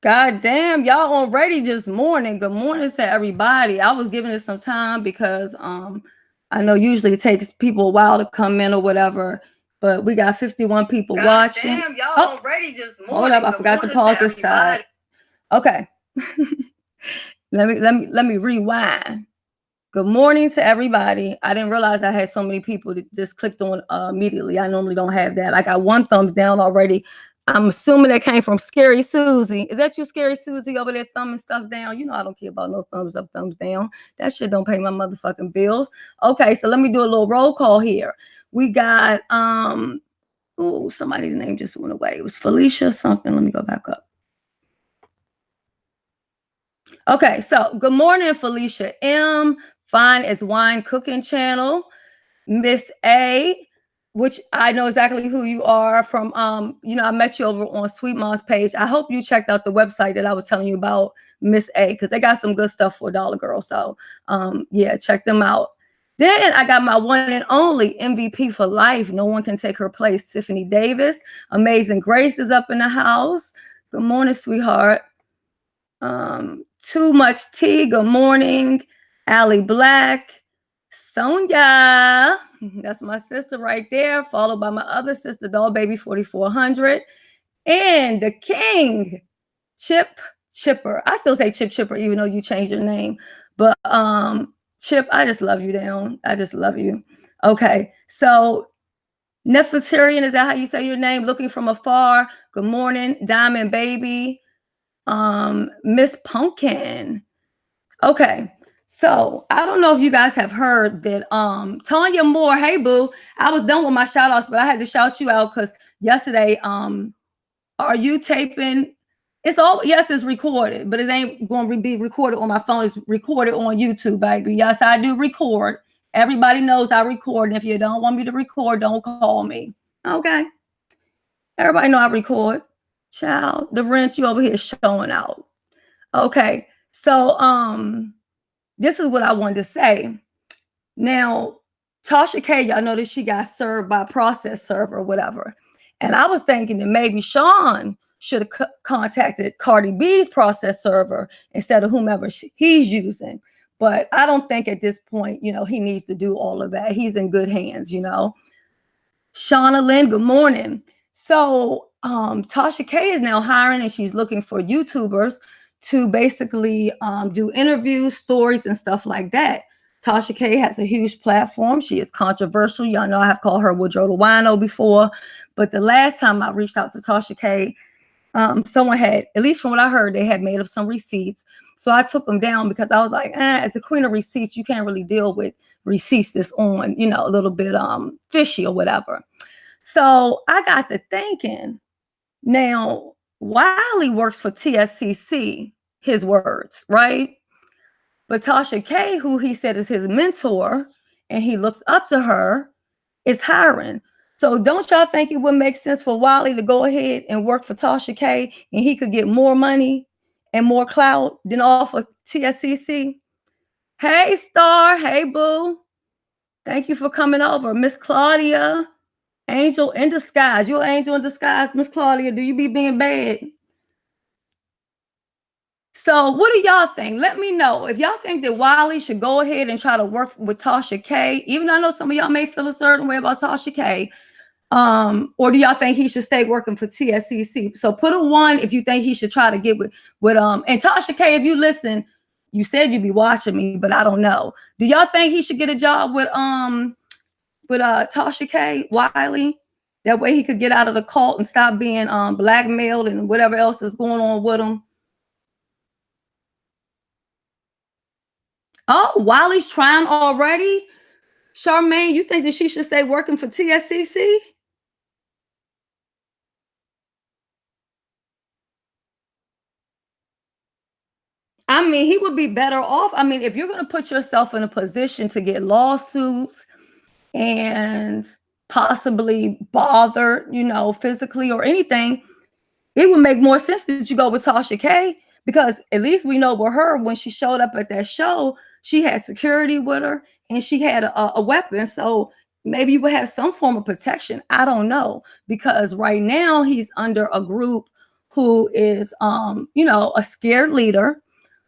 God damn, y'all already just morning. Good morning to everybody. I was giving it some time because I know usually it takes people a while to come in or whatever, but we got 51 people watching. Damn, y'all already just morning. Hold up, I forgot to pause this side. Okay. let me rewind. Good morning to everybody. I didn't realize I had so many people that just clicked on immediately. I normally don't have that. I got one thumbs down already. I'm assuming that came from Scary Susie. Is that you, Scary Susie, over there thumbing stuff down? You know I don't care about no thumbs up, thumbs down. That shit don't pay my motherfucking bills. Okay, so let me do a little roll call here. We got somebody's name just went away. It was Felicia something. Let me go back up. Okay, so good morning, Felicia M. Fine as Wine Cooking Channel. Miss A, which I know exactly who you are from. I met you over on Sweet Mom's page. I hope you checked out the website that I was telling you about, Miss A, because they got some good stuff for $1 Girl. So yeah, check them out. Then I got my one and only MVP for life. No one can take her place, Tiffany Davis. Amazing Grace is up in the house. Good morning, sweetheart. Too Much Tea. Good morning. Allie Black. Sonia, that's my sister right there, followed by my other sister, Doll Baby 4400, and the king, Chipper. I still say Chipper, even though you changed your name. But Chip, I just love you down. I just love you. Okay, so Nefertarian, is that how you say your name? Looking from afar. Good morning, Diamond Baby. Miss Pumpkin. Okay. So I don't know if you guys have heard that Tanya Moore, hey boo, I was done with my shout outs, but I had to shout you out because yesterday, are you taping? Yes, it's recorded, but it ain't going to be recorded on my phone. It's recorded on YouTube, baby. Yes, I do record. Everybody knows I record. And if you don't want me to record, don't call me. Okay. Everybody know I record. Child, the rent you over here showing out. Okay. So this is what I wanted to say. Now, Tasha K, y'all know that she got served by a process server or whatever. And I was thinking that maybe Sean should have contacted Cardi B's process server instead of whomever he's using. But I don't think at this point, he needs to do all of that. He's in good hands, Shauna Lynn, good morning. So Tasha K is now hiring and she's looking for YouTubers to basically do interviews, stories, and stuff like that. Tasha K has a huge platform. She is controversial. Y'all know I have called her Woodrow the Wino before. But the last time I reached out to Tasha K, someone had, at least from what I heard, they had made up some receipts. So I took them down because I was like, as a queen of receipts, you can't really deal with receipts that's on, a little bit fishy or whatever. So I got to thinking, now, Wiley works for TSCC, his words, right? But Tasha K, who he said is his mentor, and he looks up to her, is hiring. So don't y'all think it would make sense for Wiley to go ahead and work for Tasha K and he could get more money and more clout than off of TSCC? Hey, Star. Hey, boo. Thank you for coming over. Miss Claudia, angel in disguise. You're an angel in disguise, Miss Claudia. Do you be being bad? So what do y'all think? Let me know. If y'all think that Wiley should go ahead and try to work with Tasha K, even though I know some of y'all may feel a certain way about Tasha K, or do y'all think he should stay working for TSCC? So put a 1 if you think he should try to get with and Tasha K, if you listen, you said you'd be watching me, but I don't know. Do y'all think he should get a job with Tasha K, Wiley? That way he could get out of the cult and stop being blackmailed and whatever else is going on with him. Oh, Wiley's trying already? Charmaine, you think that she should stay working for TSCC? I mean, he would be better off. I mean, if you're going to put yourself in a position to get lawsuits and possibly bothered, physically or anything, it would make more sense that you go with Tasha K, because at least we know with her, when she showed up at that show, she had security with her and she had a weapon. So maybe you would have some form of protection. I don't know, because right now he's under a group who is, you know, a scared leader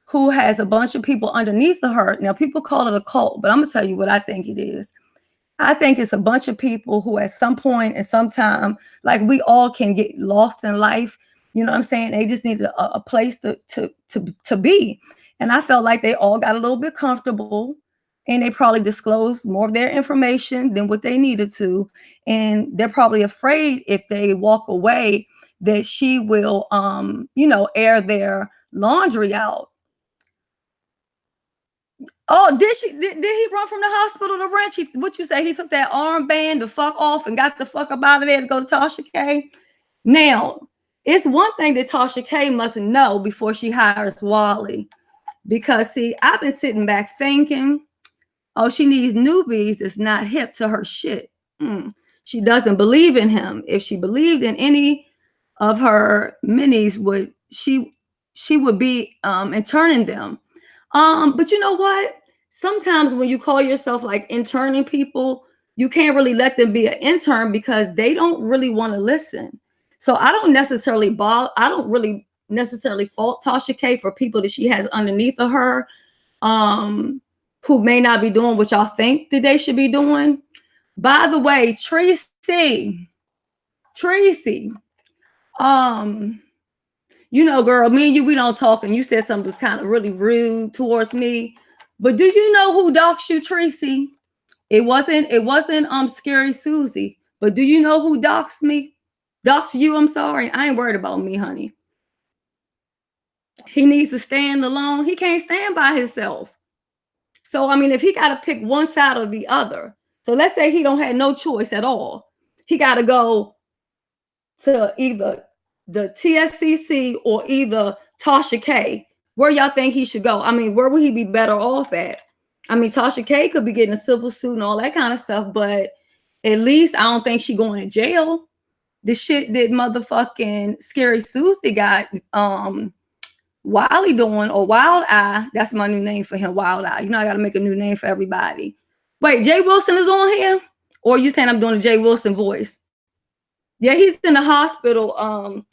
who has a bunch of people underneath of her. Now, people call it a cult, but I'm gonna tell you what I think it is. I think it's a bunch of people who at some point and some time, like we all can get lost in life. You know what I'm saying? They just needed a place to be. And I felt like they all got a little bit comfortable and they probably disclosed more of their information than what they needed to. And they're probably afraid if they walk away that she will you know, air their laundry out. Oh, did he run from the hospital to Ranch? What you say? He took that armband the fuck off and got the fuck up out of there to go to Tasha K. Now, it's one thing that Tasha K mustn't know before she hires Wally. Because see, I've been sitting back thinking, oh, she needs newbies that's not hip to her shit. She doesn't believe in him. If she believed in any of her minis, she would be interning them. But you know what? Sometimes when you call yourself like interning people, you can't really let them be an intern because they don't really want to listen. So I don't really necessarily fault Tasha K for people that she has underneath of her, who may not be doing what y'all think that they should be doing. By the way, Tracy, you know, girl, me and you, we don't talk, and you said something was kind of really rude towards me. But do you know who doxed you, Tracy? It wasn't Scary Susie. But do you know who doxed me? Doxed you, I'm sorry. I ain't worried about me, honey. He needs to stand alone. He can't stand by himself. So, I mean, if he got to pick one side or the other. So let's say he don't have no choice at all. He got to go to either the TSCC or either Tasha K. Where y'all think he should go? I mean, where would he be better off at? I mean, Tasha K could be getting a civil suit and all that kind of stuff, but at least I don't think she going to jail. The shit that motherfucking Scary Susie got Wiley doing, or Wild Eye, that's my new name for him, Wild Eye. You know, I got to make a new name for everybody. Wait, Jay Wilson is on here? Or you saying I'm doing a Jay Wilson voice? Yeah, he's in the hospital,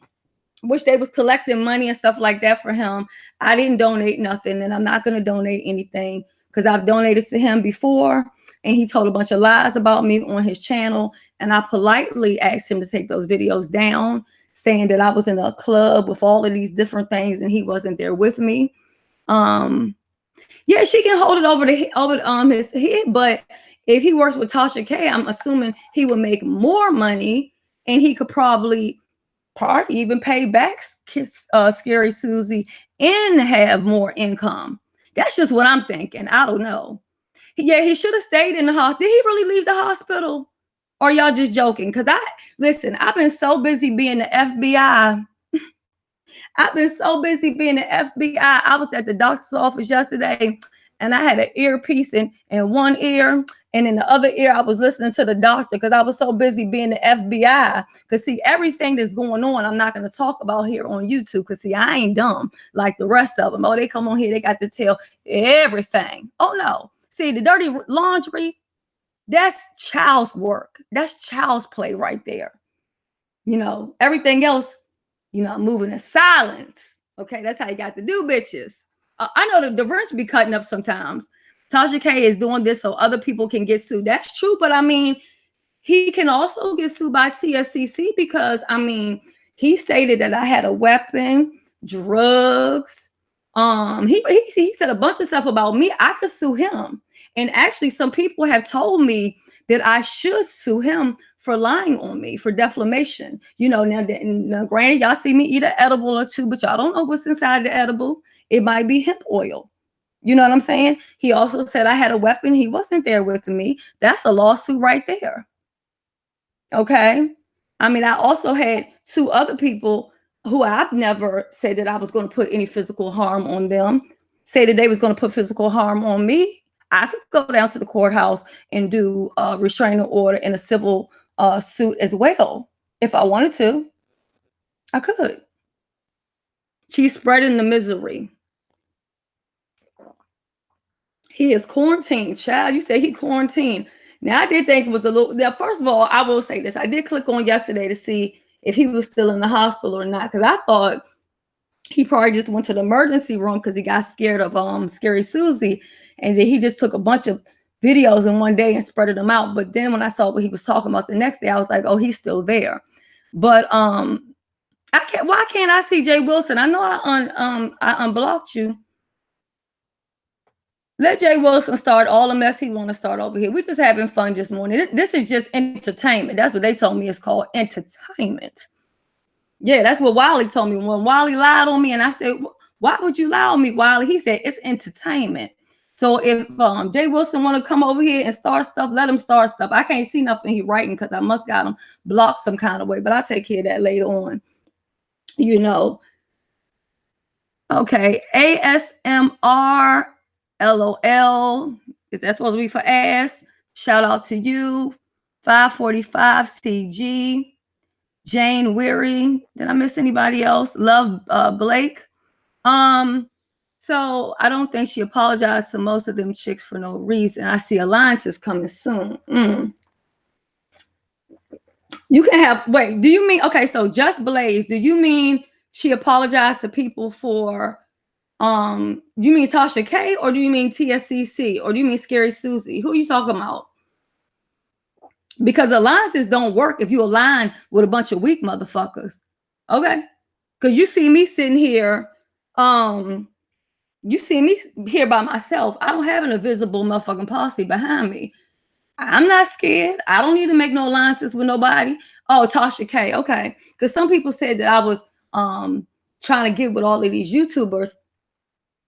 which they was collecting money and stuff like that for him. I didn't donate nothing, and I'm not going to donate anything because I've donated to him before, and he told a bunch of lies about me on his channel, and I politely asked him to take those videos down, saying that I was in a club with all of these different things, and he wasn't there with me. Yeah, she can hold it over his head, but if he works with Tasha K, I'm assuming he would make more money, and he could probably even pay back Scary Susie and have more income. That's just what I'm thinking. I don't know. Yeah, he should have stayed in the hospital. Did he really leave the hospital? Or y'all just joking? Because listen, I've been so busy being the FBI. I've been so busy being the FBI. I was at the doctor's office yesterday and I had an earpiece in one ear. And in the other ear, I was listening to the doctor because I was so busy being the FBI. Because see, everything that's going on, I'm not going to talk about here on YouTube. Because see, I ain't dumb like the rest of them. Oh, they come on here, they got to tell everything. Oh, no. See, the dirty laundry, that's child's work. That's child's play right there. You know, everything else, you know, moving in silence. Okay, that's how you got to do, bitches. I know the Rich be cutting up sometimes. Tasha K is doing this so other people can get sued. That's true, but I mean, he can also get sued by TSCC because, I mean, he stated that I had a weapon, drugs. He said a bunch of stuff about me. I could sue him. And actually, some people have told me that I should sue him for lying on me, for defamation. You know, now granted, y'all see me eat an edible or two, but y'all don't know what's inside the edible. It might be hemp oil. You know what I'm saying? He also said I had a weapon. He wasn't there with me. That's a lawsuit right there. Okay. I mean, I also had two other people who I've never said that I was going to put any physical harm on them, say that they was going to put physical harm on me. I could go down to the courthouse and do a restraining order in a civil suit as well. If I wanted to, I could. She's spreading the misery. He is quarantined, child. You say he quarantined. Now, I did think it was a little. Now, first of all, I will say this. I did click on yesterday to see if he was still in the hospital or not, because I thought he probably just went to the emergency room because he got scared of Scary Susie, and then he just took a bunch of videos in one day and spreaded them out. But then when I saw what he was talking about the next day, I was like, oh, he's still there. But I can't. Why can't I see Jay Wilson? I know I unblocked you. Let Jay Wilson start all the mess he want to start over here. We're just having fun this morning. This is just entertainment. That's what they told me it's called, entertainment. Yeah, that's what Wiley told me. When Wiley lied on me and I said, why would you lie on me, Wiley? He said, it's entertainment. So if Jay Wilson want to come over here and start stuff, let him start stuff. I can't see nothing he writing because I must got him blocked some kind of way, but I'll take care of that later on. You know. Okay, ASMR. LOL. Is that supposed to be for ass? Shout out to you. 545 CG. Jane Weary. Did I miss anybody else? Love Blake. So I don't think she apologized to most of them chicks for no reason. I see alliances coming soon. You can have, wait, do you mean, okay, so Just Blaze, do you mean she apologized to people for you mean Tasha K, or do you mean TSCC, or do you mean Scary Susie? Who are you talking about? Because alliances don't work if you align with a bunch of weak motherfuckers. Okay. Because you see me sitting here, you see me here by myself. I don't have an invisible motherfucking posse behind me. I'm not scared. I don't need to make no alliances with nobody. Oh, Tasha K. Okay. Because some people said that I was trying to get with all of these YouTubers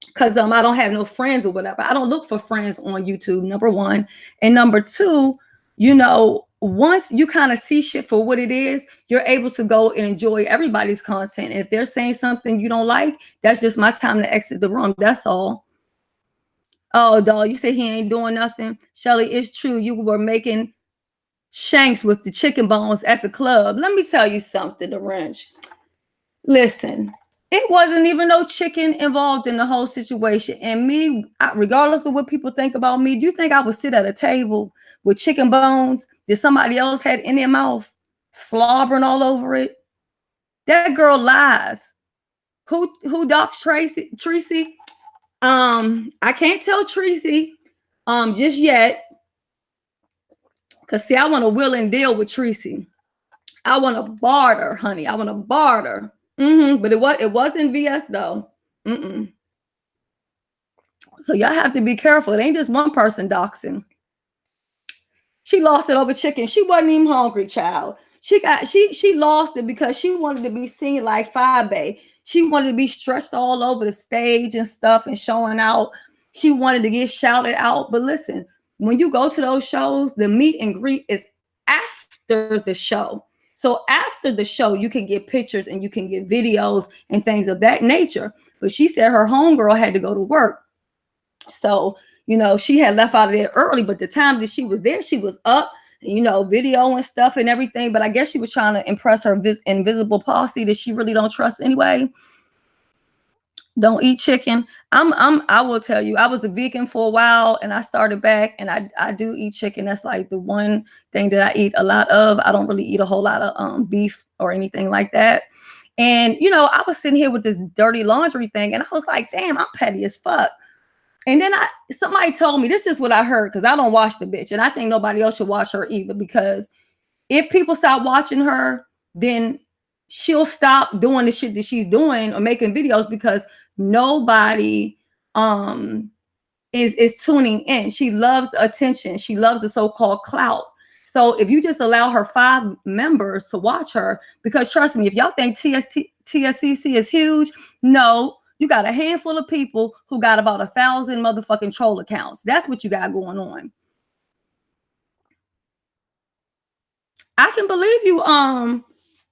because I don't have no friends or whatever. I don't look for friends on YouTube, number one. And number two, you know, once you kind of see shit for what it is, you're able to go and enjoy everybody's content. And if they're saying something you don't like, that's just my time to exit the room. That's all. Oh, dog, you say he ain't doing nothing. Shelly, it's true. You were making shanks with the chicken bones at the club. Let me tell you something, the wrench. Listen. It wasn't even no chicken involved in the whole situation. And me, regardless of what people think about me, do you think I would sit at a table with chicken bones that somebody else had in their mouth, slobbering all over it? That girl lies. Who docs Tracy? I can't tell Tracy just yet. Because see, I want to will and deal with Tracy. I want to barter, honey. I want to barter. But it wasn't VS though. So y'all have to be careful. It ain't just one person doxing. She lost it over chicken. She wasn't even hungry, child. She lost it because she wanted to be seen like Fabe. She wanted to be stretched all over the stage and stuff and showing out. She wanted to get shouted out. But listen, when you go to those shows, the meet and greet is after the show. So after the show, you can get pictures and you can get videos and things of that nature. But she said her homegirl had to go to work. So, you know, she had left out of there early, but the time that she was there, she was up, you know, video and stuff and everything. But I guess she was trying to impress her invisible posse that she really don't trust anyway. Don't eat chicken. I will tell you, I was a vegan for a while and I started back and I do eat chicken. That's like the one thing that I eat a lot of. I don't really eat a whole lot of beef or anything like that. And, you know, I was sitting here with this dirty laundry thing and I was like, damn, I'm petty as fuck. And then somebody told me, this is what I heard, because I don't watch the bitch. And I think nobody else should watch her either, because if people stop watching her, then she'll stop doing the shit that she's doing or making videos, because nobody is tuning in. She loves the attention. She loves the so-called clout. So if you just allow her 5 members to watch her, because trust me, if y'all think TSCC is huge, no, you got a handful of people who got about 1,000 motherfucking troll accounts. That's what you got going on. I can believe you. I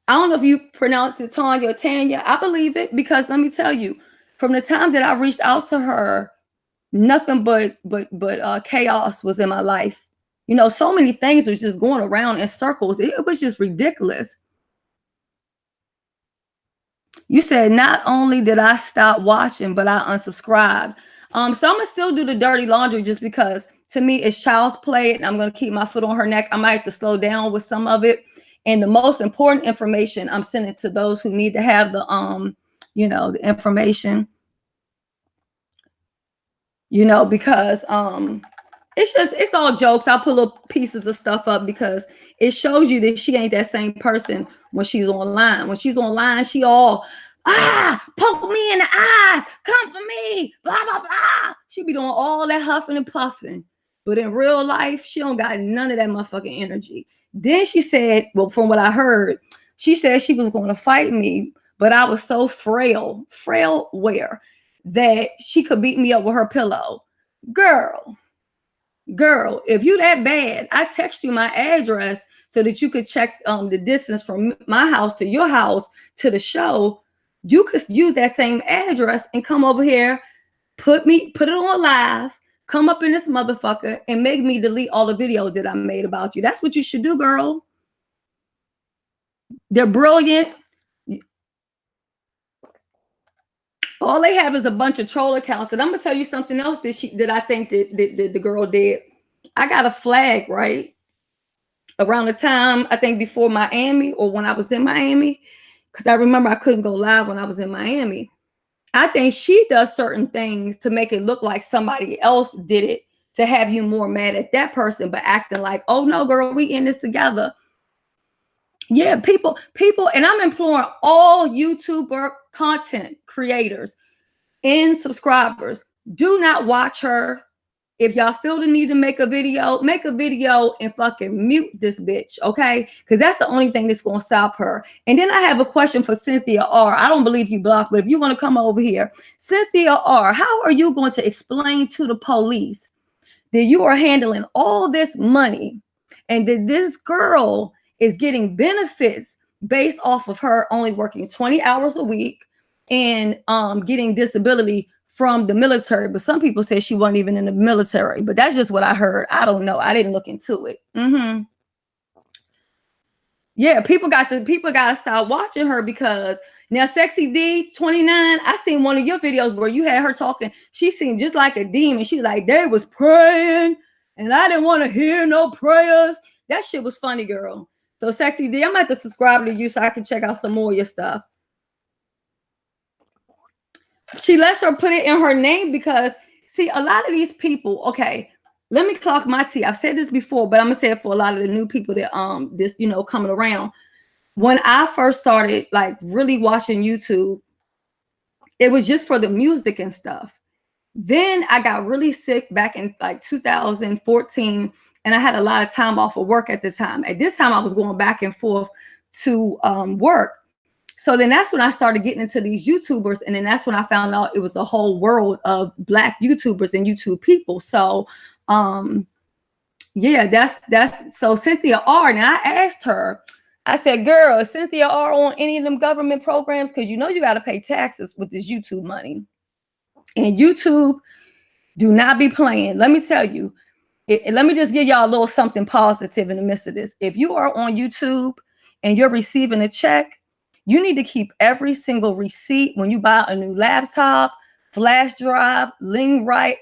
don't know if you pronounce it Tanya or Tanya. I believe it, because let me tell you, from the time that I reached out to her, nothing but chaos was in my life. You know, so many things was just going around in circles. It was just ridiculous. You said not only did I stop watching, but I unsubscribed. So I'm gonna still do the dirty laundry, just because to me it's child's play, and I'm gonna keep my foot on her neck. I might have to slow down with some of it. And the most important information I'm sending to those who need to have the the information, because it's all jokes. I'll put little pieces of stuff up because it shows you that she ain't that same person when she's online. When she's online, she all poke me in the eyes, come for me, blah blah blah. She be doing all that huffing and puffing, but in real life, she don't got none of that motherfucking energy. Then she said, well, from what I heard, she said she was going to fight me, but I was so frail where that she could beat me up with her pillow. Girl, if you that bad, I text you my address so that you could check the distance from my house to your house to the show. You could use that same address and come over here, put it on live, come up in this motherfucker and make me delete all the videos that I made about you. That's what you should do, girl. They're brilliant. All they have is a bunch of troll accounts. And I'm gonna tell you something else that I think that the girl did. I got a flag, right? Around the time, I think before Miami or when I was in Miami, because I remember I couldn't go live when I was in Miami. I think she does certain things to make it look like somebody else did it to have you more mad at that person, but acting like, oh no, girl, we in this together. Yeah, people, and I'm imploring all YouTuber content creators and subscribers, do not watch her. If y'all feel the need to make a video and fucking mute this bitch, okay? Because that's the only thing that's going to stop her. And then I have a question for Cynthia R. I don't believe you blocked, but if you want to come over here, Cynthia R., how are you going to explain to the police that you are handling all this money and that this girl is getting benefits based off of her only working 20 hours a week and getting disability from the military? But some people say she wasn't even in the military, but that's just what I heard. I don't know. I didn't look into it. Yeah, people got to start watching her, because now Sexy D 29, I seen one of your videos where you had her talking. She seemed just like a demon. She was like, they was praying and I didn't want to hear no prayers. That shit was funny, girl. So Sexy D, I'm about to subscribe to you so I can check out some more of your stuff. She lets her put it in her name because, see, a lot of these people, okay, let me clock my tea. I've said this before, but I'm gonna say it for a lot of the new people that this coming around. When I first started like really watching YouTube, it was just for the music and stuff. Then I got really sick back in like 2014, and I had a lot of time off of work at the time. At this time, I was going back and forth to work. So then that's when I started getting into these YouTubers. And then that's when I found out it was a whole world of Black YouTubers and YouTube people. So yeah, that's so Cynthia R. Now I asked her, I said, girl, is Cynthia R on any of them government programs? Because you got to pay taxes with this YouTube money. And YouTube do not be playing. Let me tell you, let me just give y'all a little something positive in the midst of this. If you are on YouTube and you're receiving a check, you need to keep every single receipt when you buy a new laptop, flash drive, ring light.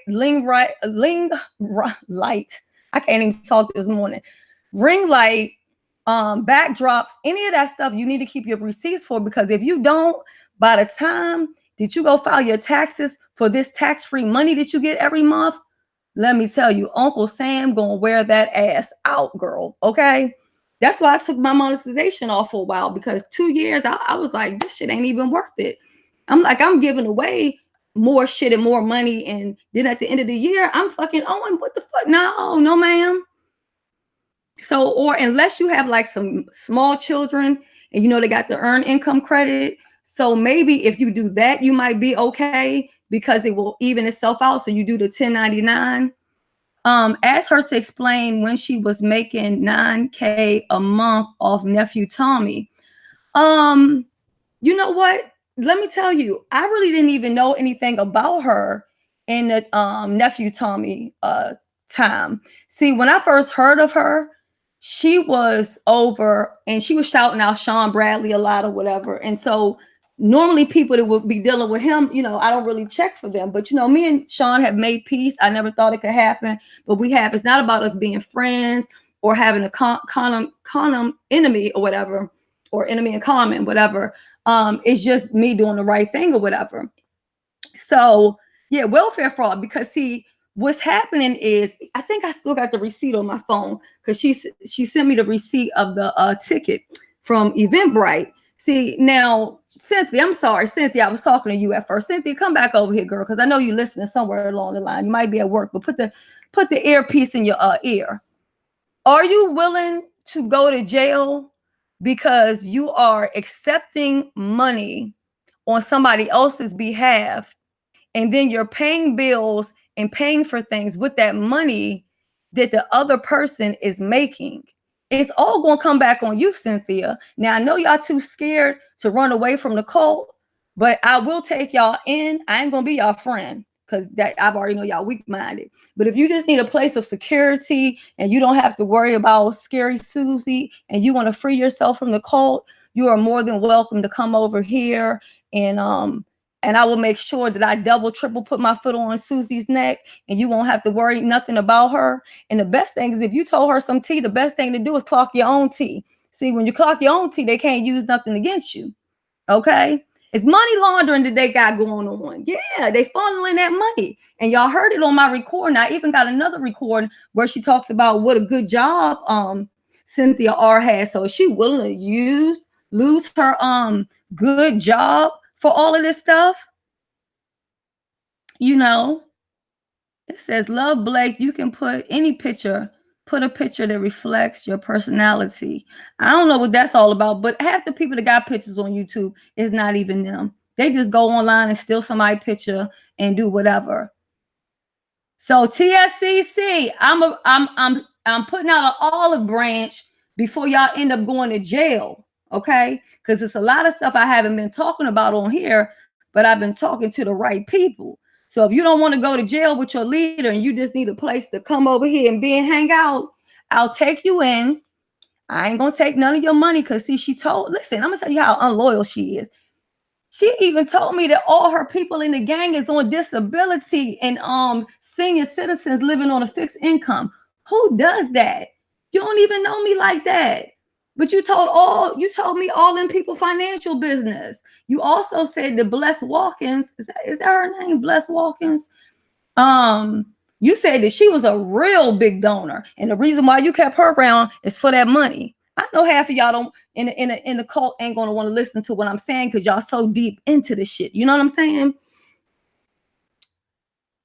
I can't even talk this morning. Ring light, backdrops, any of that stuff you need to keep your receipts for, because if you don't, by the time that you go file your taxes for this tax-free money that you get every month, let me tell you, Uncle Sam gonna wear that ass out, girl, okay? That's why I took my monetization off for a while, because 2 years, I was like, this shit ain't even worth it. I'm like, I'm giving away more shit and more money. And then at the end of the year, I'm fucking owing. What the fuck? No, ma'am. So, or unless you have like some small children and they got the earned income credit. So maybe if you do that, you might be okay, because it will even itself out. So you do the 1099. Asked her to explain when she was making $9K a month off nephew Tommy. You know what? Let me tell you, I really didn't even know anything about her in the nephew Tommy time. See, when I first heard of her, she was over and she was shouting out Sean Bradley a lot or whatever. And so normally people that would be dealing with him, I don't really check for them. But, me and Sean have made peace. I never thought it could happen, but we have. It's not about us being friends or having a common enemy or whatever, or enemy in common, whatever. It's just me doing the right thing or whatever. So yeah, welfare fraud, because see, what's happening is, I think I still got the receipt on my phone, because she sent me the receipt of the ticket from Eventbrite. See, now, Cynthia, I'm sorry, Cynthia, I was talking to you at first. Cynthia, come back over here, girl, because I know you're listening somewhere along the line. You might be at work, but put the earpiece in your ear. Are you willing to go to jail because you are accepting money on somebody else's behalf, and then you're paying bills and paying for things with that money that the other person is making? It's all going to come back on you, Cynthia. Now, I know y'all too scared to run away from the cult, but I will take y'all in. I ain't going to be y'all friend, because that I've already know y'all weak-minded. But if you just need a place of security and you don't have to worry about scary Susie, and you want to free yourself from the cult, you are more than welcome to come over here, and I will make sure that I double, triple put my foot on Susie's neck, and you won't have to worry nothing about her. And the best thing is, if you told her some tea, the best thing to do is clock your own tea. See, when you clock your own tea, they can't use nothing against you. Okay? It's money laundering that they got going on. Yeah, they funneling that money. And y'all heard it on my recording. I even got another recording where she talks about what a good job Cynthia R has. So is she willing to lose her good job for all of this stuff? You know, it says, love Blake, you can put any picture, put a picture that reflects your personality. I don't know what that's all about, but half the people that got pictures on YouTube is not even them. They just go online and steal somebody's picture and do whatever. So TSCC, I'm putting out an olive branch before y'all end up going to jail, okay? Because it's a lot of stuff I haven't been talking about on here, but I've been talking to the right people. So if you don't want to go to jail with your leader and you just need a place to come over here and be and hang out, I'll take you in. I ain't gonna take none of your money, because see, listen, I'm gonna tell you how unloyal she is. She even told me that all her people in the gang is on disability and senior citizens living on a fixed income. Who does that? You don't even know me like that. But you told me all in people financial business. You also said that Bless Watkins, is that her name? Bless Watkins? You said that she was a real big donor, and the reason why you kept her around is for that money. I know half of y'all don't in the cult ain't gonna want to listen to what I'm saying, because y'all so deep into this shit. You know what I'm saying?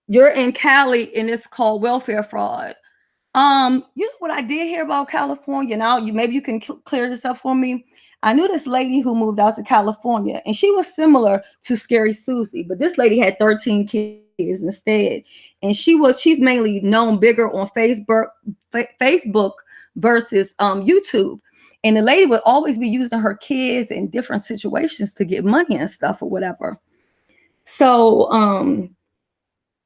You're in Cali, and it's called welfare fraud. You know what I did hear about California? Now, maybe you can clear this up for me. I knew this lady who moved out to California, and she was similar to Scary Susie, but this lady had 13 kids instead, and she's mainly known bigger on Facebook versus YouTube. And the lady would always be using her kids in different situations to get money and stuff or whatever. So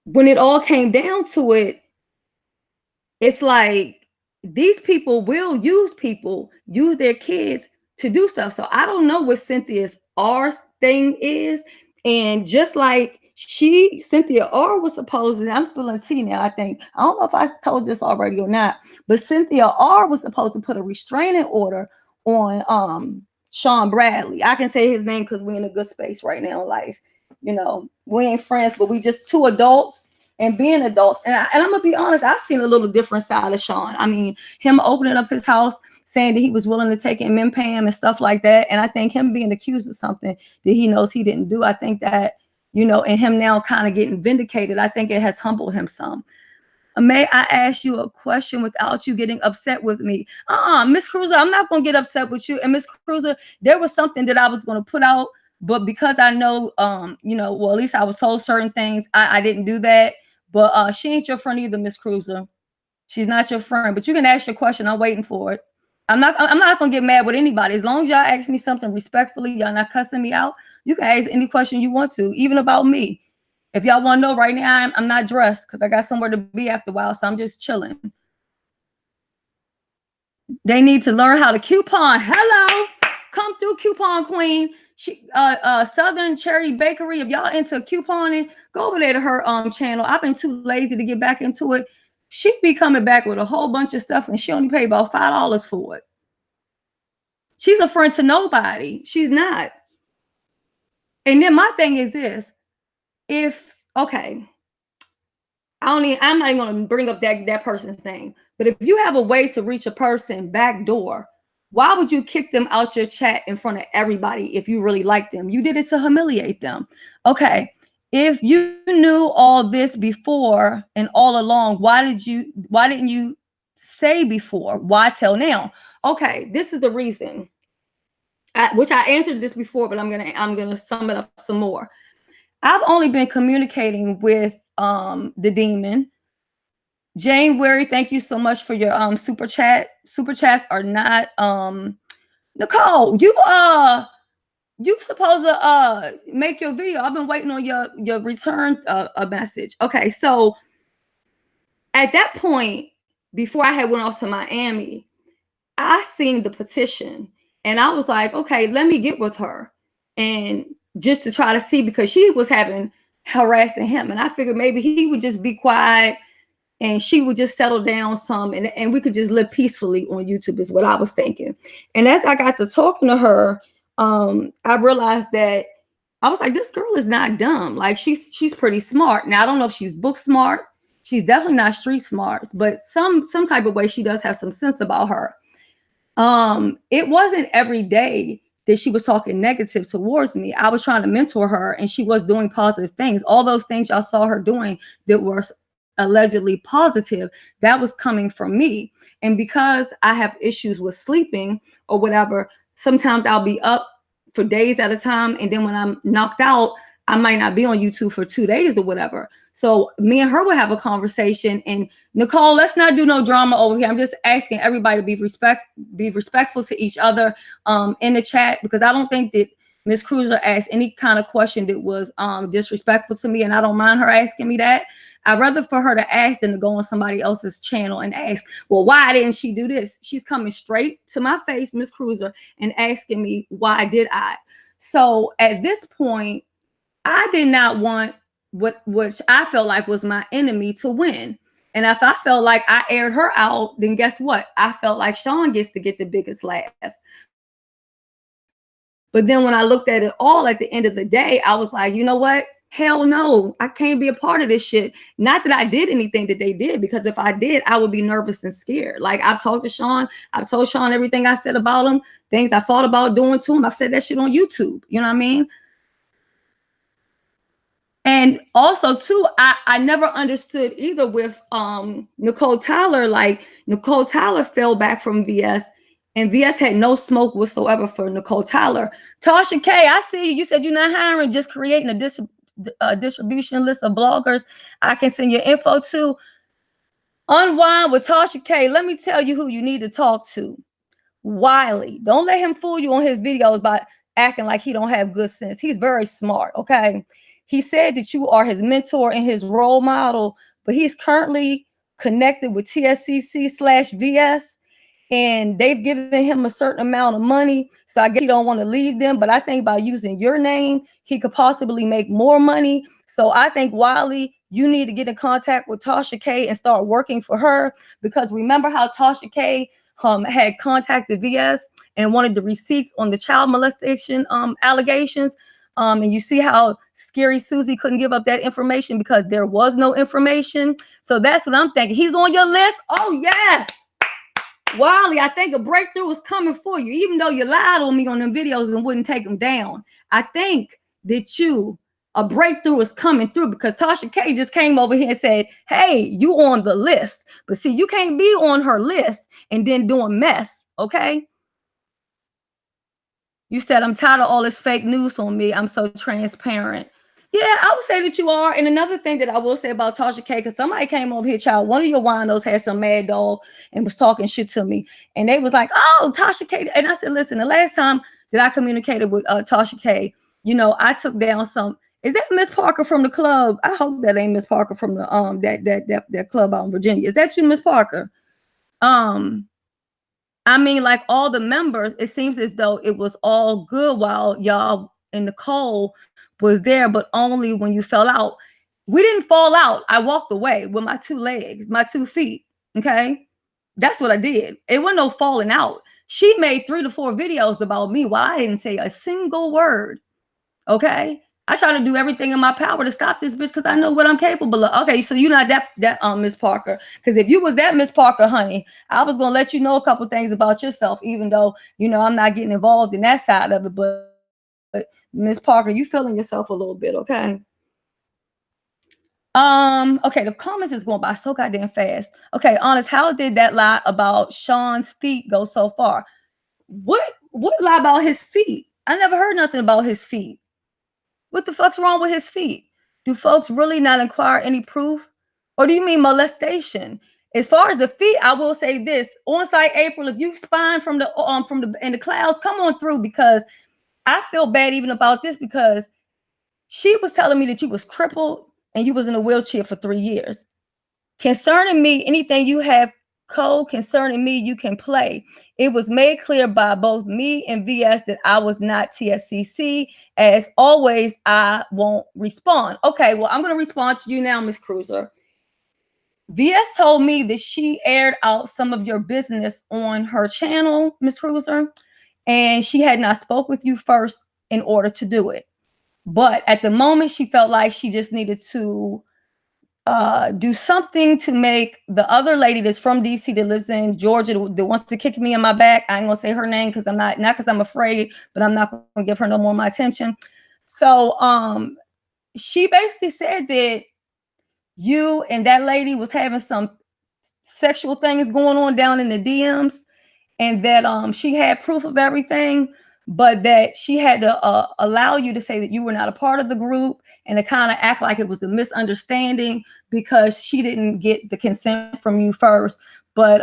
when it all came down to it, it's like these people will use their kids to do stuff. So I don't know what Cynthia's R thing is. And just like Cynthia R was supposed to, I'm spilling tea now, I think. I don't know if I told this already or not, but Cynthia R was supposed to put a restraining order on Sean Bradley. I can say his name because we're in a good space right now in life. You know, we ain't friends, but we just two adults. And being adults, and I'm gonna be honest, I've seen a little different side of Sean. I mean, him opening up his house, saying that he was willing to take in Pam and stuff like that. And I think him being accused of something that he knows he didn't do, I think that, you know, and him now kind of getting vindicated, I think it has humbled him some. May I ask you a question without you getting upset with me? Miss Cruiser, I'm not gonna get upset with you. And Miss Cruiser, there was something that I was gonna put out, but because I know, you know, well, at least I was told certain things, I didn't do that. But she ain't your friend either, Miss Cruiser. She's not your friend. But you can ask your question. I'm waiting for it. I'm not gonna get mad with anybody. As long as y'all ask me something respectfully, y'all not cussing me out. You can ask any question you want to, even about me. If y'all want to know right now, I'm not dressed because I got somewhere to be after a while, so I'm just chilling. They need to learn how to coupon. Hello, come through, coupon queen. Southern Charity Bakery. If y'all into couponing, go over there to her channel. I've been too lazy to get back into it. She be coming back with a whole bunch of stuff and she only paid about $5 for it. She's a friend to nobody. She's not. And then my thing is this, okay, I'm not even gonna bring up that person's name, but if you have a way to reach a person back door, why would you kick them out your chat in front of everybody if you really like them? You did it to humiliate them. Okay, if you knew all this before and all along, why didn't you say before? Why tell now? Okay, this is the reason. Which I answered this before, but I'm gonna sum it up some more. I've only been communicating with the demon. January, thank you so much for your super chat. Super chats are not Nicole, you supposed to make your video. I've been waiting on your return a message. Okay, so at that point, before I had went off to Miami, I seen the petition and I was like, okay, let me get with her. And just to try to see, because she was harassing him. And I figured maybe he would just be quiet and she would just settle down some and we could just live peacefully on YouTube is what I was thinking. And as I got to talking to her, I realized that I was like, this girl is not dumb. Like she's pretty smart. Now I don't know if she's book smart. She's definitely not street smart, but some type of way she does have some sense about her. It wasn't every day that she was talking negative towards me. I was trying to mentor her and she was doing positive things. All those things y'all saw her doing that were allegedly positive, that was coming from me. And because I have issues with sleeping or whatever, sometimes I'll be up for days at a time. And then when I'm knocked out, I might not be on YouTube for 2 days or whatever. So me and her would have a conversation. And Nicole, let's not do no drama over here. I'm just asking everybody to be respectful to each other in the chat, because I don't think that Miss Cruiser asked any kind of question that was disrespectful to me, and I don't mind her asking me that. I'd rather for her to ask than to go on somebody else's channel and ask, well, why didn't she do this? She's coming straight to my face, Miss Cruiser, and asking me, why did I? So at this point, I did not want which I felt like was my enemy to win. And if I felt like I aired her out, then guess what? I felt like Sean gets to get the biggest laugh. But then when I looked at it all at the end of the day, I was like, you know what? Hell no, I can't be a part of this shit. Not that I did anything that they did, because if I did, I would be nervous and scared. Like I've talked to Sean, I've told Sean everything I said about him, things I thought about doing to him. I've said that shit on YouTube. You know what I mean? And also too, I never understood either with Nicole Tyler. Like Nicole Tyler fell back from VS, and VS had no smoke whatsoever for Nicole Tyler. Tasha K, I see you. You said you're not hiring, just creating a distribution list of bloggers I can send your info to. Unwind with Tasha K. Let me tell you who you need to talk to. Wiley. Don't let him fool you on his videos by acting like he don't have good sense. He's very smart, okay? He said that you are his mentor and his role model, but he's currently connected with TSCC/VS, and they've given him a certain amount of money. So I guess he don't want to leave them, but I think by using your name, he could possibly make more money. So I think, Wiley, you need to get in contact with Tasha K and start working for her, because remember how Tasha K had contacted VS and wanted the receipts on the child molestation allegations. And you see how Scary Susie couldn't give up that information because there was no information. So that's what I'm thinking. He's on your list. Oh, yes. Wiley, I think a breakthrough is coming for you, even though you lied on me on them videos and wouldn't take them down. I think that a breakthrough is coming through, because Tasha K just came over here and said, hey, you on the list. But see, you can't be on her list and then doing mess, okay? You said, I'm tired of all this fake news on me. I'm so transparent. Yeah, I would say that you are. And another thing that I will say about Tasha K, because somebody came over here, child, one of your winos had some mad dog and was talking shit to me. And they was like, oh, Tasha K. And I said, listen, the last time that I communicated with Tasha K, you know, I took down some. Is that Miss Parker from the club? I hope that ain't Miss Parker from the that club out in Virginia. Is that you, Miss Parker? I mean, like all the members, it seems as though it was all good while y'all and Nicole was there, but only when you fell out. We didn't fall out. I walked away with my 2 legs, my 2 feet. Okay. That's what I did. It wasn't no falling out. She made 3 to 4 videos about me while I didn't say a single word. Okay. I try to do everything in my power to stop this bitch because I know what I'm capable of. Okay, so you're not that Miss Parker. Because if you was that Miss Parker, honey, I was gonna let you know a couple things about yourself, even though I'm not getting involved in that side of it. But Miss Parker, you feeling yourself a little bit, okay? Okay, the comments is going by so goddamn fast. Okay, honest, how did that lie about Sean's feet go so far? What lie about his feet? I never heard nothing about his feet. What the fuck's wrong with his feet? Do folks really not inquire any proof? Or do you mean molestation? As far as the feet, I will say this: on site April, if you spying from the in the clouds, come on through, because I feel bad even about this, because she was telling me that you was crippled and you was in a wheelchair for 3 years. Concerning me, anything you have code concerning me, you can play. It was made clear by both me and VS that I was not TSCC. As always, I won't respond. Okay, well, I'm going to respond to you now, Miss Cruiser. VS told me that she aired out some of your business on her channel, Miss Cruiser, and she had not spoke with you first in order to do it. But at the moment, she felt like she just needed to do something to make the other lady that's from DC that lives in Georgia that wants to kick me in my back. I ain't gonna say her name because I'm not because I'm afraid, but I'm not gonna give her no more of my attention. So she basically said that you and that lady was having some sexual things going on down in the DMs, and that she had proof of everything, but that she had to allow you to say that you were not a part of the group, and to kind of act like it was a misunderstanding because she didn't get the consent from you first. But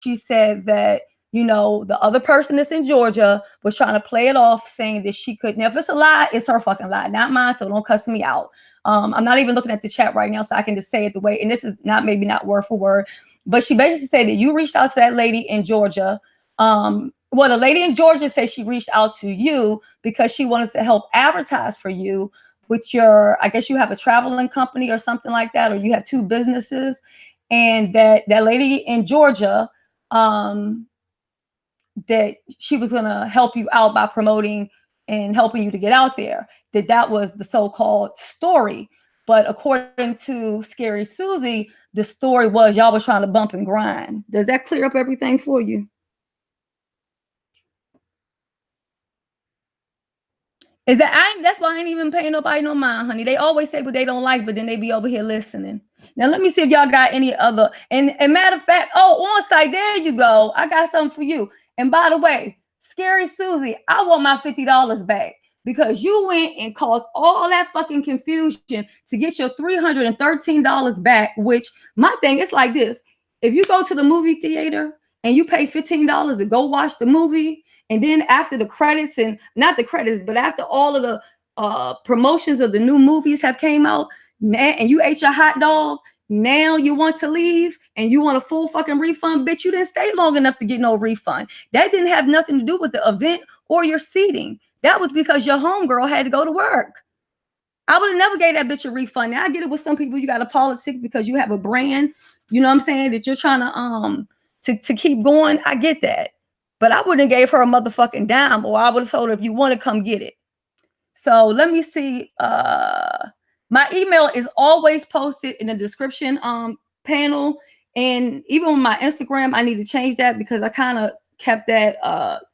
she said that the other person that's in Georgia was trying to play it off, saying that she could. Now, if it's a lie, it's her fucking lie, not mine. So don't cuss me out. I'm not even looking at the chat right now, so I can just say it the way. And this is maybe not word for word, but she basically said that you reached out to that lady in Georgia. Well, the lady in Georgia said she reached out to you because she wanted to help advertise for you with your, I guess you have a traveling company or something like that, or you have 2 businesses, and that lady in Georgia, that she was going to help you out by promoting and helping you to get out there. That was the so-called story. But according to Scary Susie, the story was y'all was trying to bump and grind. Does that clear up everything for you? That's why I ain't even paying nobody no mind, honey. They always say what they don't like, but then they be over here listening. Now let me see if y'all got any other. And matter of fact, on site, there you go. I got something for you. And by the way, Scary Susie, I want my $50 back because you went and caused all that fucking confusion to get your $313 back. Which my thing is like this: if you go to the movie theater and you pay $15 to go watch the movie, and then after the credits, and not the credits, but after all of the promotions of the new movies have came out, and you ate your hot dog, now you want to leave and you want a full fucking refund? Bitch, you didn't stay long enough to get no refund. That didn't have nothing to do with the event or your seating. That was because your homegirl had to go to work. I would have never gave that bitch a refund. Now I get it with some people, you got to politic because you have a brand, you know what I'm saying, that you're trying to keep going. I get that. But I wouldn't have gave her a motherfucking dime, or I would have told her, if you want to come get it. So let me see. My email is always posted in the description panel. And even on my Instagram, I need to change that because I kind of kept that,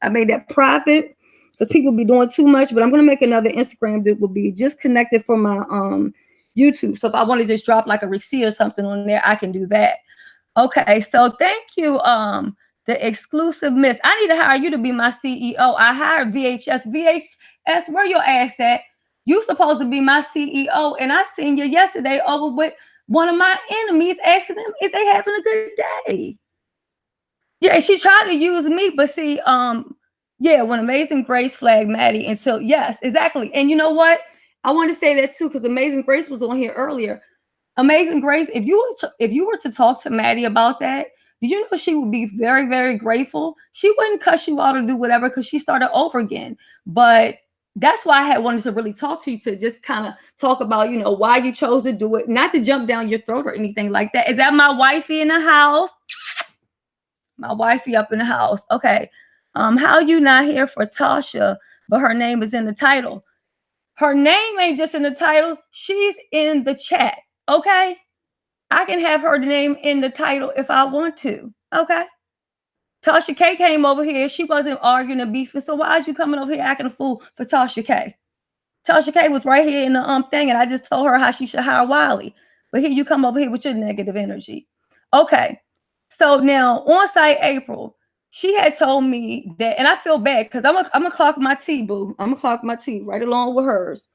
I made that private because people be doing too much. But I'm going to make another Instagram that will be just connected for my YouTube. So if I want to just drop like a receipt or something on there, I can do that. Okay, so thank you, the exclusive miss. I need to hire you to be my CEO. I hired VHS. VHS, where your ass at? You supposed to be my CEO, and I seen you yesterday over with one of my enemies, asking them if they having a good day. Yeah, she tried to use me, but see, yeah, when Amazing Grace flagged Maddie until, yes, exactly. And you know what? I want to say that too, because Amazing Grace was on here earlier. Amazing Grace, if you were to talk to Maddie about that, you know she would be very, very grateful. She wouldn't cuss you out or do whatever because she started over again. But that's why I had wanted to really talk to you, to just kind of talk about, you know, why you chose to do it, not to jump down your throat or anything like that. Is that my wifey in the house? My wifey up in the house. Okay. How you not here for Tasha, but her name is in the title? Her name ain't just in the title. She's in the chat. Okay. I can have her name in the title if I want to. Okay. Tasha K came over here. She wasn't arguing or beefing. So why is you coming over here acting a fool for Tasha K? Tasha K was right here in the thing, and I just told her how she should hire Wiley. But here you come over here with your negative energy. Okay. So now on site April, she had told me that, and I feel bad because I'm gonna clock my T, boo. I'm gonna clock my T right along with hers.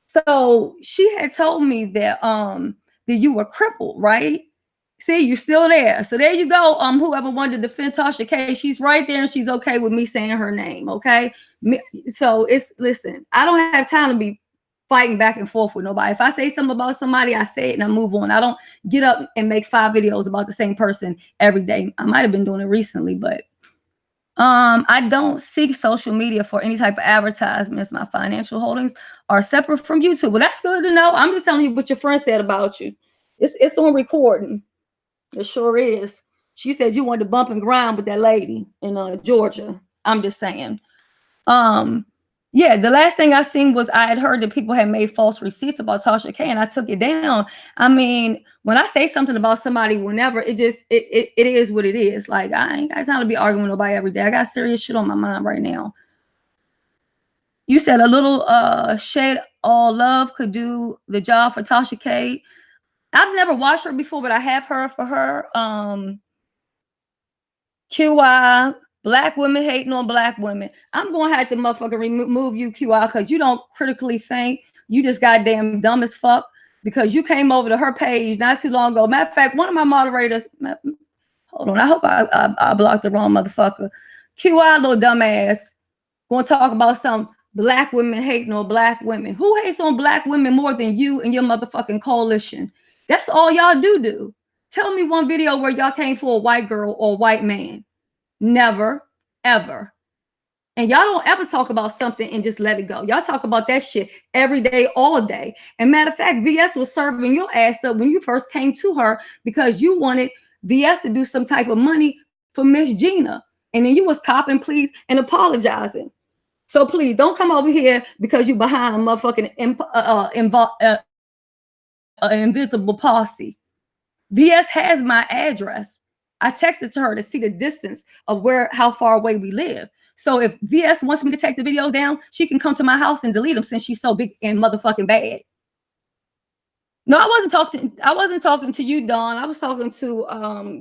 So she had told me that that you were crippled, right? See, you're still there. So there you go. Whoever wanted to defend Tasha K, she's right there, and she's okay with me saying her name. Okay. So listen, I don't have time to be fighting back and forth with nobody. If I say something about somebody, I say it and I move on. I don't get up and make 5 videos about the same person every day. I might have been doing it recently, but I don't seek social media for any type of advertisements. My financial holdings are separate from YouTube. Well, that's good to know. I'm just telling you what your friend said about you. It's on recording. It sure is. She said you wanted to bump and grind with that lady in Georgia. I'm just saying. Yeah, the last thing I seen was I had heard that people had made false receipts about Tasha K, and I took it down. I mean, when I say something about somebody, whenever it is what it is. Like, I ain't got time to be arguing with nobody every day. I got serious shit on my mind right now. You said a little shade all love could do the job for Tasha K. I've never watched her before, but I have heard for her. QI, black women hating on black women. I'm gonna have to motherfucker remove you, QI, because you don't critically think. You just goddamn dumb as fuck because you came over to her page not too long ago. Matter of fact, one of my moderators, hold on, I hope I blocked the wrong motherfucker. QI, little dumbass, gonna talk about some black women hating on black women. Who hates on black women more than you and your motherfucking coalition? That's all y'all do. Tell me one video where y'all came for a white girl or a white man. Never, ever. And y'all don't ever talk about something and just let it go. Y'all talk about that shit every day, all day. And matter of fact, VS was serving your ass up when you first came to her because you wanted VS to do some type of money for Miss Gina. And then you was copping, please, and apologizing. So please don't come over here because you behind a motherfucking invisible posse. VS has my address. I texted to her to see the distance of how far away we live. So if VS wants me to take the videos down, she can come to my house and delete them since she's so big and motherfucking bad. No, I wasn't talking to you, Dawn. I was talking to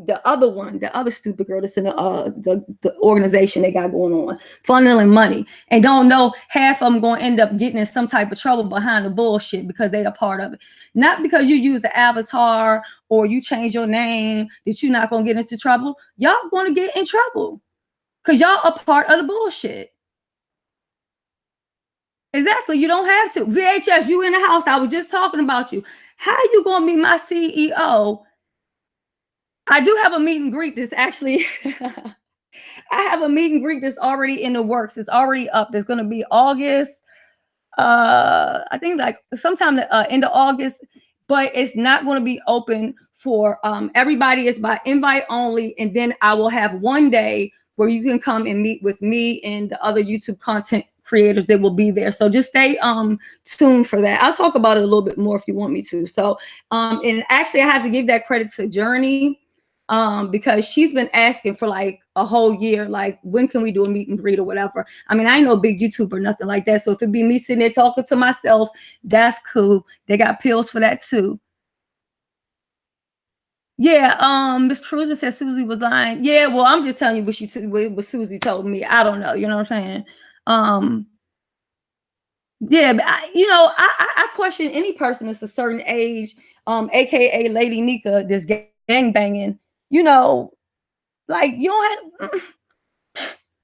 the other one, the other stupid girl that's in the organization they got going on, funneling money, and don't know half of them going to end up getting in some type of trouble behind the bullshit because they are part of it. Not because you use the avatar or you change your name that you're not going to get into trouble. Y'all going to get in trouble because y'all are part of the bullshit. Exactly. You don't have to. VHS, you in the house. I was just talking about you. How you going to be my CEO? I do have a meet and greet that's actually, I have a meet and greet that's already in the works. It's already up. It's going to be August. I think like sometime end of August, but it's not going to be open for everybody. It's by invite only. And then I will have one day where you can come and meet with me and the other YouTube content creators that will be there. So just stay tuned for that. I'll talk about it a little bit more if you want me to. So and actually I have to give that credit to Journey because she's been asking for like a whole year, like when can we do a meet and greet or whatever. I mean, I ain't no big YouTuber, nothing like that. So if it be me sitting there talking to myself, that's cool. They got pills for that too. Yeah, Miss Cruiser said Susie was lying. Yeah, well, I'm just telling you what Susie told me. I don't know, you know what I'm saying? Yeah, but I question any person that's a certain age, aka Lady Nika, this gang banging, like you don't have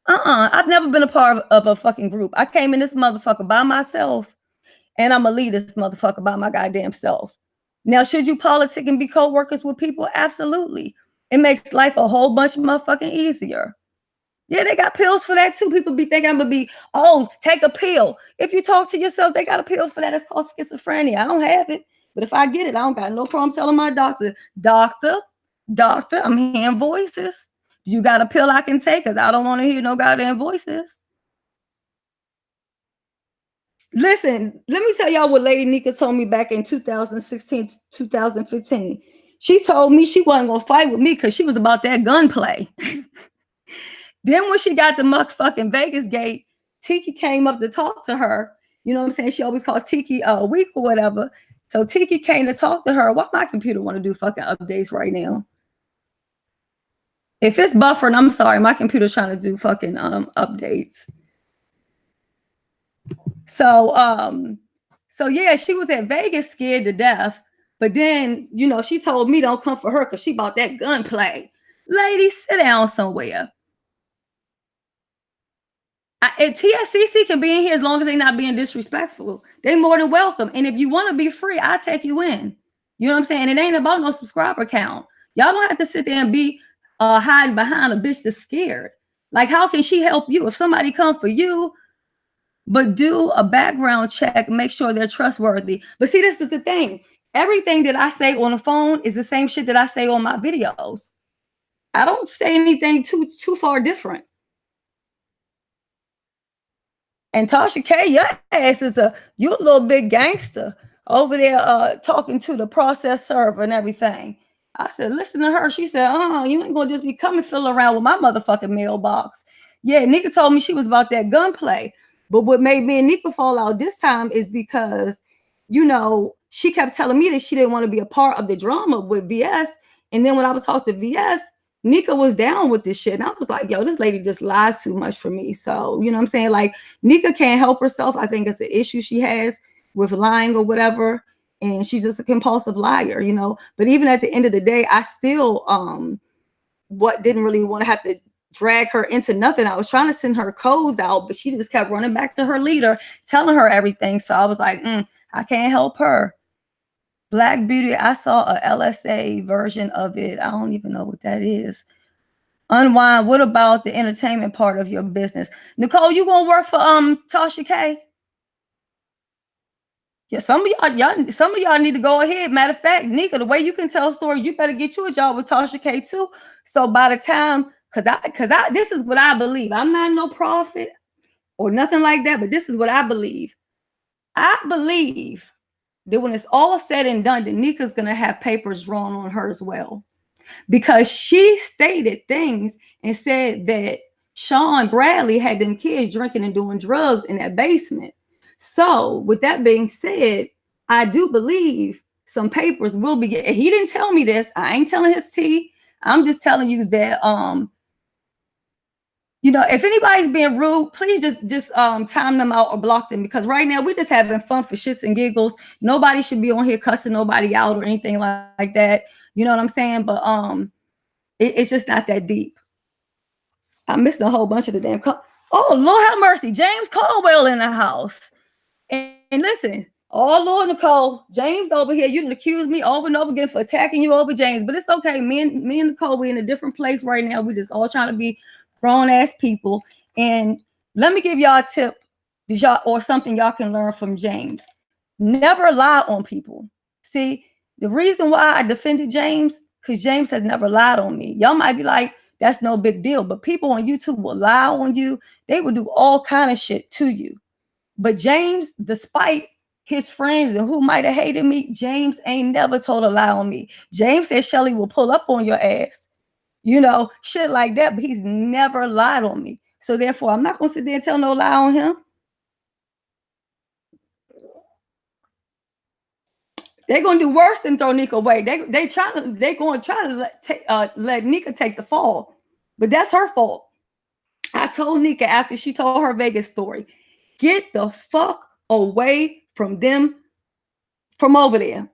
I've never been a part of a fucking group. I came in this motherfucker by myself, and I'm gonna leave this motherfucker by my goddamn self. Now, should you politic and be co-workers with people? Absolutely. It makes life a whole bunch motherfucking easier. Yeah, they got pills for that too. People be thinking I'm gonna be, oh, take a pill. If you talk to yourself, they got a pill for that. It's called schizophrenia. I don't have it, but if I get it, I don't got no problem telling my doctor, doctor, I'm hearing voices. You got a pill I can take? Because I don't want to hear no goddamn voices. Listen, let me tell y'all what Lady Nika told me back in 2016, 2015. She told me she wasn't gonna fight with me because she was about that gunplay. Then when she got the motherfucking Vegas gate, Tiki came up to talk to her. You know what I'm saying? She always called Tiki a week or whatever. So Tiki came to talk to her. Why my computer want to do fucking updates right now? If it's buffering, I'm sorry. My computer's trying to do fucking updates. So yeah, she was at Vegas scared to death. But then, you know, she told me don't come for her because she bought that gunplay. Lady, sit down somewhere. And TSCC can be in here as long as they're not being disrespectful. They more than welcome. And if you want to be free, I'll take you in. You know what I'm saying? It ain't about no subscriber count. Y'all don't have to sit there and be hiding behind a bitch that's scared. Like, how can she help you? If somebody come for you, but do a background check, make sure they're trustworthy. But see, this is the thing. Everything that I say on the phone is the same shit that I say on my videos. I don't say anything too far different. And Tasha K, your ass is you a little big gangster over there talking to the process server and everything. I said, listen to her. She said, you ain't gonna just be coming fiddling around with my motherfucking mailbox. Yeah, Nika told me she was about that gunplay. But what made me and Nika fall out this time is because, you know, she kept telling me that she didn't want to be a part of the drama with VS. And then when I would talk to VS, Nika was down with this shit. And I was like, yo, this lady just lies too much for me. So, you know what I'm saying? Like, Nika can't help herself. I think it's an issue she has with lying or whatever. And she's just a compulsive liar, you know. But even at the end of the day, I still didn't really want to have to drag her into nothing. I was trying to send her codes out, but she just kept running back to her leader, telling her everything. So I was like, I can't help her. Black Beauty, I saw a LSA version of it. I don't even know what that is. Unwind, what about the entertainment part of your business? Nicole, you gonna work for Tasha K? Yeah, some of y'all need to go ahead. Matter of fact, Nika, the way you can tell stories, you better get you a job with Tasha K too. So by the time, cause I this is what I believe. I'm not no prophet or nothing like that, but this is what I believe. I believe that when it's all said and done, that Nika's gonna have papers drawn on her as well. Because she stated things and said that Sean Bradley had them kids drinking and doing drugs in that basement. So with that being said, I do believe some papers will be getting. He didn't tell me this. I ain't telling his tea. I'm just telling you that you know, if anybody's being rude, please just time them out or block them, because right now we're just having fun for shits and giggles. Nobody should be on here cussing nobody out or anything like that. You know what I'm saying? But it's just not that deep. I missed a whole bunch of the damn. Oh, Lord have mercy. James Caldwell in the house. And listen, oh, Lord, Nicole, James over here, you done accused me over and over again for attacking you over James. But it's okay. Me and Nicole, we're in a different place right now. We just all trying to be grown-ass people. And let me give y'all a tip or something y'all can learn from James. Never lie on people. See, the reason why I defended James, because James has never lied on me. Y'all might be like, that's no big deal. But people on YouTube will lie on you. They will do all kind of shit to you. But James, despite his friends and who might have hated me, James ain't never told a lie on me. James said Shelly will pull up on your ass. You know, shit like that. But he's never lied on me. So therefore, I'm not going to sit there and tell no lie on him. They're gonna do worse than throw Nika away. They're gonna try to let Nika take the fall, but that's her fault. I told Nika after she told her Vegas story, get the fuck away from them, from over there.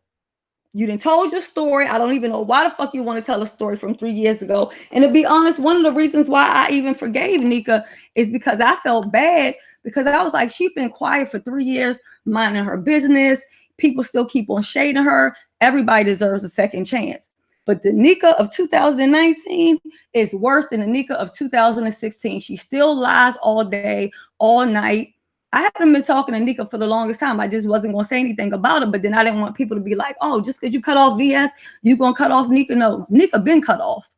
You done told your story. I don't even know why the fuck you want to tell a story from 3 years ago. And to be honest, one of the reasons why I even forgave Nika is because I felt bad, because I was like, she's been quiet for 3 years, minding her business. People still keep on shading her. Everybody deserves a second chance. But the Nika of 2019 is worse than the Nika of 2016. She still lies all day, all night. I haven't been talking to Nika for the longest time. I just wasn't going to say anything about it. But then I didn't want people to be like, oh, just because you cut off VS, you going to cut off Nika. No, Nika been cut off.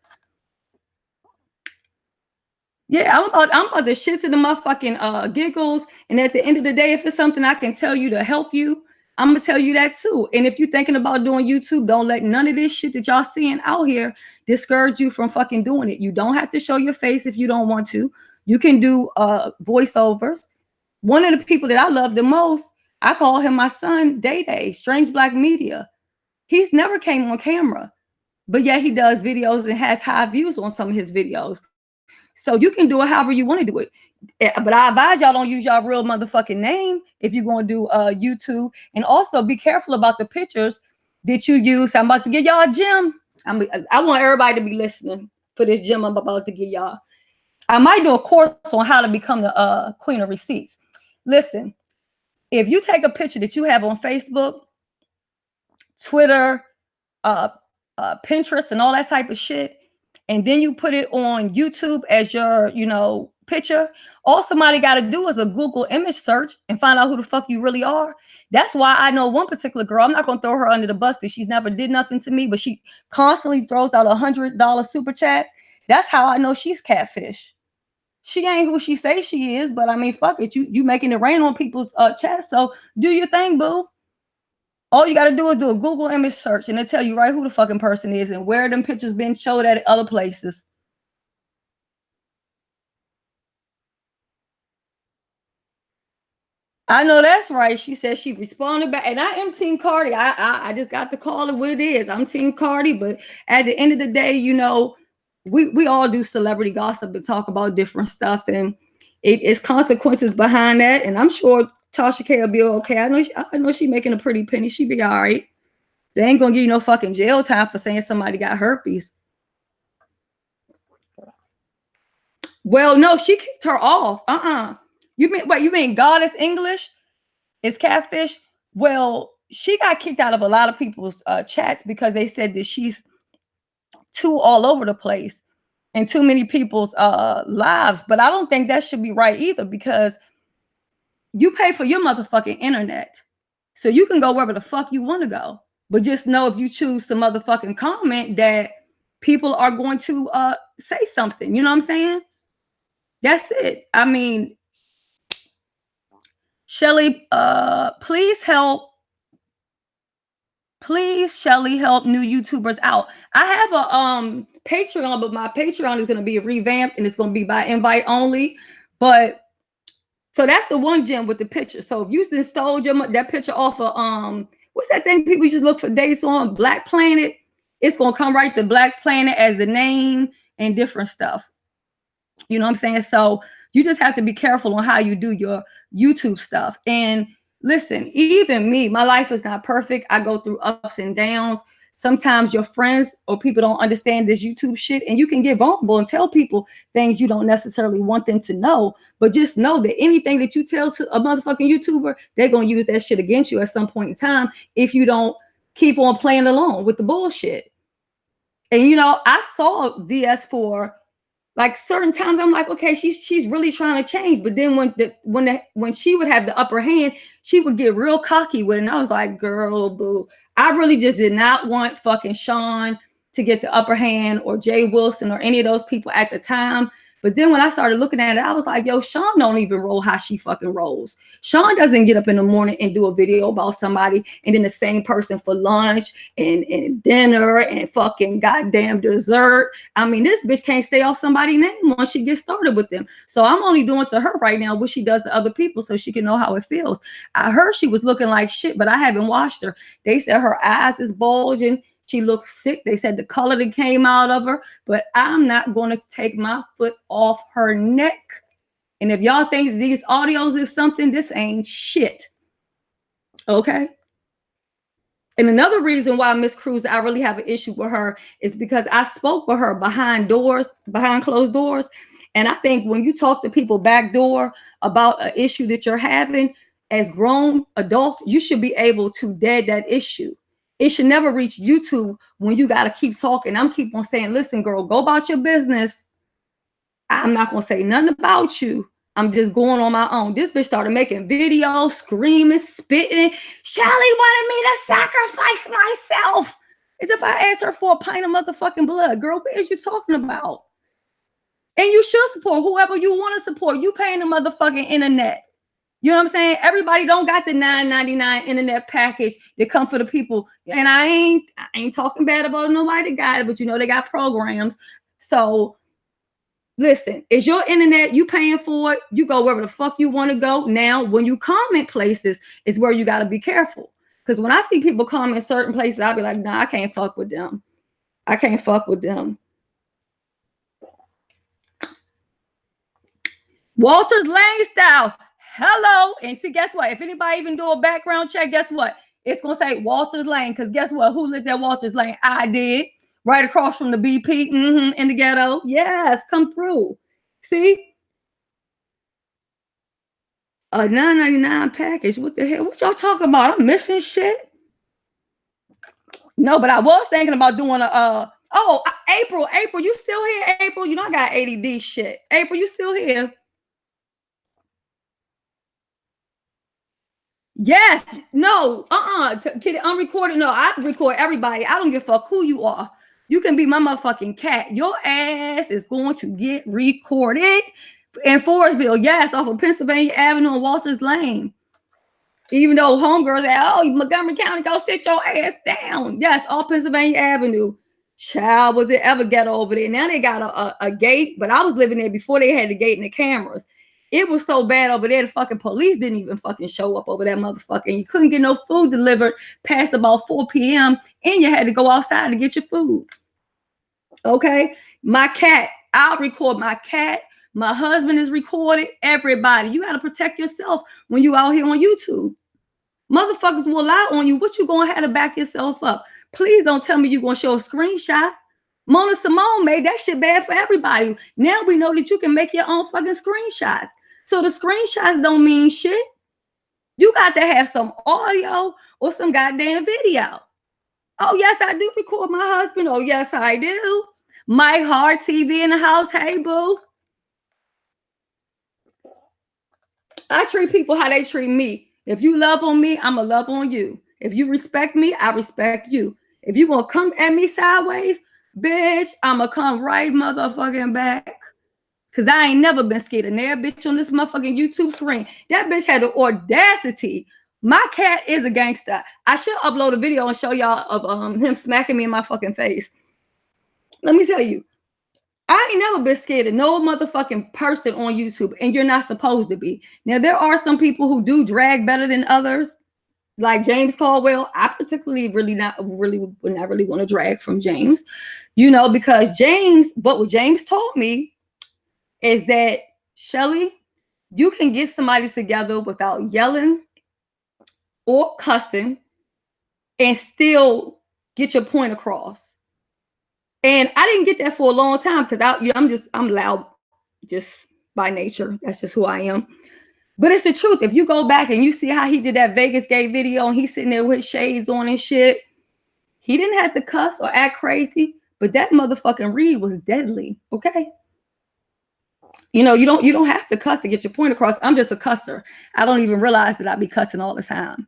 Yeah, I'm about to shit to the motherfucking giggles. And at the end of the day, if it's something I can tell you to help you, I'm gonna tell you that too. And if you're thinking about doing YouTube, don't let none of this shit that y'all seeing out here discourage you from fucking doing it. You don't have to show your face if you don't want to. You can do voiceovers. One of the people that I love the most, I call him my son, Day Day, Strange Black Media. He's never came on camera, but yet he does videos and has high views on some of his videos. So you can do it however you want to do it. But I advise y'all don't use y'all real motherfucking name if you're going to do YouTube. And also be careful about the pictures that you use. I'm about to give y'all a gem. I want everybody to be listening for this gem I'm about to give y'all. I might do a course on how to become the queen of receipts. Listen, if you take a picture that you have on Facebook, Twitter, Pinterest, and all that type of shit, and then you put it on YouTube as your, picture, all somebody got to do is a Google image search and find out who the fuck you really are. That's why I know one particular girl. I'm not going to throw her under the bus because she's never did nothing to me, but she constantly throws out $100 super chats. That's how I know she's catfish. She ain't who she says she is, but I mean, fuck it. You making it rain on people's chats. So do your thing, boo. All you got to do is do a Google image search and it'll tell you right who the fucking person is and where them pictures been showed at other places. I know that's right. She said she responded back. And I am Team Cardi. I just got to call it what it is. I'm Team Cardi. But at the end of the day, we all do celebrity gossip and talk about different stuff. And it's consequences behind that. And I'm sure Tasha K will be okay. I know she making a pretty penny. She be all right. They ain't gonna give you no fucking jail time for saying somebody got herpes. Well, no, she kicked her off. You mean Goddess English is catfish? Well, she got kicked out of a lot of people's chats because they said that she's too all over the place and too many people's lives. But I don't think that should be right either because you pay for your motherfucking internet. So you can go wherever the fuck you want to go. But just know if you choose some motherfucking comment that people are going to say something. You know what I'm saying? That's it. I mean, Shelly, please help. Please, Shelly, help new YouTubers out. I have a Patreon, but my Patreon is going to be revamped and it's going to be by invite only. But so that's the one gem with the picture. So if you just stole that picture off of what's that thing people just look for dates on? Black Planet. It's going to come right to Black Planet as the name and different stuff. You know what I'm saying? So you just have to be careful on how you do your YouTube stuff. And listen, even me, my life is not perfect. I go through ups and downs. Sometimes your friends or people don't understand this YouTube shit, and you can get vulnerable and tell people things you don't necessarily want them to know. But just know that anything that you tell to a motherfucking YouTuber, they're going to use that shit against you at some point in time if you don't keep on playing along with the bullshit. And, I saw VS for like certain times. I'm like, okay, she's really trying to change. But then when she would have the upper hand, she would get real cocky with it. And I was like, girl, boo. I really just did not want fucking Sean to get the upper hand or Jay Wilson or any of those people at the time. But then when I started looking at it, I was like, yo, Sean don't even roll how she fucking rolls. Sean doesn't get up in the morning and do a video about somebody and then the same person for lunch and dinner and fucking goddamn dessert. I mean, this bitch can't stay off somebody's name once she gets started with them. So I'm only doing to her right now what she does to other people so she can know how it feels. I heard she was looking like shit, but I haven't watched her. They said her eyes is bulging. She looks sick. They said the color that came out of her, but I'm not going to take my foot off her neck. And if y'all think these audios is something, this ain't shit. Okay. And another reason why Miss Cruz, I really have an issue with her is because I spoke with her behind closed doors. And I think when you talk to people back door about an issue that you're having as grown adults, you should be able to dead that issue. It should never reach YouTube when you got to keep talking. I'm keep on saying, listen, girl, go about your business. I'm not going to say nothing about you. I'm just going on my own. This bitch started making videos, screaming, spitting. Shelly wanted me to sacrifice myself. As if I asked her for a pint of motherfucking blood. Girl, what is you talking about? And you should support whoever you want to support. You paying the motherfucking internet. You know what I'm saying? Everybody don't got the $9.99 internet package that come for the people. And I ain't talking bad about nobody that got it, but you know they got programs. So listen, is your internet, you paying for it, you go wherever the fuck you want to go. Now, when you comment places, is where you got to be careful. Because when I see people comment certain places, I'll be like, nah, I can't fuck with them. I can't fuck with them. Walter's Lane style. Hello. And see, guess what? If anybody even do a background check, guess what? It's going to say Walter's Lane. Because guess what? Who lived at Walter's Lane? I did. Right across from the BP in the ghetto. Yes, come through. See? A $9.99 package. What the hell? What y'all talking about? I'm missing shit. No, but I was thinking about doing a April, you still here? April, you know I got ADD shit. April, you still here? Yes. No. Kid, unrecorded. No, I record everybody. I don't give a fuck who you are. You can be my motherfucking cat. Your ass is going to get recorded in Forestville. Yes, off of Pennsylvania Avenue and Walters Lane. Even though homegirls say, oh, Montgomery County, go sit your ass down. Yes, off Pennsylvania Avenue. Child, was it ever ghetto over there? Now they got a gate, but I was living there before they had the gate and the cameras. It was so bad over there, the fucking police didn't even fucking show up over that motherfucker. And you couldn't get no food delivered past about 4 p.m. and you had to go outside to get your food. Okay? My cat, I'll record my cat. My husband is recorded. Everybody. You got to protect yourself when you out here on YouTube. Motherfuckers will lie on you. What you going to have to back yourself up? Please don't tell me you're going to show a screenshot. Mona Simone made that shit bad for everybody. Now we know that you can make your own fucking screenshots. So the screenshots don't mean shit. You got to have some audio or some goddamn video. Oh, yes, I do record my husband. Oh, yes, I do. Mike Hard TV in the house. Hey, boo. I treat people how they treat me. If you love on me, I'm going to love on you. If you respect me, I respect you. If you going to come at me sideways, bitch, I'm going to come right motherfucking back. Because I ain't never been scared of that bitch on this motherfucking YouTube screen. That bitch had the audacity. My cat is a gangster. I should upload a video and show y'all of him smacking me in my fucking face. Let me tell you, I ain't never been scared of no motherfucking person on YouTube, and you're not supposed to be. Now, there are some people who do drag better than others, like James Caldwell. I particularly would not really want to drag from James, you know, because what James told me is that, Shelly, you can get somebody together without yelling or cussing and still get your point across. And I didn't get that for a long time because I'm loud just by nature. That's just who I am. But it's the truth. If you go back and you see how he did that Vegas gay video and he's sitting there with shades on and shit, he didn't have to cuss or act crazy, but that motherfucking read was deadly. Okay. You know, you don't have to cuss to get your point across. I'm just a cusser. I don't even realize that I be cussing all the time.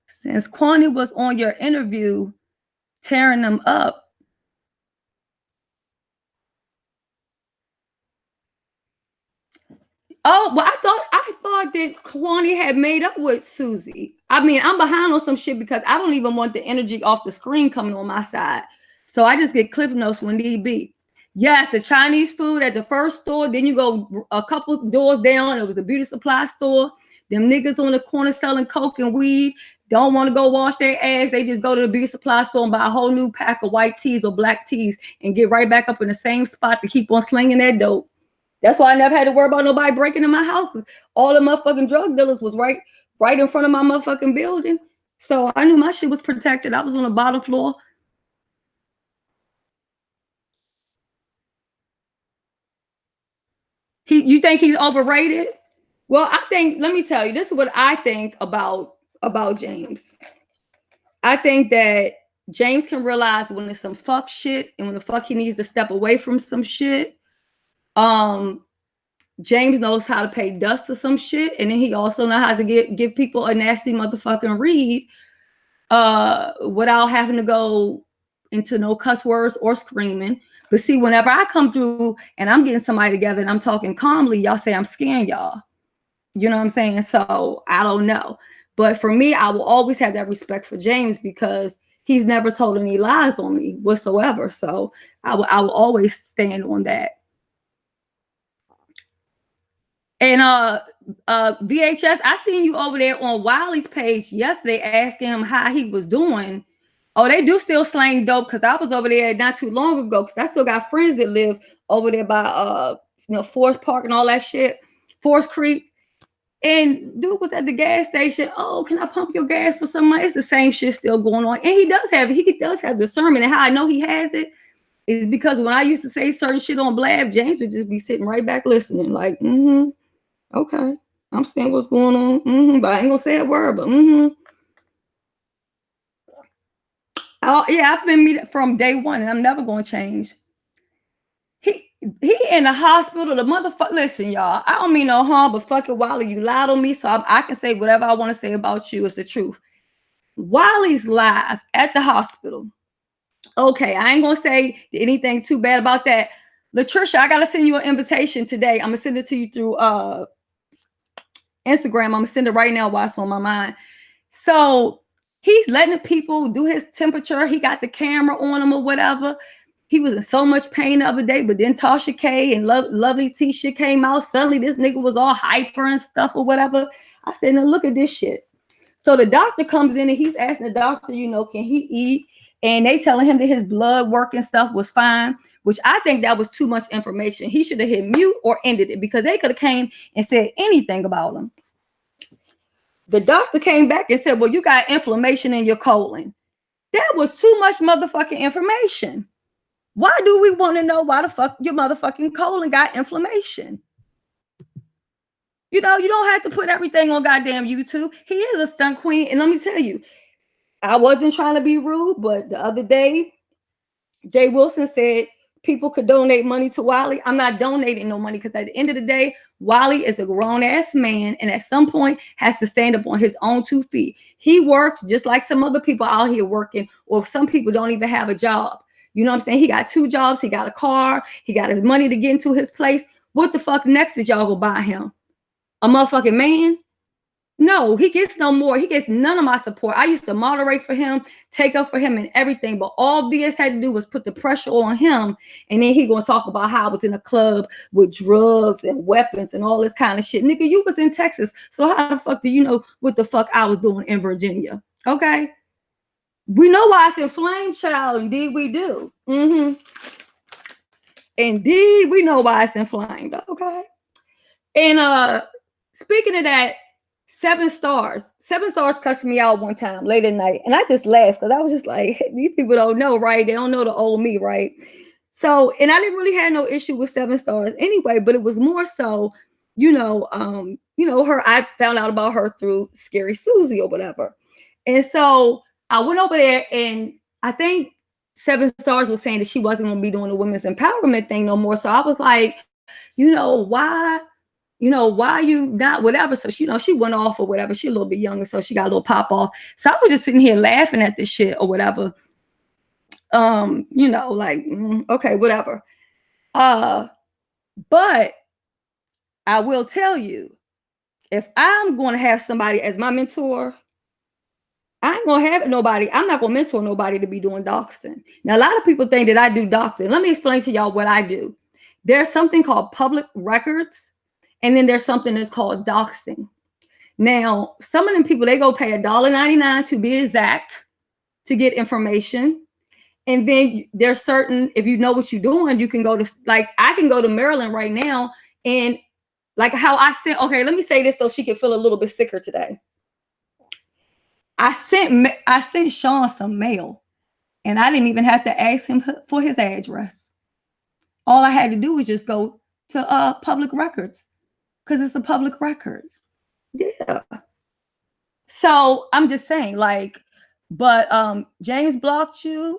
Since Kwani was on your interview tearing them up, oh, well, I thought that Kwani had made up with Susie. I mean, I'm behind on some shit because I don't even want the energy off the screen coming on my side. So I just get cliff notes when need be. Yes, the Chinese food at the first store. Then you go a couple doors down. It was a beauty supply store. Them niggas on the corner selling coke and weed don't want to go wash their ass. They just go to the beauty supply store and buy a whole new pack of white teas or black teas and get right back up in the same spot to keep on slinging that dope. That's why I never had to worry about nobody breaking in my house because all the motherfucking drug dealers was right in front of my motherfucking building. So I knew my shit was protected. I was on the bottom floor. You think he's overrated? Well, let me tell you, this is what I think about James. I think that James can realize when it's some fuck shit and when the fuck he needs to step away from some shit. James knows how to pay dust to some shit, and then he also knows how to give people a nasty motherfucking read without having to go into no cuss words or screaming. But see, whenever I come through and I'm getting somebody together and I'm talking calmly, y'all say I'm scaring y'all. You know what I'm saying? So I don't know. But for me, I will always have that respect for James because he's never told any lies on me whatsoever. So I will always stand on that. And VHS, I seen you over there on Wiley's page yesterday asking him how he was doing. Oh, they do still slang dope because I was over there not too long ago because I still got friends that live over there by Forest Park and all that shit, Forest Creek. And dude was at the gas station. Oh, can I pump your gas for some money? It's the same shit still going on. And he does have discernment. And how I know he has it is because when I used to say certain shit on Blab, James would just be sitting right back listening, like, okay, I'm saying what's going on, but I ain't gonna say a word, but Oh, yeah, I've been meeting from day one, and I'm never gonna change. He in the hospital, the motherfucker. Listen, y'all, I don't mean no harm, but fucking Wally, you lied on me, so I can say whatever I want to say about you. It's the truth. Wally's live at the hospital. Okay, I ain't gonna say anything too bad about that. Latricia, I gotta send you an invitation today. I'm gonna send it to you through Instagram. I'm gonna send it right now while it's on my mind. So he's letting people do his temperature. He got the camera on him or whatever. He was in so much pain the other day, but then Tasha K and Lovely T shit came out. Suddenly this nigga was all hyper and stuff or whatever. I said, now look at this shit. So the doctor comes in and he's asking the doctor, can he eat? And they telling him that his blood work and stuff was fine, which I think that was too much information. He should have hit mute or ended it because they could have came and said anything about him. The doctor came back and said, well, you got inflammation in your colon. That was too much motherfucking information. Why do we want to know why the fuck your motherfucking colon got inflammation? You don't have to put everything on goddamn YouTube. He is a stunt queen. And let me tell you, I wasn't trying to be rude, but the other day, Jay Wilson said people could donate money to Wally. I'm not donating no money because at the end of the day, Wally is a grown-ass man and at some point has to stand up on his own 2 feet. He works just like some other people out here working, or some people don't even have a job. You know what I'm saying? He got 2 jobs. He got a car. He got his money to get into his place. What the fuck next is y'all gonna buy him? A motherfucking man? No, he gets no more. He gets none of my support. I used to moderate for him, take up for him and everything. But all BS had to do was put the pressure on him. And then he gonna talk about how I was in a club with drugs and weapons and all this kind of shit. Nigga, you was in Texas. So how the fuck do you know what the fuck I was doing in Virginia? Okay. We know why it's inflamed, child. Indeed we do. Indeed, we know why it's inflamed. Okay. And speaking of that, 7 Stars cussed me out one time late at night. And I just laughed because I was just like, these people don't know, right? They don't know the old me, right? So, and I didn't really have no issue with 7 Stars anyway, but it was more so, her, I found out about her through Scary Susie or whatever. And so I went over there and I think 7 Stars was saying that she wasn't going to be doing the women's empowerment thing no more. So I was like, why you not whatever. So she went off or whatever. She a little bit younger, so she got a little pop off. So I was just sitting here laughing at this shit or whatever. Okay, whatever. But I will tell you, if I'm going to have somebody as my mentor, I ain't gonna have nobody. I'm not gonna mentor nobody to be doing doxing. Now, a lot of people think that I do doxing. Let me explain to y'all what I do. There's something called public records, and then there's something that's called doxing. Now, some of them people, they go pay $1.99 to be exact to get information. And then there's certain, if you know what you're doing, you can go to, like, I can go to Maryland right now and like how I sent, okay, let me say this so she can feel a little bit sicker today. I sent Sean some mail and I didn't even have to ask him for his address. All I had to do was just go to public records because it's a public record. Yeah. So I'm just saying, like, But James blocked you.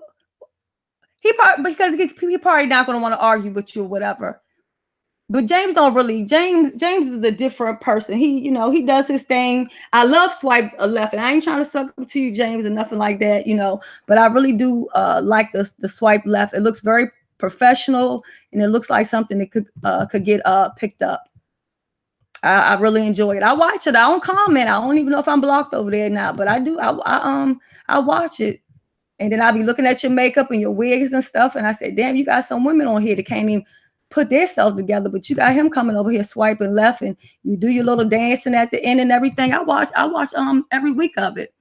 Because he probably not going to want to argue with you or whatever. But James don't really. James is a different person. He does his thing. I love swipe left, and I ain't trying to suck up to you, James, and nothing like that. But I really do like the swipe left. It looks very professional, and it looks like something that could get picked up. I really enjoy it. I watch it. I don't comment. I don't even know if I'm blocked over there now, but I do. I watch it. And then I'll be looking at your makeup and your wigs and stuff. And I said, damn, you got some women on here that can't even put themselves together. But you got him coming over here swiping left, and you do your little dancing at the end and everything. I watch every week of it.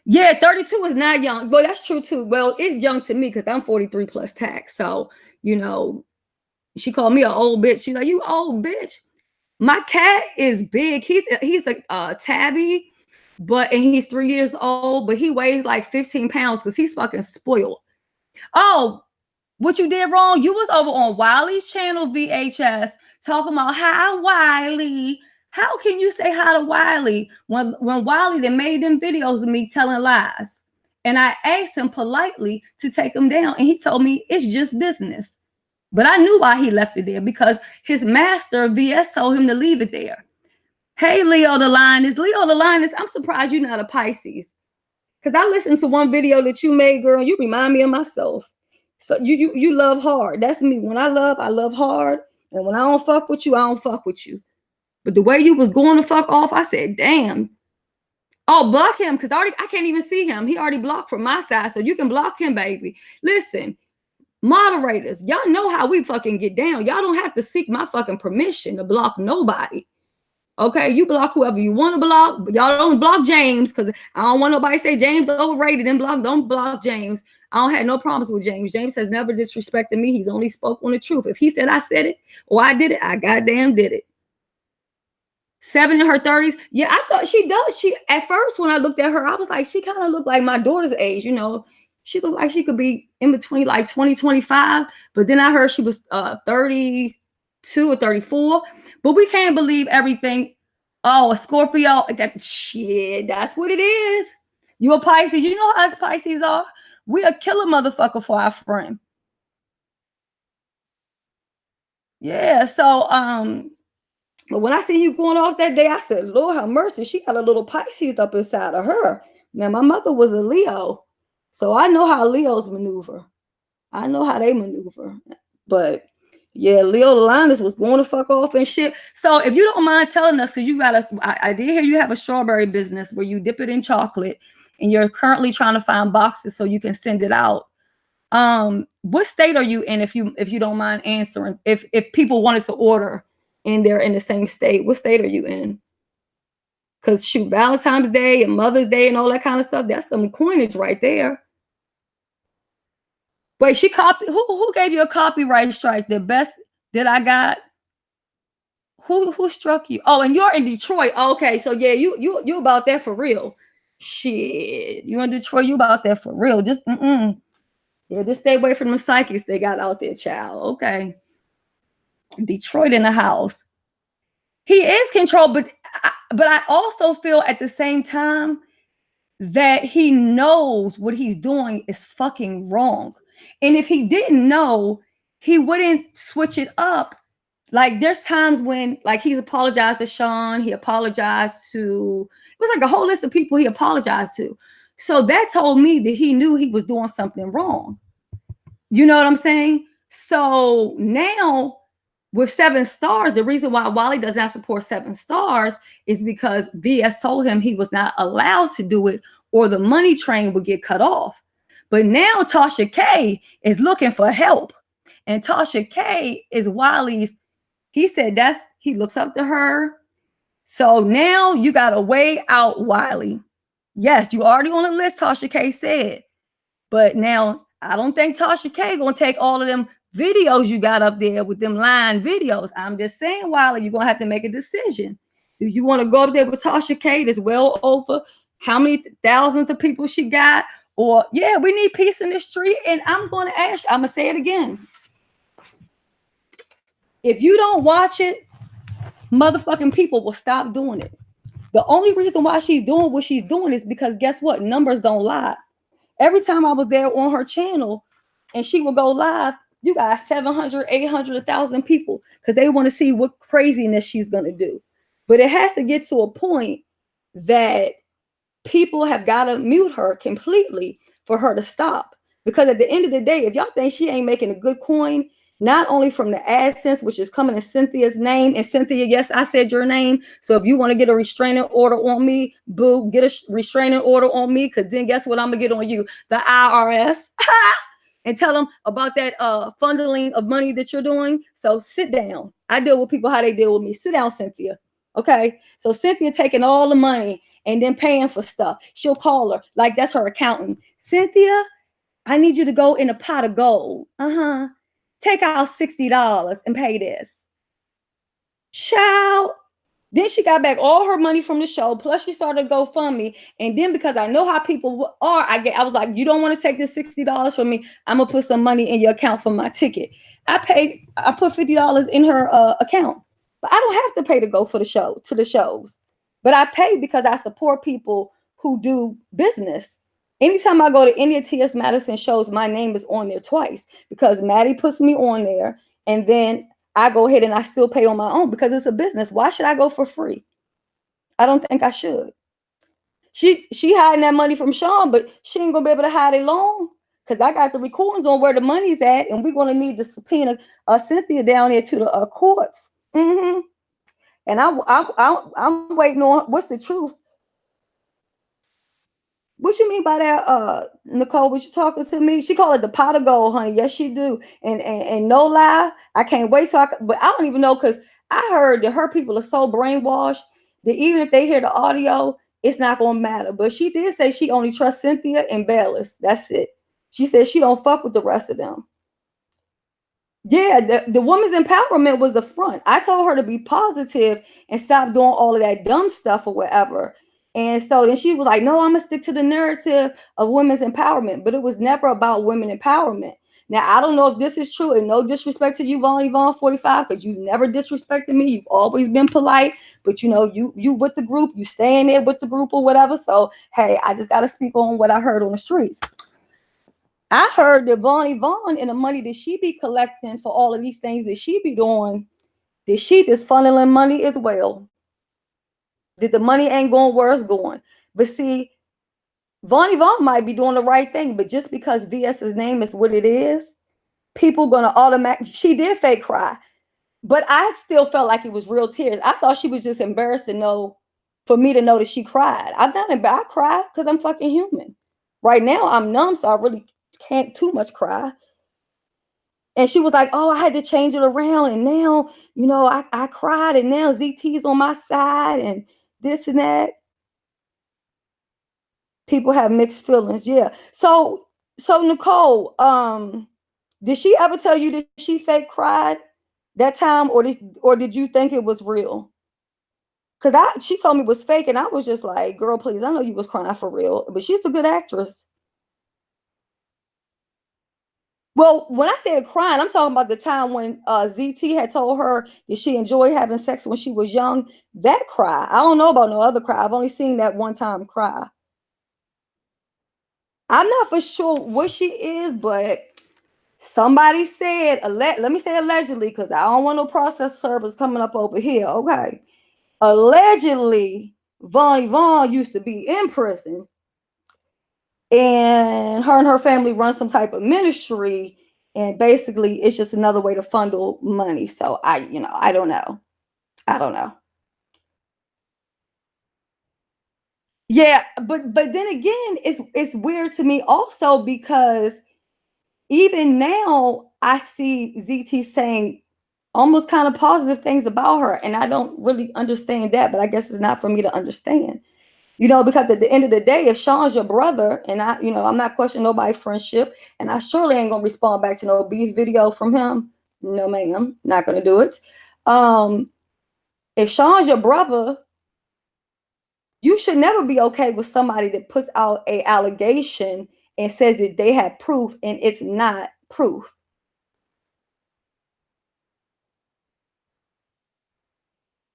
Yeah, 32 is not young. Well, that's true too. Well, it's young to me because I'm 43 plus tax. So, she called me an old bitch. She's like, you old bitch. My cat is big. He's a tabby. And he's 3 years old, but he weighs like 15 pounds because he's fucking spoiled. Oh, what you did wrong? You was over on Wiley's channel VHS talking about, hi, Wiley. How can you say hi to Wiley when Wiley then made them videos of me telling lies? And I asked him politely to take them down, and he told me it's just business. But I knew why he left it there, because his master, VS, told him to leave it there. Hey, Leo the Lioness. I'm surprised you're not a Pisces. Because I listened to one video that you made, girl. You remind me of myself. So you love hard. That's me. When I love hard. And when I don't fuck with you, I don't fuck with you. But the way you was going to fuck off, I said, damn. Oh, block him, because I can't even see him. He already blocked from my side. So you can block him, baby. Listen, moderators, y'all know how we fucking get down. Y'all don't have to seek my fucking permission to block nobody. Okay, you block whoever you want to block, but y'all don't block James, because I don't want nobody to say James overrated and don't block James. I don't have no problems with James. James has never disrespected me. He's only spoke on the truth. If he said I said it or I did it, I goddamn did it. 7 in her 30s. Yeah, I thought she does. At first, when I looked at her, I was like, she kind of looked like my daughter's age. She looked like she could be in between like 20, 25. But then I heard she was 32 or 34. But we can't believe everything. Oh, a Scorpio. That's what it is. You a Pisces. You know how us Pisces are. We a killer motherfucker for our friend. Yeah, so but when I see you going off that day, I said, Lord have mercy, she got a little Pisces up inside of her. Now, my mother was a Leo, so I know how Leos maneuver. I know how they maneuver. But yeah, Leo the Linus was going to fuck off and shit. So if you don't mind telling us, because I did hear you have a strawberry business where you dip it in chocolate, and you're currently trying to find boxes so you can send it out. What state are you in, if you don't mind answering? If people wanted to order and they're in the same state, what state are you in? Because shoot, Valentine's Day and Mother's Day and all that kind of stuff, that's some coinage right there. Wait, who gave you a copyright strike? The best that I got? Who struck you? Oh, and you're in Detroit. Okay, so yeah, you about that for real. Shit, you in Detroit, you about that for real. Just yeah, just stay away from the psychics they got out there, child. Okay. Detroit in the house. He is controlled, but I also feel at the same time that he knows what he's doing is fucking wrong. And if he didn't know, he wouldn't switch it up. Like there's times when like he's apologized to Sean, he apologized to, it was like a whole list of people he apologized to. So that told me that he knew he was doing something wrong. You know what I'm saying? So now with 7 stars, the reason why Wally does not support 7 stars is because VS told him he was not allowed to do it or the money train would get cut off. But now Tasha K is looking for help. And Tasha K is Wally's, he said he looks up to her. So now you got to weigh out Wiley. Yes, you already on the list, Tasha K said. But now I don't think Tasha K gonna take all of them videos you got up there with them lying videos. I'm just saying, Wiley, you're gonna have to make a decision. Do you want to go up there with Tasha K that's well over how many thousands of people she got? Or yeah, we need peace in the street. And I'm gonna say it again. If you don't watch it, motherfucking people will stop doing it. The only reason why she's doing what she's doing is because guess what? Numbers don't lie. Every time I was there on her channel and she would go live, you got 700, 800, 1,000 people because they want to see what craziness she's going to do. But it has to get to a point that people have got to mute her completely for her to stop. Because at the end of the day, if y'all think she ain't making a good coin, not only from the AdSense, which is coming in Cynthia's name, and Cynthia, yes, I said your name. So if you want to get a restraining order on me, boo, get a restraining order on me, because then guess what I'm going to get on you? The IRS. And tell them about that funneling of money that you're doing. So sit down. I deal with people how they deal with me. Sit down, Cynthia. Okay. So Cynthia taking all the money and then paying for stuff. She'll call her like that's her accountant. Cynthia, I need you to go in a pot of gold. Take out $60 and pay this. Child. Then she got back all her money from the show. Plus she started GoFundMe. And then because I know how people are, I was like, you don't want to take this $60 from me. I'm going to put some money in your account for my ticket. I put $50 in her account. But I don't have to pay to go for the show, to the shows. But I pay because I support people who do business. Anytime I go to any of T.S. Madison shows, my name is on there twice because Maddie puts me on there. And then I go ahead and I still pay on my own because it's a business. Why should I go for free? I don't think I should. She hiding that money from Sean, but she ain't gonna be able to hide it long because I got the recordings on where the money's at, and we're gonna need to subpoena Cynthia down there to the courts. And I'm waiting on what's the truth. What you mean by that, Nicole? Was you talking to me? She called it the pot of gold, honey. Yes, she do. And no lie, I can't wait. But I don't even know because I heard that her people are so brainwashed that even if they hear the audio, it's not gonna matter. But she did say she only trusts Cynthia and Bayless. That's it. She said she don't fuck with the rest of them. Yeah, the women's empowerment was a front. I told her to be positive and stop doing all of that dumb stuff or whatever. And so then she was like, no, I'm going to stick to the narrative of women's empowerment. But it was never about women empowerment. Now, I don't know if this is true, and no disrespect to you, Yvonne 45, because you've never disrespected me. You've always been polite. But, you know, you with the group, you staying there with the group or whatever. So, hey, I just got to speak on what I heard on the streets. I heard that Yvonne and the money that she be collecting for all of these things that she be doing, that she just funneling money as well. That the money ain't going where it's going. But see, Yvonne might be doing the right thing, but just because VS's name is what it is, people gonna automatically. She did fake cry, but I still felt like it was real tears. I thought she was just embarrassed for me to know that she cried. I'm not embarrassed. I cry because I'm fucking human. Right now, I'm numb, so I really can't too much cry. And she was like, oh, I had to change it around. And now, you know, I cried and now ZT's on my side and this and that. People have mixed feelings. Yeah. So Nicole, did she ever tell you that she fake cried that time or did you think it was real? Because she told me it was fake and I was just like, girl, please, I know you was crying for real. But she's a good actress. Well, when I said crying, I'm talking about the time when ZT had told her that she enjoyed having sex when she was young. That cry. I don't know about no other cry. I've only seen that one time cry. I'm not for sure what she is, but somebody said, let me say allegedly, because I don't want no process servers coming up over here. Okay. Allegedly, Yvonne used to be in prison. And her family run some type of ministry. And basically, it's just another way to funnel money. So I don't know. I don't know. Yeah, but then again, it's weird to me also because even now I see ZT saying almost kind of positive things about her, and I don't really understand that. But I guess it's not for me to understand. Because at the end of the day, if Sean's your brother, and I'm not questioning nobody's friendship, and I surely ain't gonna respond back to no beef video from him. No, ma'am, not gonna do it. If Sean's your brother, you should never be okay with somebody that puts out a allegation and says that they have proof and it's not proof.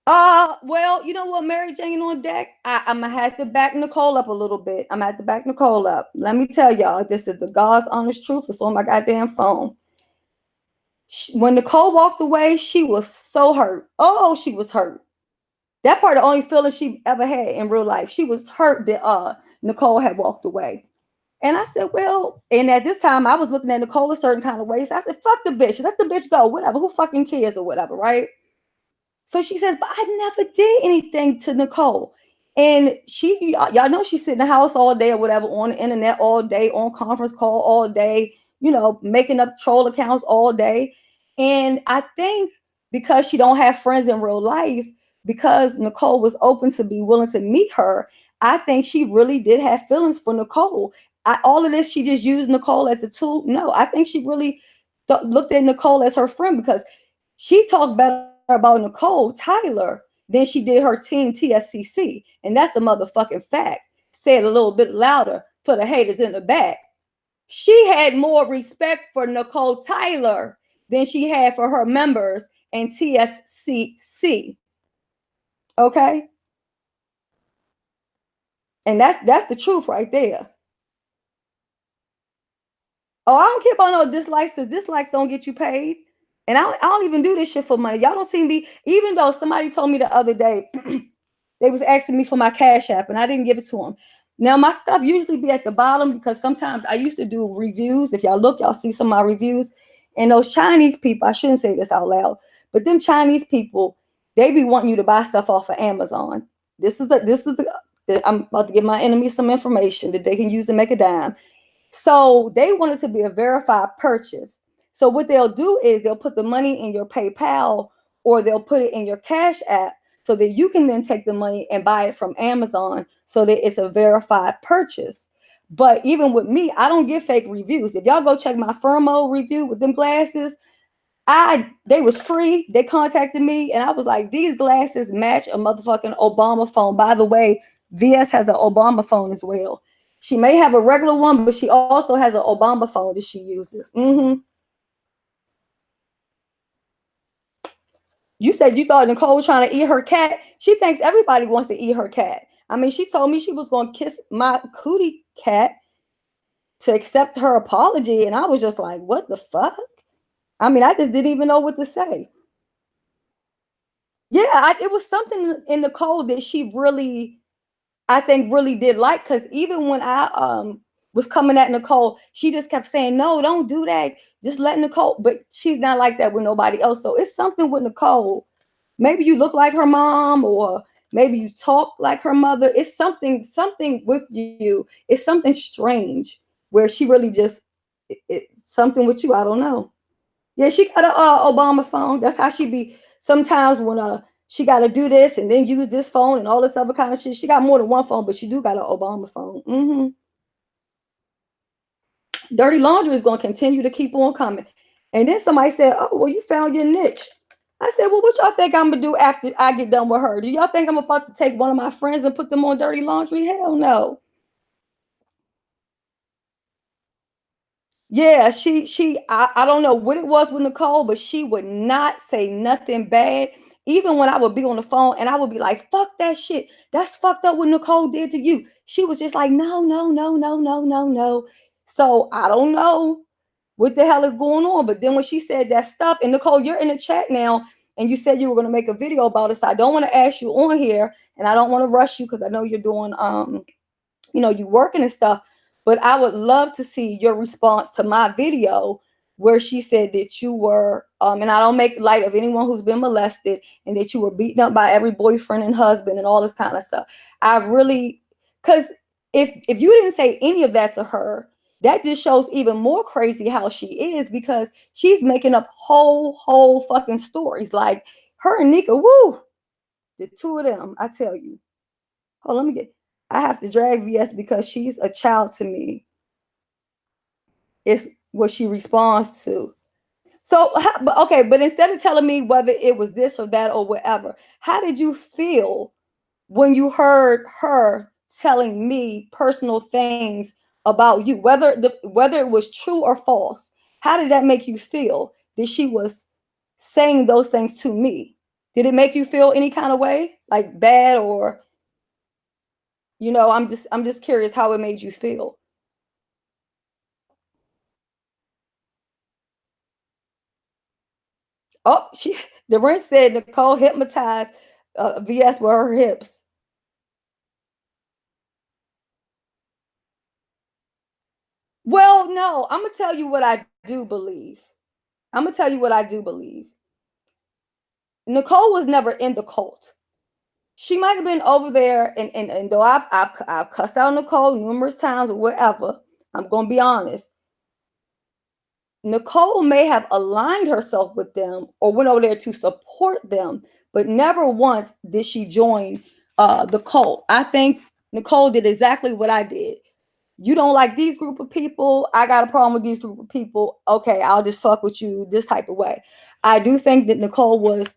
Well, you know what, Mary Jane on deck. I'm gonna have to back Nicole up a little bit. I'm gonna have to back Nicole up. Let me tell y'all, this is the God's honest truth. It's on my goddamn phone. When Nicole walked away, she was so hurt. Oh, she was hurt. That part, the only feeling she ever had in real life. She was hurt that Nicole had walked away. And I said, well, and at this time I was looking at Nicole a certain kind of way. So I said, fuck the bitch, let the bitch go, whatever. Who fucking cares or whatever, right? So she says, but I never did anything to Nicole. And y'all know she sit in the house all day or whatever, on the internet all day, on conference call all day, making up troll accounts all day. And I think because she don't have friends in real life, because Nicole was open to be willing to meet her, I think she really did have feelings for Nicole. All of this, she just used Nicole as a tool. No, I think she really looked at Nicole as her friend, because she talked better about Nicole Tyler than she did her team TSCC. And that's a motherfucking fact. Say it a little bit louder for the haters in the back. She had more respect for Nicole Tyler than she had for her members in TSCC. Okay? And that's the truth right there. Oh, I don't care about no dislikes, because dislikes don't get you paid. And I don't even do this shit for money. Y'all don't see me, even though somebody told me the other day, they was asking me for my Cash App and I didn't give it to them. Now my stuff usually be at the bottom, because sometimes I used to do reviews. If y'all look, y'all see some of my reviews. And those Chinese people, I shouldn't say this out loud, but them Chinese people, they be wanting you to buy stuff off of Amazon. I'm about to give my enemies some information that they can use to make a dime. So they want it to be a verified purchase. So what they'll do is they'll put the money in your PayPal, or they'll put it in your Cash App, so that you can then take the money and buy it from Amazon, so that it's a verified purchase. But even with me, I don't get fake reviews. If y'all go check my Firmo review with them glasses, they was free. They contacted me and I was like, these glasses match a motherfucking Obama phone. By the way, VS has an Obama phone as well. She may have a regular one, but she also has an Obama phone that she uses. You said you thought Nicole was trying to eat her cat. She thinks everybody wants to eat her cat. I mean, she told me she was going to kiss my cootie cat to accept her apology. And I was just like, what the fuck? I mean, I just didn't even know what to say. Yeah, it was something in Nicole that she really, I think, really did like. Because even when I was coming at Nicole, she just kept saying, no, don't do that. Just let Nicole. But she's not like that with nobody else. So it's something with Nicole. Maybe you look like her mom, or maybe you talk like her mother. It's something with you. It's something strange where she really just, it's something with you. I don't know. Yeah, she got a Obama phone. That's how she be sometimes when she got to do this and then use this phone and all this other kind of shit. She got more than one phone, but she do got an Obama phone. Dirty laundry is going to continue to keep on coming. And then somebody said, oh, well, you found your niche. I said, well, what y'all think I'm going to do after I get done with her? Do y'all think I'm about to take one of my friends and put them on dirty laundry? Hell no. Yeah, I don't know what it was with Nicole, but she would not say nothing bad. Even when I would be on the phone and I would be like, fuck that shit. That's fucked up what Nicole did to you. She was just like, no, no, no, no, no, no, no. So I don't know what the hell is going on. But then when she said that stuff, and Nicole, you're in the chat now, and you said you were going to make a video about it. So I don't want to ask you on here, and I don't want to rush you, because I know you're doing you working and stuff. But I would love to see your response to my video where she said that you were, and I don't make light of anyone who's been molested, and that you were beaten up by every boyfriend and husband and all this kind of stuff. I really, because if you didn't say any of that to her, that just shows even more crazy how she is, because she's making up whole fucking stories. Like her and Nika, woo, the two of them, I tell you. Oh, I have to drag VS because she's a child to me. It's what she responds to. So, but instead of telling me whether it was this or that or whatever, how did you feel when you heard her telling me personal things about you, whether it was true or false? How did that make you feel that she was saying those things to me? Did it make you feel any kind of way, like bad, or I'm just curious how it made you feel. Oh, the rent said Nicole hypnotized VS with her hips. Well, no, I'm gonna tell you what I do believe. I'm gonna tell you what I do believe. Nicole was never in the cult. She might have been over there, and though I've cussed out Nicole numerous times or whatever, I'm gonna be honest. Nicole may have aligned herself with them or went over there to support them, but never once did she join the cult. I think Nicole did exactly what I did. You don't like these group of people, I got a problem with these group of people. Okay, I'll just fuck with you this type of way. I do think that Nicole was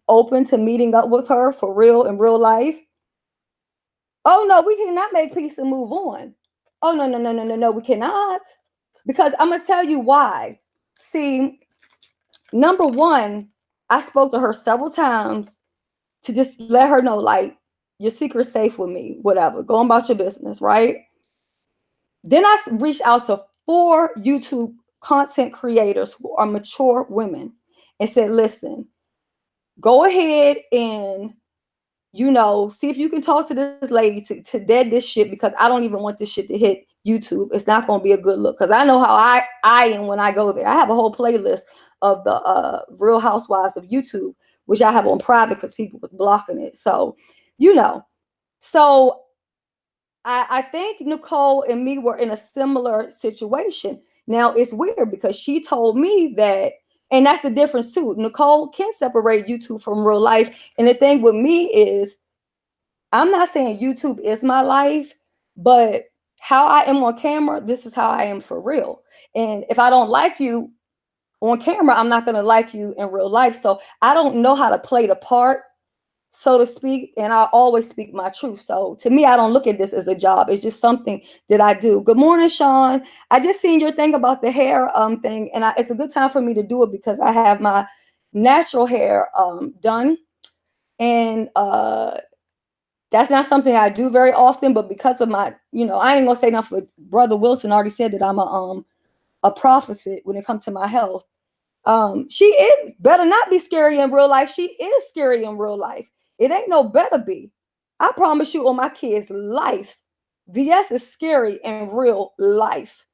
open to meeting up with her for real in real life. Oh no, we cannot make peace and move on. Oh no, no, no, no, no, no, we cannot. Because I'm gonna tell you why. See, number one, I spoke to her several times to just let her know, like, your secret's safe with me, whatever. Go about your business, right? Then I reached out to 4 YouTube content creators who are mature women and said, listen, go ahead and see if you can talk to this lady to dead this shit, because I don't even want this shit to hit YouTube. It's not going to be a good look, because I know how I am when I go there. I have a whole playlist of the Real Housewives of YouTube, which I have on private because people was blocking it. So, so I think Nicole and me were in a similar situation. Now it's weird because she told me that, and that's the difference too. Nicole can separate YouTube from real life. And the thing with me is, I'm not saying YouTube is my life, but how I am on camera, this is how I am for real. And if I don't like you on camera, I'm not going to like you in real life. So I don't know how to play the part, so to speak, and I always speak my truth. So to me, I don't look at this as a job. It's just something that I do. Good morning, Sean. I just seen your thing about the hair thing, and it's a good time for me to do it because I have my natural hair done, and that's not something I do very often. But because of my, I ain't gonna say nothing. Brother Wilson already said that I'm a prophet when it comes to my health. She is better not be scary in real life. She is scary in real life. It ain't no better be. I promise you on my kids' life, VS is scary in real life.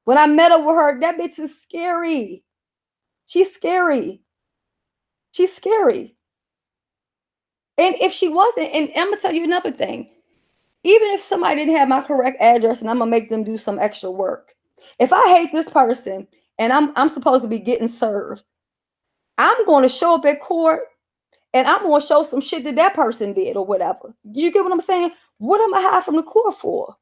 When I met up with her, that bitch is scary. She's scary. She's scary. And if she wasn't, and I'm gonna tell you another thing, even if somebody didn't have my correct address and I'm gonna make them do some extra work, if I hate this person and I'm supposed to be getting served, I'm going to show up at court and I'm going to show some shit that person did or whatever. You get what I'm saying? What am I hiding from the court for?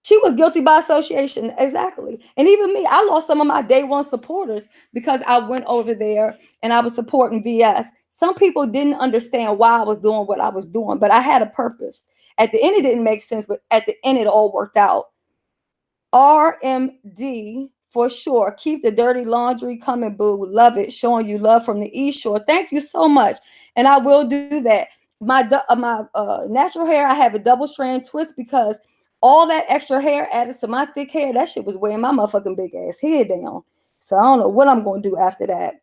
She was guilty by association. Exactly. And even me, I lost some of my day one supporters because I went over there and I was supporting VS. Some people didn't understand why I was doing what I was doing, but I had a purpose. At the end, it didn't make sense, but at the end, it all worked out. RMD for sure. Keep the dirty laundry coming, boo. Love it. Showing you love from the East Shore. Thank you so much. And I will do that. My natural hair, I have a double strand twist because all that extra hair added to my thick hair, that shit was weighing my motherfucking big ass head down. So I don't know what I'm going to do after that.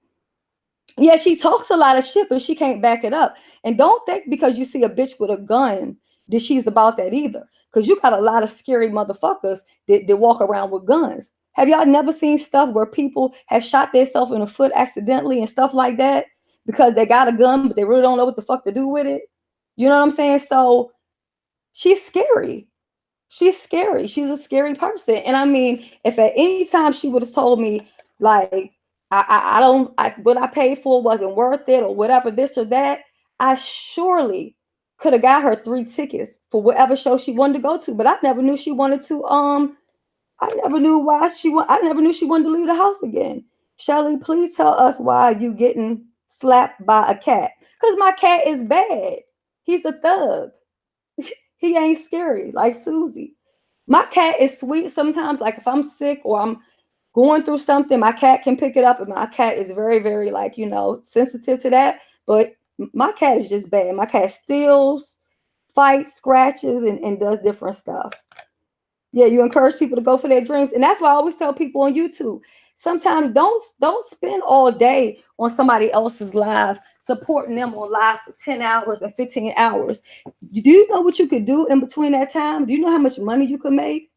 Yeah, she talks a lot of shit, but she can't back it up. And don't think because you see a bitch with a gun that she's about that either. Because you got a lot of scary motherfuckers that walk around with guns. Have y'all never seen stuff where people have shot themselves in the foot accidentally and stuff like that because they got a gun, but they really don't know what the fuck to do with it? You know what I'm saying? So she's scary. She's scary. She's a scary person. And I mean, if at any time she would have told me, like, what I paid for wasn't worth it or whatever, this or that, I surely could have got her 3 tickets for whatever show she wanted to go to. But I never knew she wanted to, I never knew I never knew she wanted to leave the house again. Shelly, please tell us why you getting slapped by a cat. Because my cat is bad. He's a thug. He ain't scary like Susie. My cat is sweet sometimes. Like if I'm sick or I'm going through something, my cat can pick it up, and my cat is very, very, like, sensitive to that. But my cat is just bad. My cat steals, fights, scratches, and does different stuff. Yeah, you encourage people to go for their dreams. And that's why I always tell people on YouTube, sometimes don't spend all day on somebody else's live, supporting them on live for 10 hours and 15 hours. Do you know what you could do in between that time? Do you know how much money you could make?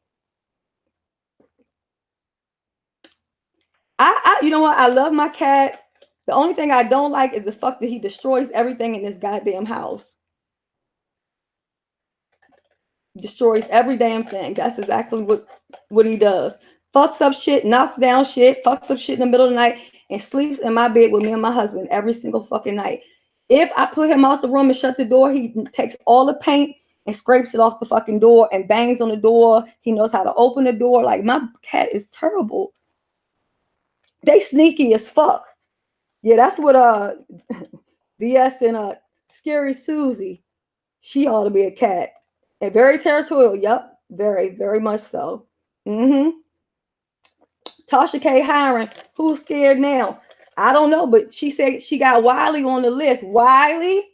You know what? I love my cat. The only thing I don't like is the fact that he destroys everything in this goddamn house. Destroys every damn thing. That's exactly what he does. Fucks up shit, knocks down shit, fucks up shit in the middle of the night, and sleeps in my bed with me and my husband every single fucking night. If I put him out the room and shut the door, he takes all the paint and scrapes it off the fucking door and bangs on the door. He knows how to open the door. Like, my cat is terrible. They sneaky as fuck. Yeah, that's what VS and Scary Susie. She ought to be a cat. And very territorial. Yep. Very, very much so. Tasha K. Hiring. Who's scared now? I don't know, but she said she got Wiley on the list. Wiley?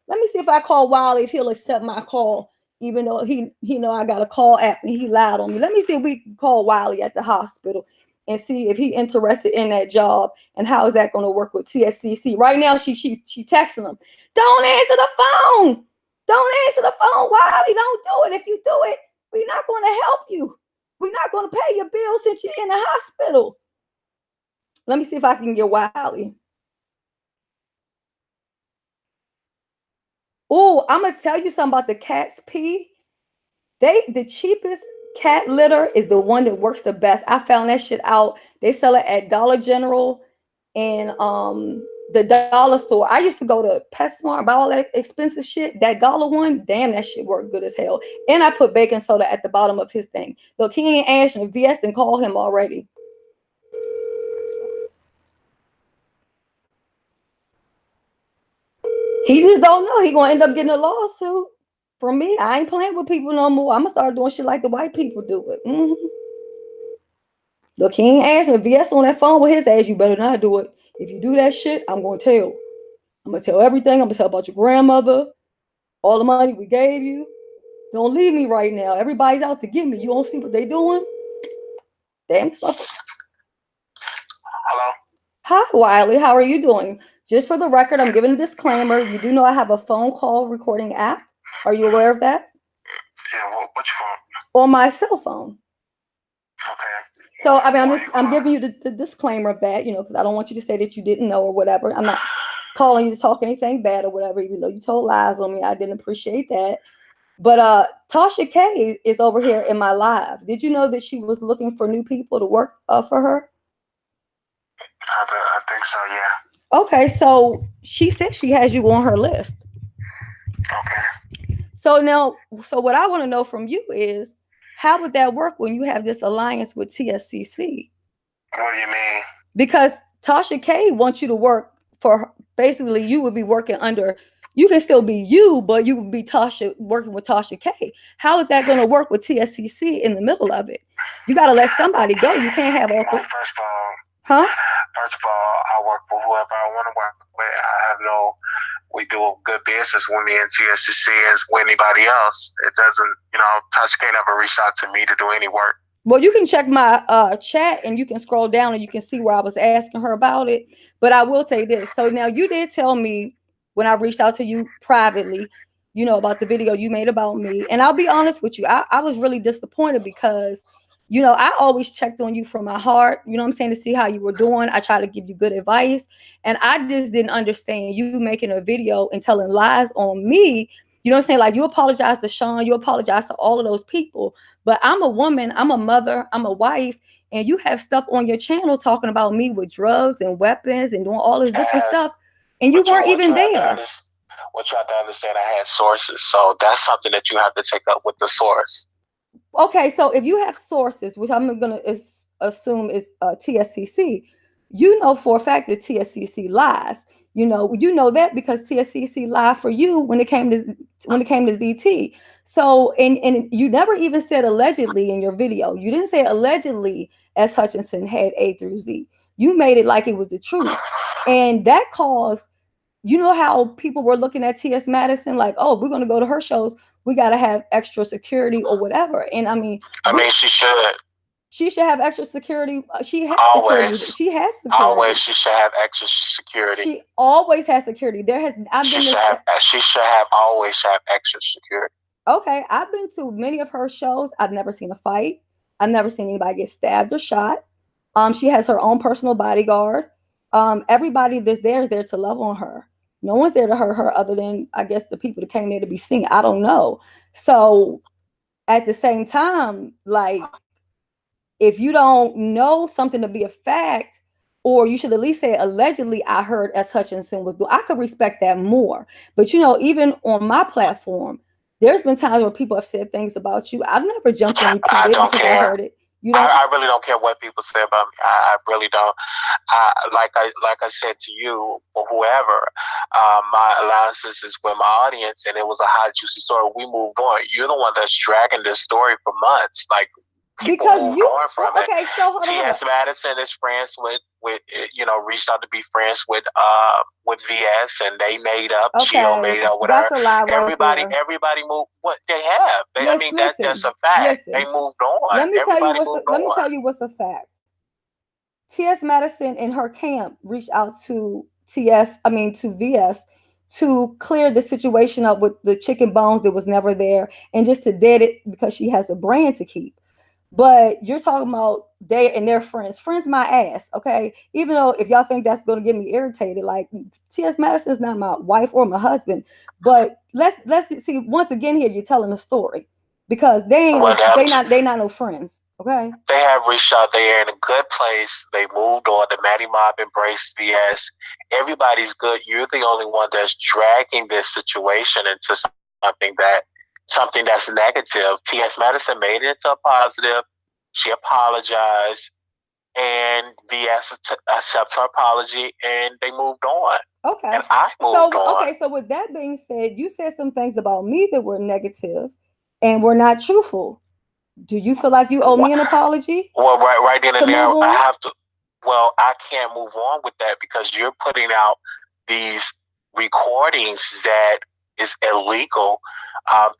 Let me see if I call Wiley, if he'll accept my call, even though he know I got a call app and he lied on me. Let me see if we can call Wiley at the hospital and see if he's interested in that job and how is that going to work with TSCC. Right now, she texting him. Don't answer the phone. Don't answer the phone, Wiley. Don't do it. If you do it, we're not going to help you. We're not going to pay your bill since you're in the hospital. Let me see if I can get Wiley. Oh, I'm going to tell you something about the cat's pee. The cheapest cat litter is the one that works the best. I found that shit out. They sell it at Dollar General and the dollar store. I used to go to PetSmart, buy all that expensive shit. That dollar one, damn, that shit worked good as hell. And I put baking soda at the bottom of his thing. Look, he ain't answering. VS didn't call him already. He just don't know. He gonna end up getting a lawsuit from me. I ain't playing with people no more. I'm gonna start doing shit like the white people do it. Look, he ain't answering. VS on that phone with his ass. You better not do it. If you do that shit, I'm gonna tell. I'm gonna tell everything. I'm gonna tell about your grandmother, all the money we gave you. Don't leave me right now. Everybody's out to get me. You don't see what they doing? Damn stuff. Hello. Hi, Wiley. How are you doing? Just for the record, I'm giving a disclaimer. You do know I have a phone call recording app. Are you aware of that? Yeah. What you want? On my cell phone. Okay. So I mean, I'm giving you the disclaimer of that, because I don't want you to say that you didn't know or whatever. I'm not calling you to talk anything bad or whatever, even though you told lies on me. I didn't appreciate that. But Tasha K is over here in my live. Did you know that she was looking for new people to work for her? I think so, yeah. Okay, so she said she has you on her list. Okay. So what I want to know from you is, how would that work when you have this alliance with TSCC? What do you mean? Because Tasha K wants you to work for her. Basically, you would be working under, you can still be you, but you would be Tasha working with Tasha K. How is that going to work with TSCC in the middle of it? You got to let somebody go. You can't have all three. First of all, huh? First of all, I work for whoever I want to work with. We do good business with me and TSCC as with anybody else. It doesn't, Tasha K never reached out to me to do any work. Well, you can check my chat and you can scroll down and you can see where I was asking her about it. But I will say this. So now you did tell me when I reached out to you privately, about the video you made about me. And I'll be honest with you. I was really disappointed because, I always checked on you from my heart, to see how you were doing. I try to give you good advice. And I just didn't understand you making a video and telling lies on me. Like, you apologize to Sean, you apologize to all of those people. But I'm a woman, I'm a mother, I'm a wife, and you have stuff on your channel talking about me with drugs and weapons and doing all this different stuff. And you weren't even there. What you have to understand, I had sources. So that's something that you have to take up with the source. Okay, so if you have sources, which I'm going to assume is TSCC, for a fact that TSCC lies. You know that because TSCC lied for you when it came to ZT. So and you never even said allegedly in your video. You didn't say allegedly SHutchinson had A through Z. You made it like it was the truth, and that caused you know how people were looking at T.S. Madison like, oh, we're going to go to her shows. We got to have extra security or whatever. And I mean, she should. She should have extra security. She has Always. security. She has security. Always, she should have extra security. She always has security. There has I've she been should have. She should have always have extra security. Okay, I've been to many of her shows. I've never seen a fight. I've never seen anybody get stabbed or shot. She has her own personal bodyguard. Everybody that's there is there to love on her. No one's there to hurt her other than, I guess, the people that came there to be seen. I don't know. So at the same time, like, if you don't know something to be a fact, or you should at least say allegedly I heard SHutchinson was doing, I could respect that more. But even on my platform, there's been times where people have said things about you. I've never jumped and repeated because I heard it. I really don't care what people say about me. I really don't. Like I said to you or whoever, my allowances is with my audience, and it was a hot, juicy story. We moved on. You're the one that's dragging this story for months. Like, because you okay, so hold on. T.S. Madison is friends with reached out to be friends with VS, and they made up. Okay. Gio made up with That's her. A lie right everybody there. moved. What they have? That's a fact. They moved on. Let me tell you what's a fact. T.S. Madison and her camp reached out to VS to clear the situation up with the chicken bones that was never there, and just to dead it because she has a brand to keep. But you're talking about they and their friends my ass, okay? Even though if y'all think that's going to get me irritated, like T.S. Madison is not my wife or my husband, but let's see. Once again, here you're telling a story because they not no friends, okay? They have reached out. They are in a good place. They moved on. The Maddie Mob embraced VS. Everybody's good. You're the only one that's dragging this situation into something that's negative. T.S. Madison made it into a positive. She apologized, and VS accepts her apology, and they moved on. Okay. And I moved on. Okay, so with that being said, you said some things about me that were negative and were not truthful. Do you feel like you owe me an apology? Well, right then and there, I have to. Well, I can't move on with that because you're putting out these recordings that is illegal,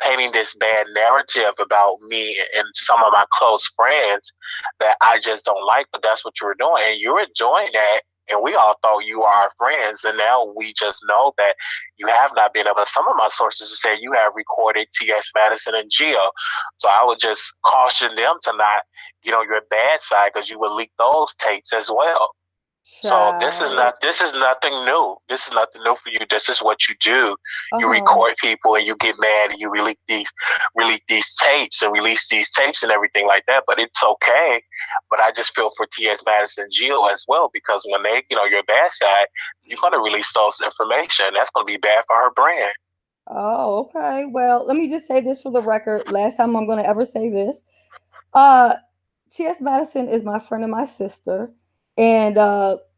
painting this bad narrative about me and some of my close friends that I just don't like. But that's what you were doing, and you're enjoying that. And we all thought you were our friends, and now we just know that you have not been able. Some of my sources say you have recorded T.S. Madison and Gio, so I would just caution them to not, your bad side, because you would leak those tapes as well. So this is nothing new. This is nothing new for you. This is what you do. You record people and you get mad and you release these tapes and release these tapes and everything like that. But it's okay. But I just feel for T.S. Madison and Gio as well, because when they, your bad side, you're going to release those information. That's going to be bad for her brand. Oh, okay. Well, let me just say this for the record. Last time I'm going to ever say this. T.S. Madison is my friend and my sister. And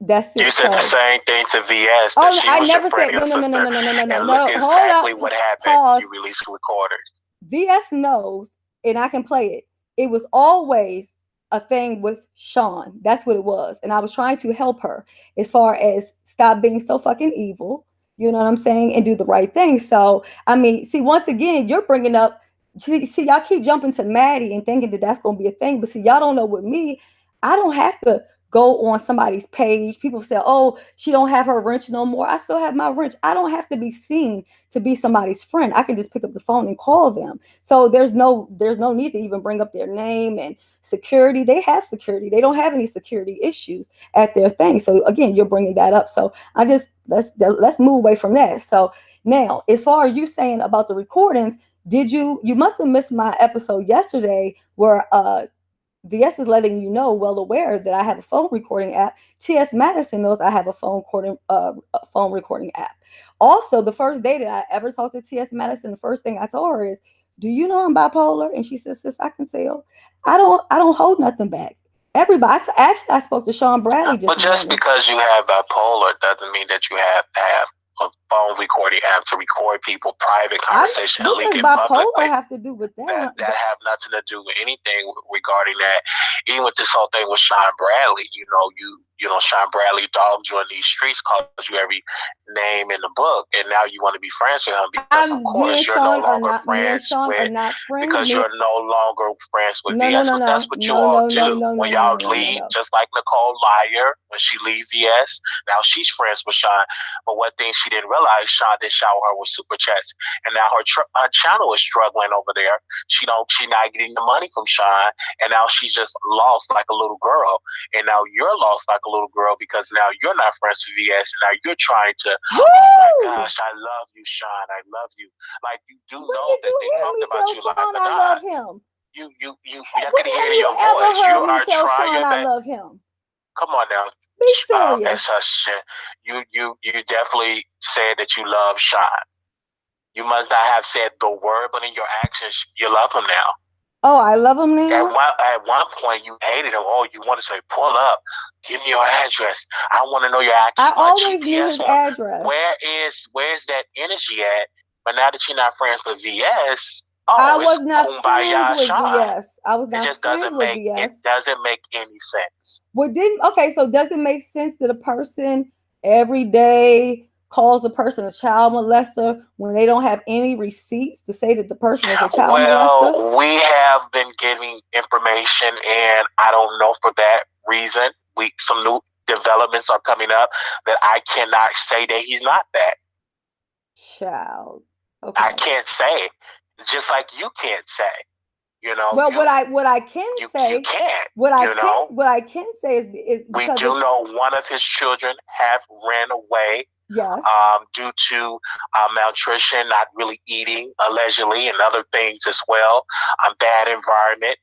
that's it. You said the same thing to VS. Oh, I never said no. Look exactly what happened. Pause. You released recorders. VS knows, and I can play it. It was always a thing with Sean. That's what it was. And I was trying to help her as far as stop being so fucking evil. You know what I'm saying? And do the right thing. So, I mean, see, once again, you're bringing up, see, y'all keep jumping to Maddie and thinking that that's going to be a thing. But see, y'all don't know with me, I don't have to go on somebody's page. People say, oh, she don't have her wrench no more. I still have my wrench. I don't have to be seen to be somebody's friend. I can just pick up the phone and call them. So there's no need to even bring up their name and security. They have security. They don't have any security issues at their thing. So again, you're bringing that up. So I just, let's move away from that. So now, as far as you saying about the recordings, you must have missed my episode yesterday where, VS is letting you know, well aware that I have a phone recording app. T.S. Madison knows I have a phone recording app. Also, the first day that I ever talked to T.S. Madison, the first thing I told her is, "Do you know I'm bipolar?" And she says, "Sis, I can tell. I don't hold nothing back." Everybody. I spoke to Sean Bradley just because you have bipolar doesn't mean that you have to have a phone recording app to record people private conversation. What does bipolar have to do with that? That have nothing to do with anything regarding that. Even with this whole thing with Sean Bradley, Sean Bradley dogged you in these streets, called you every name in the book, and now you want to be friends with him because, of course, you're no longer friends with, because you're no longer friends with VS. So that's what you all do when y'all leave. Just like Nicole Lyer, when she leave VS, now she's friends with Sean. But one thing she didn't realize, Sean didn't shower her with super chats, and now her channel is struggling over there. She's not getting the money from Sean, and now she's just lost like a little girl. And now you're lost like a little girl because now you're not friends with VS, and now you're trying to. Woo! Oh my gosh, I love you, Sean. I love you. Like, you do know that they talked about you like a god. I love him. You can hear it in your voice. You are trying your best. I love him. Come on now. Be serious. You definitely said that you love Sean. You must not have said the word, but in your actions, you love him now. Oh, I love him now? At one point, you hated him. Oh, you want to say, pull up. Give me your address. I want to know your address. I always knew his address. Where's that energy at? But now that you're not friends with VS, I was not friends with VS. I was not friends with VS. It doesn't make any sense. So does it make sense that a person every day calls a person a child molester when they don't have any receipts to say that the person is a child molester? Well, we have been getting information, and I don't know for that reason. Some new developments are coming up that I cannot say that he's not that. Child. Okay. I can't say. Just like you can't say. Well, what I can say, you can't. What I can say is we do know one of his children have ran away. Yes. Due to malnutrition, not really eating, allegedly, and other things as well. Bad environment.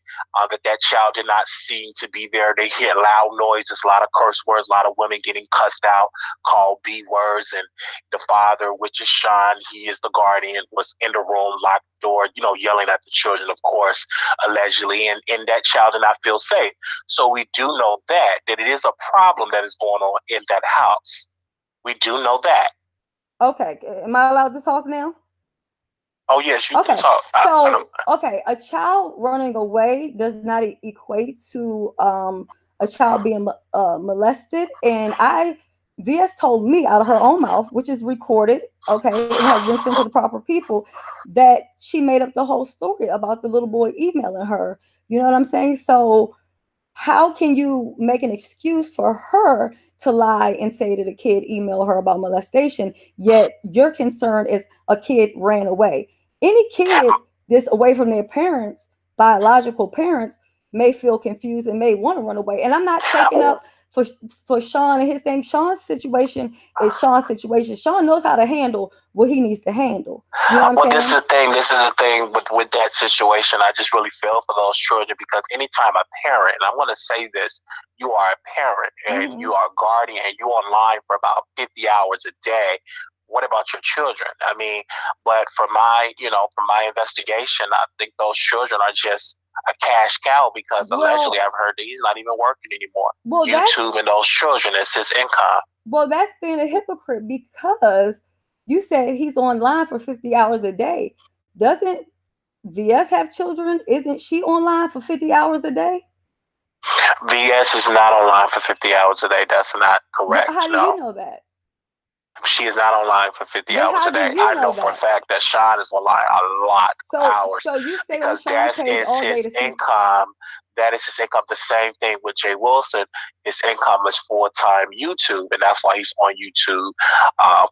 That child did not seem to be there. They hear loud noises, a lot of curse words, a lot of women getting cussed out, called B words, and the father, which is Sean, he is the guardian, was in the room, locked the door, yelling at the children, of course, allegedly, and that child did not feel safe. So we do know that it is a problem that is going on in that house. We do know that. Okay. Am I allowed to talk now? Oh, yes, you can talk. So, a child running away does not equate to a child being molested. And VS told me out of her own mouth, which is recorded, and has been sent to the proper people, that she made up the whole story about the little boy emailing her. You know what I'm saying? So how can you make an excuse for her to lie and say that a kid emailed her about molestation, yet your concern is a kid ran away? Any kid that's away from their parents, biological parents, may feel confused and may want to run away. And I'm not taking up for Sean and his thing. Sean's situation is Sean's situation. Sean knows how to handle what he needs to handle. You know what I'm saying? This is the thing with that situation. I just really feel for those children, because anytime a parent, and I want to say this, you are a parent and you are a guardian and you're online for about 50 hours a day. What about your children? I mean, but from my investigation, I think those children are just a cash cow, because allegedly I've heard that he's not even working anymore. YouTube and those children is his income. Well, that's being a hypocrite, because you said he's online for 50 hours a day. Doesn't VS have children? Isn't she online for 50 hours a day? VS is not online for 50 hours a day. That's not correct. How do you know that? She is not online for 50 hours a day. I know for a fact that Sean is online a lot of hours. So you stay because on Sean's page all day his income. That is his income. The same thing with Jay Wilson. His income is full-time YouTube, and that's why he's on YouTube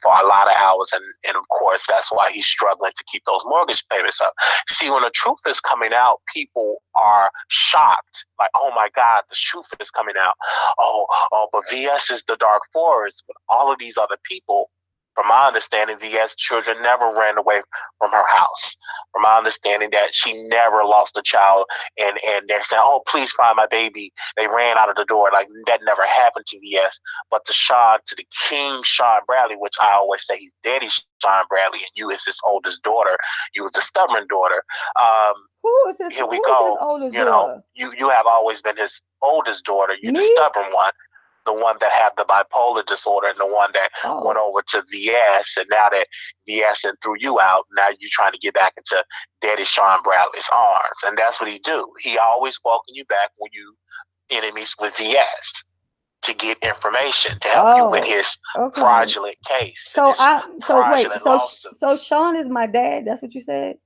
for a lot of hours. And of course, that's why he's struggling to keep those mortgage payments up. See, when the truth is coming out, people are shocked. Like, oh my God, the truth is coming out. Oh, but VS is the dark forest. But all of these other people, from my understanding, VS children never ran away from her house. From my understanding, that she never lost a child, and they're saying, oh, please find my baby. They ran out of the door. Like, that never happened to VS. But to the King Sean Bradley, which I always say he's Daddy Sean Bradley, and you is his oldest daughter. You was the stubborn daughter. Who is his oldest daughter? You have always been his oldest daughter. You're the stubborn one. The one that had the bipolar disorder, and the one that went over to VS, and now that VS and threw you out, now you're trying to get back into Daddy Sean Bradley's arms. And that's what he do. He always welcome you back when you enemies with VS. to get information to help you with his fraudulent case. So lawsuits. So Sean is my dad. That's what you said.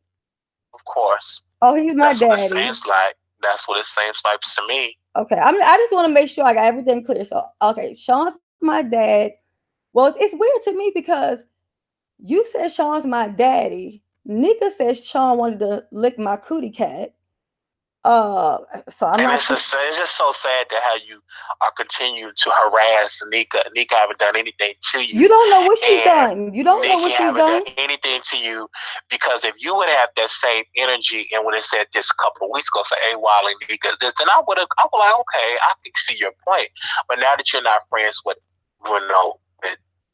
Of course. Oh, he's my daddy. What it seems like. That's what it seems like to me. Okay, I just want to make sure I got everything clear. So, okay, Sean's my dad. Well, it's weird to me because you said Sean's my daddy. Nika says Sean wanted to lick my cootie cat. So I'm not. It's just so sad that how you are continuing to harass Nika. Nika haven't done anything to you. You don't know what she's done. You don't know what she's done. Anything to you, because if you would have that same energy and would have said this a couple of weeks ago, say, "Hey, Wally, Nika, this," then I would like, okay, I can see your point. But now that you're not friends with,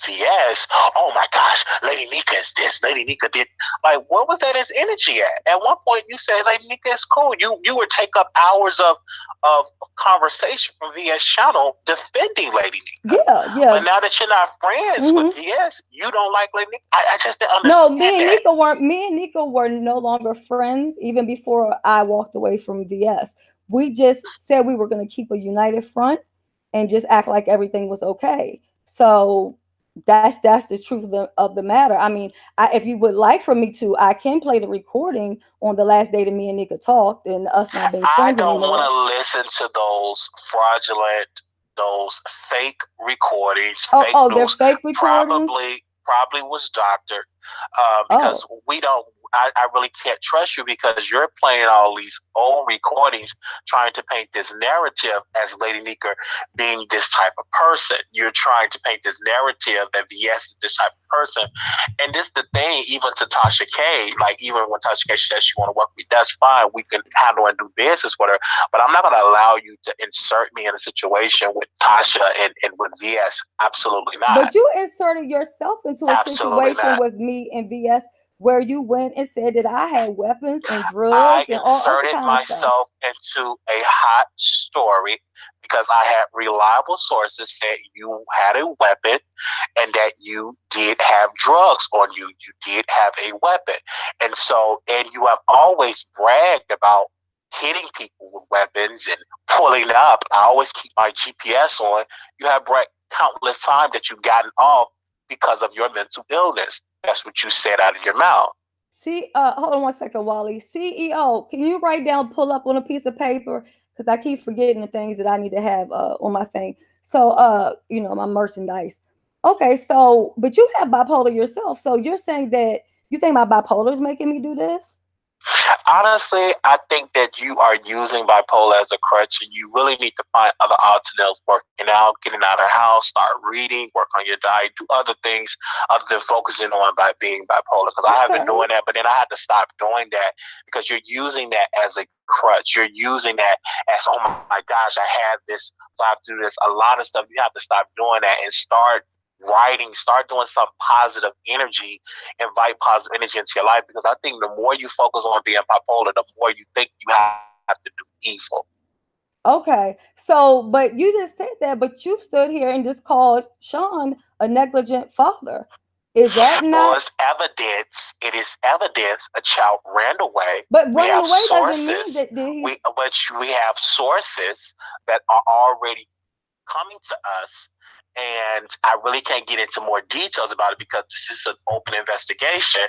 VS, oh my gosh, Lady Nika is this, Lady Nika did. Like, what was that his energy at? At one point, you said Lady Nika is cool. You would take up hours of conversation from VS channel defending Lady Nika. Yeah. But now that you're not friends with VS, you don't like Lady Nika. I just didn't understand. No, me and Nika were no longer friends even before I walked away from VS. We just said we were going to keep a united front and just act like everything was okay. So that's the truth of the matter. I mean, if you would like for me to, I can play the recording on the last day that me and Nika talked and us not being friends anymore. I don't want to listen to those fraudulent, those fake recordings. They're fake recordings? Probably was doctored because we don't. I really can't trust you because you're playing all these old recordings trying to paint this narrative as Lady Nika being this type of person. You're trying to paint this narrative that VS is this type of person. And this the thing, even to Tasha K, like even when Tasha K says she want to work with me, that's fine. We can handle and do business with her. But I'm not going to allow you to insert me in a situation with Tasha and with VS. Absolutely not. But you inserted yourself into a situation with me and VS where you went and said that I had weapons and drugs and all other kind of stuff. I inserted myself into a hot story because I had reliable sources said you had a weapon and that you did have drugs on you. You did have a weapon. And you have always bragged about hitting people with weapons and pulling up. I always keep my GPS on. You have bragged countless times that you've gotten off because of your mental illness. That's what you said out of your mouth. See, hold on one second, Wally. CEO, can you write down, pull up on a piece of paper? Because I keep forgetting the things that I need to have on my thing. So, my merchandise. Okay, so, but you have bipolar yourself. So you're saying that you think my bipolar is making me do this? Honestly, I think that you are using bipolar as a crutch, and you really need to find other alternatives, working out, getting out of the house, start reading, work on your diet, do other things other than focusing on by being bipolar. Because I have been doing that, but then I had to stop doing that because you're using that as a crutch. You're using that as, oh my gosh, I have this, so I have to do this. A lot of stuff, you have to stop doing that and start writing, start doing some positive energy, invite positive energy into your life, because I think the more you focus on being bipolar, the more you think you have to do evil. Okay, so, but you just said that, but you stood here and just called Sean a negligent father. Is that not? Well, it's evidence. It is evidence a child ran away. But running away doesn't mean that we have sources that are already coming to us. And I really can't get into more details about it because this is an open investigation.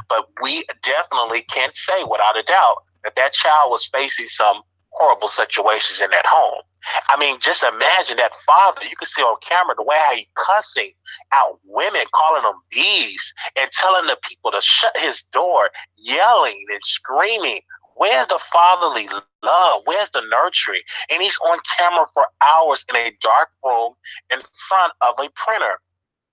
But we definitely can say without a doubt that child was facing some horrible situations in that home. I mean, just imagine that father. You can see on camera the way how he cussing out women, calling them bees, and telling the people to shut his door, yelling and screaming. Where's the fatherly love? Where's the nurturing? And he's on camera for hours in a dark room in front of a printer.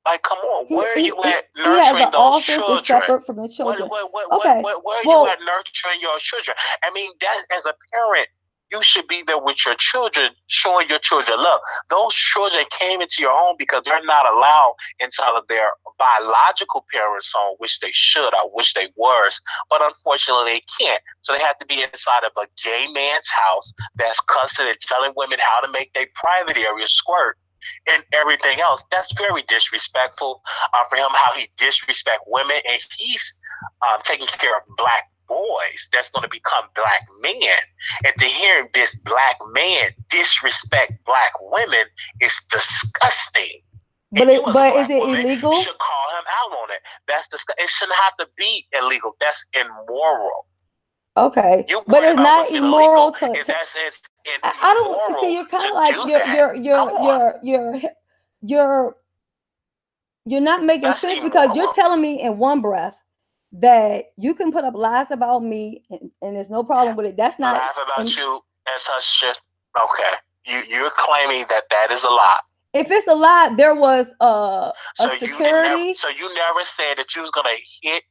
Like, come on, where are you at nurturing those children? Separate from the children. Where are you at nurturing your children? I mean, that as a parent, you should be there with your children, showing your children love. Those children came into your home because they're not allowed inside of their biological parents' home, which they should. I wish they were, but unfortunately they can't. So they have to be inside of a gay man's house that's cussing and telling women how to make their private area squirt and everything else. That's very disrespectful for him, how he disrespect women, and he's taking care of black boys that's going to become black men. And to hear this black man disrespect black women is disgusting. But And you as a but is black it woman illegal? should call him out on it. That's it shouldn't have to be illegal. That's immoral. Okay, You but worry it's about not what's illegal. immoral If that's it's I don't see. immoral You're kind to of like do that. Come on. you're not making That's sense, because you're immoral. telling me in one breath that you can put up lies about me and there's no problem with it. That's not Laugh about you and such shit. Okay. You're claiming that that is a lie. If it's a lie, there was a security. So you never said that you was gonna hit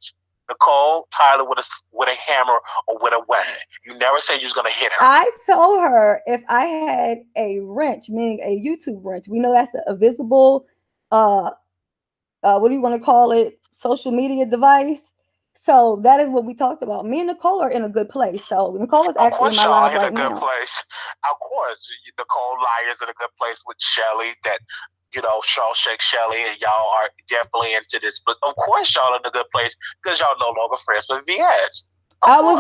Nicole Tyler with a hammer or with a weapon. You never said you was gonna hit her. I told her if I had a wrench, meaning a YouTube wrench, we know that's a visible, what do you want to call it, social media device. So that is what we talked about. Me and Nicole are in a good place. So Nicole is actually in my live right now. Place. Of course, Nicole Lyons in a good place with Shelly. That Shawshank Shelly, and y'all are definitely into this. But of course, y'all in a good place because y'all no longer friends with VS.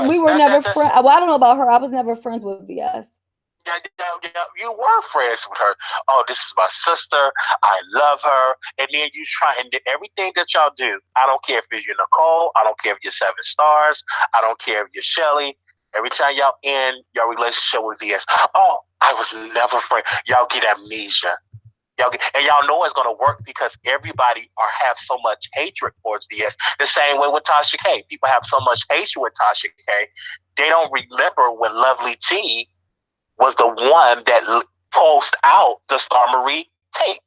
We were never friends. Well, I don't know about her. I was never friends with VS. Yeah, you were friends with her. Oh, this is my sister. I love her. And then you try and everything that y'all do. I don't care if you're Nicole. I don't care if you're 7 Stars. I don't care if you're Shelly. Every time y'all end your relationship with VS, oh, I was never friends. Y'all get amnesia. And y'all know it's gonna work because everybody have so much hatred towards VS. The same way with Tasha K. People have so much hatred with Tasha K. They don't remember when Lovely T was the one that posted out the Star Marie tape.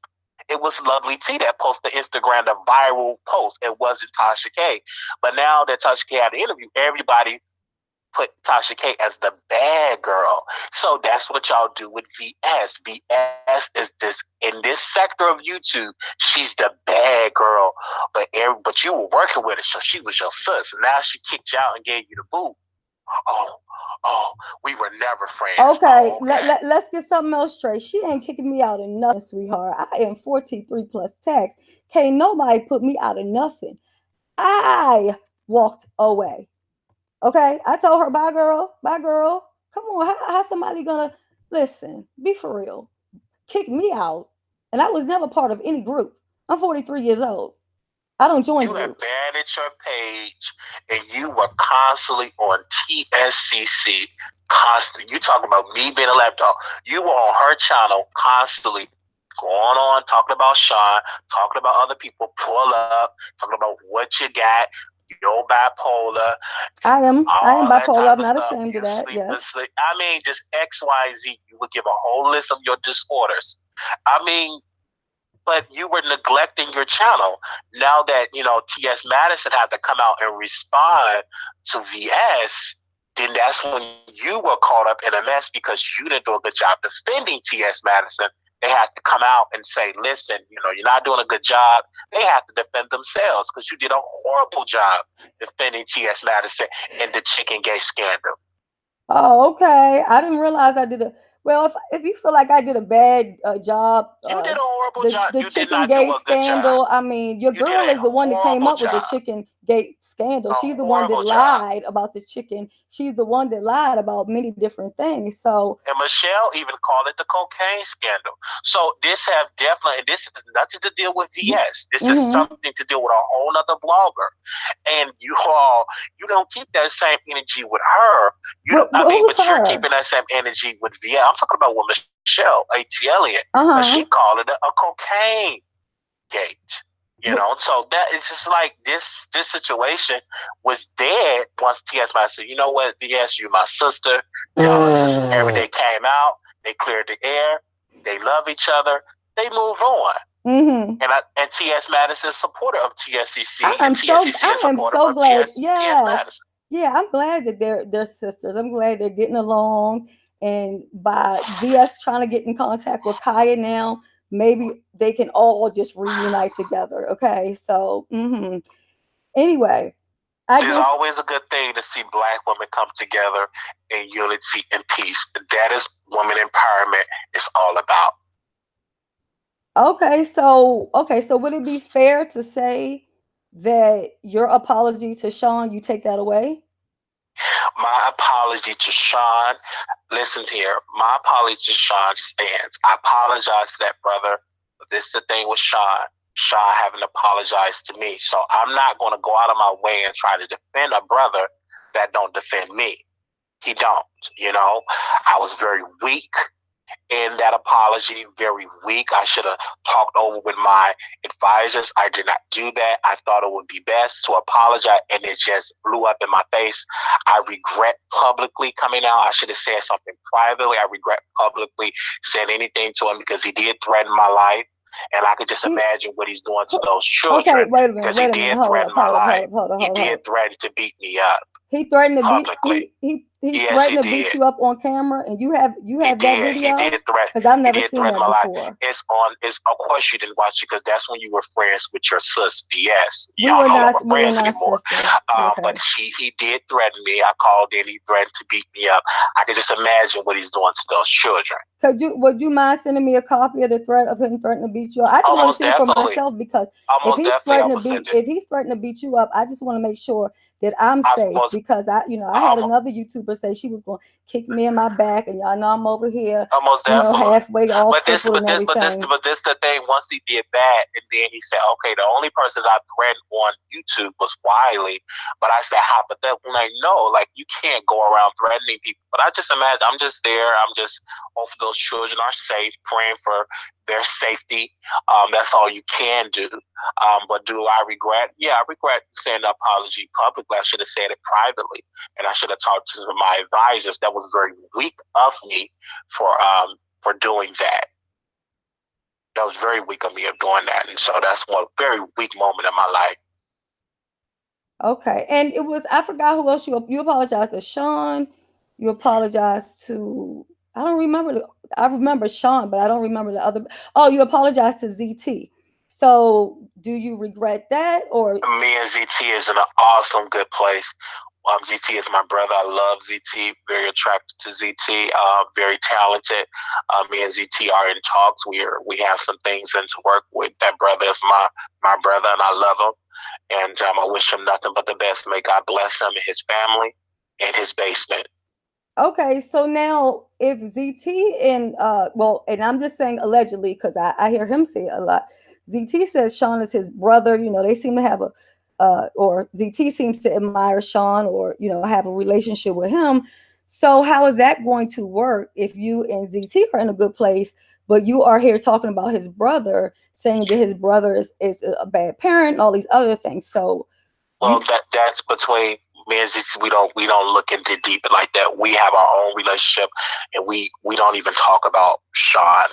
It was Lovely T that posted the Instagram, the viral post. It wasn't Tasha K. But now that Tasha K had the interview, everybody put Tasha K as the bad girl. So that's what y'all do with VS. VS is this in this sector of YouTube. She's the bad girl, but you were working with her, so she was your sis. And now she kicked you out and gave you the boot. Oh, we were never friends. Okay, let's get something else straight. She ain't kicking me out of nothing, sweetheart. I am 43 plus tax. Can't nobody put me out of nothing. I walked away. Okay, I told her, bye, girl. Bye, girl. Come on, how somebody gonna listen? Be for real. Kick me out, and I was never part of any group. I'm 43 years old. I don't join groups. You abandoned your page, and you were constantly on TSCC. Constantly, you talking about me being a lapdog. You were on her channel constantly, going on talking about Sean, talking about other people. Pull up, talking about what you got. You're bipolar. I am bipolar. I'm not ashamed of that. Yes. I mean, just X, Y, Z. You would give a whole list of your disorders. I mean, but you were neglecting your channel. Now that, T.S. Madison had to come out and respond to VS, then that's when you were caught up in a mess because you didn't do a good job defending T.S. Madison. They have to come out and say, listen, you're not doing a good job. They have to defend themselves because you did a horrible job defending T.S. Madison in the chicken gay scandal. Oh, okay. I didn't realize I did a... Well, if you feel like I did a bad job, you did a horrible job. The chicken gate scandal. I mean, your girl is the one that came up with the chicken gate scandal. She's the one that lied about the chicken. She's the one that lied about many different things. So, and Michelle even called it the cocaine scandal. So this is nothing to deal with VS. This is something to deal with a whole other blogger. And you don't keep that same energy with her. But you're keeping that same energy with VS. I'm talking about with Michelle A.T. Elliott. But she called it a cocaine gate. So that it's just like this situation was dead once T.S. said, you know what, VS, you my sister. Every day came out, they cleared the air, they love each other, they moved on. And T.S. Madison is a supporter of TSCC. I am so glad. Yeah, I'm glad that they're sisters. I'm glad they're getting along. And by VS trying to get in contact with Kaya now, maybe they can all just reunite together. Okay, so anyway, it's always a good thing to see Black women come together in unity and peace. That is women empowerment is all about. Okay, so would it be fair to say that your apology to Sean, you take that away? My apology to Sean. Listen here. My apology to Sean stands. I apologize to that brother. But this is the thing with Sean. Sean haven't apologized to me. So I'm not going to go out of my way and try to defend a brother that don't defend me. He don't. I was very weak in that apology, very weak. I should have talked over with my advisors. I did not do that. I thought it would be best to apologize, and it just blew up in my face. I regret publicly coming out. I should have said something privately. I regret publicly saying anything to him because he did threaten my life. And I could just imagine what he's doing to those children. Okay, wait a minute. Because he did threaten my life. He did threaten to beat me up. He threatened to publicly. He threatened to beat you up on camera, and you have that video. He did threaten. Because I've never seen that before. It's on. It's of course you didn't watch it because that's when you were friends with your sis. BS. We were not anymore. Okay. But he did threaten me. I called in. He threatened to beat me up. I can just imagine what he's doing to those children. Would you mind sending me a copy of the threat of him threatening to beat you up? I just want to see it for myself because if he's threatening to beat you up, I just want to make sure that I'm safe because I had another YouTuber say she was going to kick me in my back, and y'all know I'm over here, halfway off. But this the thing. Once he did that, and then he said, "Okay, the only person I threatened on YouTube was Wiley." But I said, "How?" But then when I know, you can't go around threatening people. But I just imagine I'm just there. I'm just hoping those children are safe, praying for their safety. That's all you can do. But do I regret? Yeah, I regret saying the apology publicly. I should have said it privately, and I should have talked to my advisors. That was very weak of me for doing that. That was very weak of me of doing that, and so that's one very weak moment in my life. Okay, and it was, I forgot who else you apologized to. Sean, you apologized to, I don't remember. I remember Sean, but I don't remember the other. Oh, you apologized to ZT. So do you regret that, or? Me and ZT is in an awesome, good place. ZT is my brother. I love ZT. Very attracted to ZT. Very talented. Me and ZT are in talks. We have some things to work with. That brother is my brother, and I love him. And I wish him nothing but the best. May God bless him and his family and his basement. Okay, so now if ZT and and I'm just saying allegedly because I hear him say it a lot. ZT says Sean is his brother. They seem to have or ZT seems to admire Sean or have a relationship with him. So how is that going to work if you and ZT are in a good place, but you are here talking about his brother, saying that his brother is a bad parent and all these other things? So that's between me and ZT. We don't look into deep like that. We have our own relationship, and we don't even talk about Sean.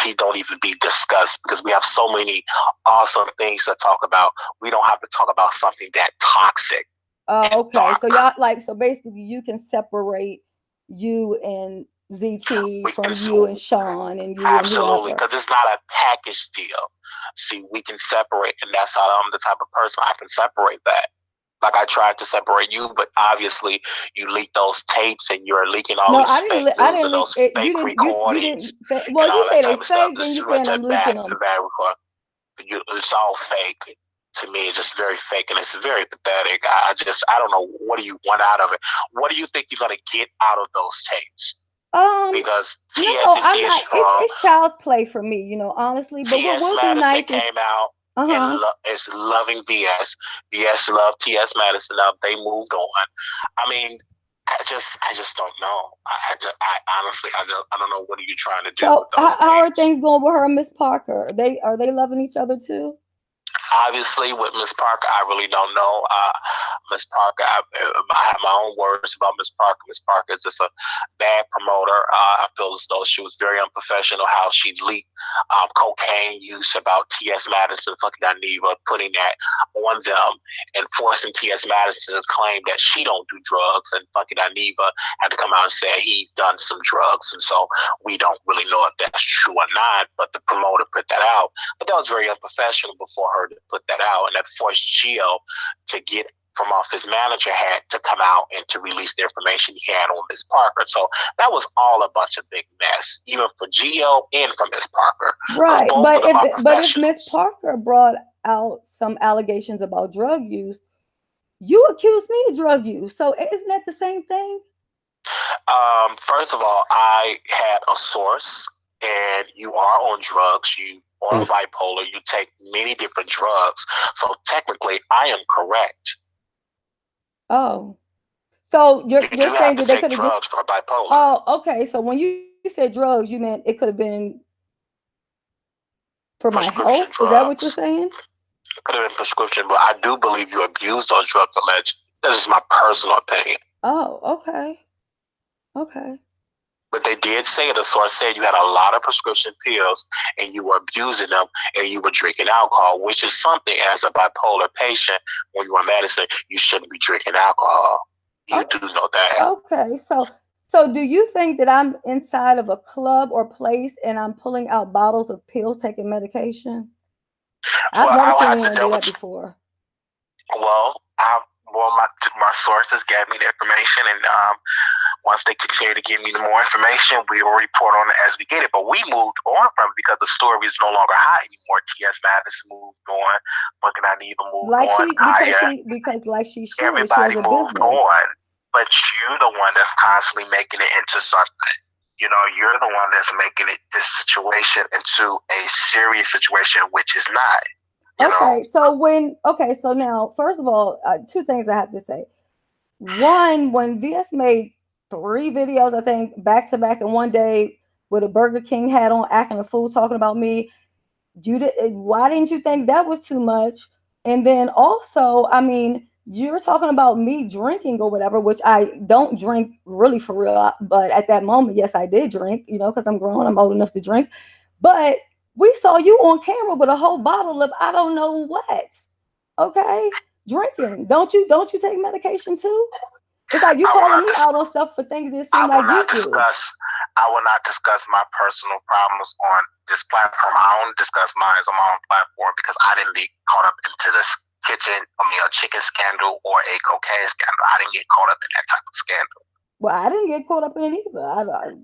He don't even be discussed because we have so many awesome things to talk about. We don't have to talk about something that toxic. Okay, dark. So y'all so basically you can separate you and ZT from you and Sean and you. Absolutely, because it's not a package deal. See, we can separate, and that's how I'm the type of person I can separate that. Like I tried to separate you, but obviously you leaked those tapes and you're leaking all these fake news and those fake recordings. Well, you say they fake, and you saying I'm leaking them. It's all fake. To me, it's just very fake and it's very pathetic. I don't know, what do you want out of it? What do you think you're gonna get out of those tapes? Because TSC is strong. It's child's play for me, honestly. But what will be nice came out. And it's loving BS. BS loved TS Madison. Now they moved on. I mean, I just don't know. I honestly don't know. What are you trying to do? So how are things going with her and Miss Parker? Are they loving each other too? Obviously, with Miss Parker, I really don't know. Miss Parker, I have my own words about Miss Parker. Miss Parker is just a bad promoter. I feel as though she was very unprofessional how she leaked cocaine use about T.S. Madison, fucking Aniva, putting that on them and forcing T.S. Madison to claim that she don't do drugs, and fucking Aniva had to come out and say he done some drugs, and so we don't really know if that's true or not, but the promoter put that out. But that was very unprofessional before her to put that out, and that forced Gio to get from off his manager hat to come out and to release the information he had on Miss Parker. So that was all a bunch of big mess, even for Gio and for Miss Parker. Right, but if Miss Parker brought out some allegations about drug use, You accused me of drug use, so isn't that the same thing? First of all, I had a source, and you are on drugs. You are bipolar. You take many different drugs. So technically, I am correct. Oh, so You you're do have saying to that they take could have just. drugs for bipolar. Oh, okay. So when you said drugs, you meant it could have been for my Prescription health. Is that what you're drugs. saying? It could have been prescription, but I do believe you abused those drugs allegedly. This is my personal opinion. Oh, okay. Okay. But they did say, the source said you had a lot of prescription pills and you were abusing them and you were drinking alcohol, which is something as a bipolar patient, when you're on medicine, you shouldn't be drinking alcohol. You do know that. Okay. So do you think that I'm inside of a club or place and I'm pulling out bottles of pills, taking medication? I've Well, never I'll seen have to anyone do double that before. Well, my sources gave me the information, and once they continue to give me more information, we will report on it as we get it. But we moved on from it because the story is no longer hot anymore. T.S. Madison moved on, Buck and I even moved Like on. because like she should, she has Everybody a moved business. on, but you're the one that's constantly making it into something. You know, you're the one that's making it this situation into a serious situation, which is not. Okay, so now, first of all, two things I have to say. One, when VS made 3 videos, I think, back to back in one day with a Burger King hat on, acting a fool, talking about me, why didn't you think that was too much? And then also, I mean, you're talking about me drinking or whatever, which I don't drink really for real. But at that moment, yes, I did drink, because I'm grown, I'm old enough to drink. But we saw you on camera with a whole bottle of I don't know what. Okay, drinking. Don't you take medication too? It's like you calling me out on stuff for things that seem like you do. I will not discuss my personal problems on this platform. I only discuss mine on my own platform because I didn't get caught up into this chicken scandal or a cocaine scandal. I didn't get caught up in that type of scandal. Well, I didn't get caught up in it either.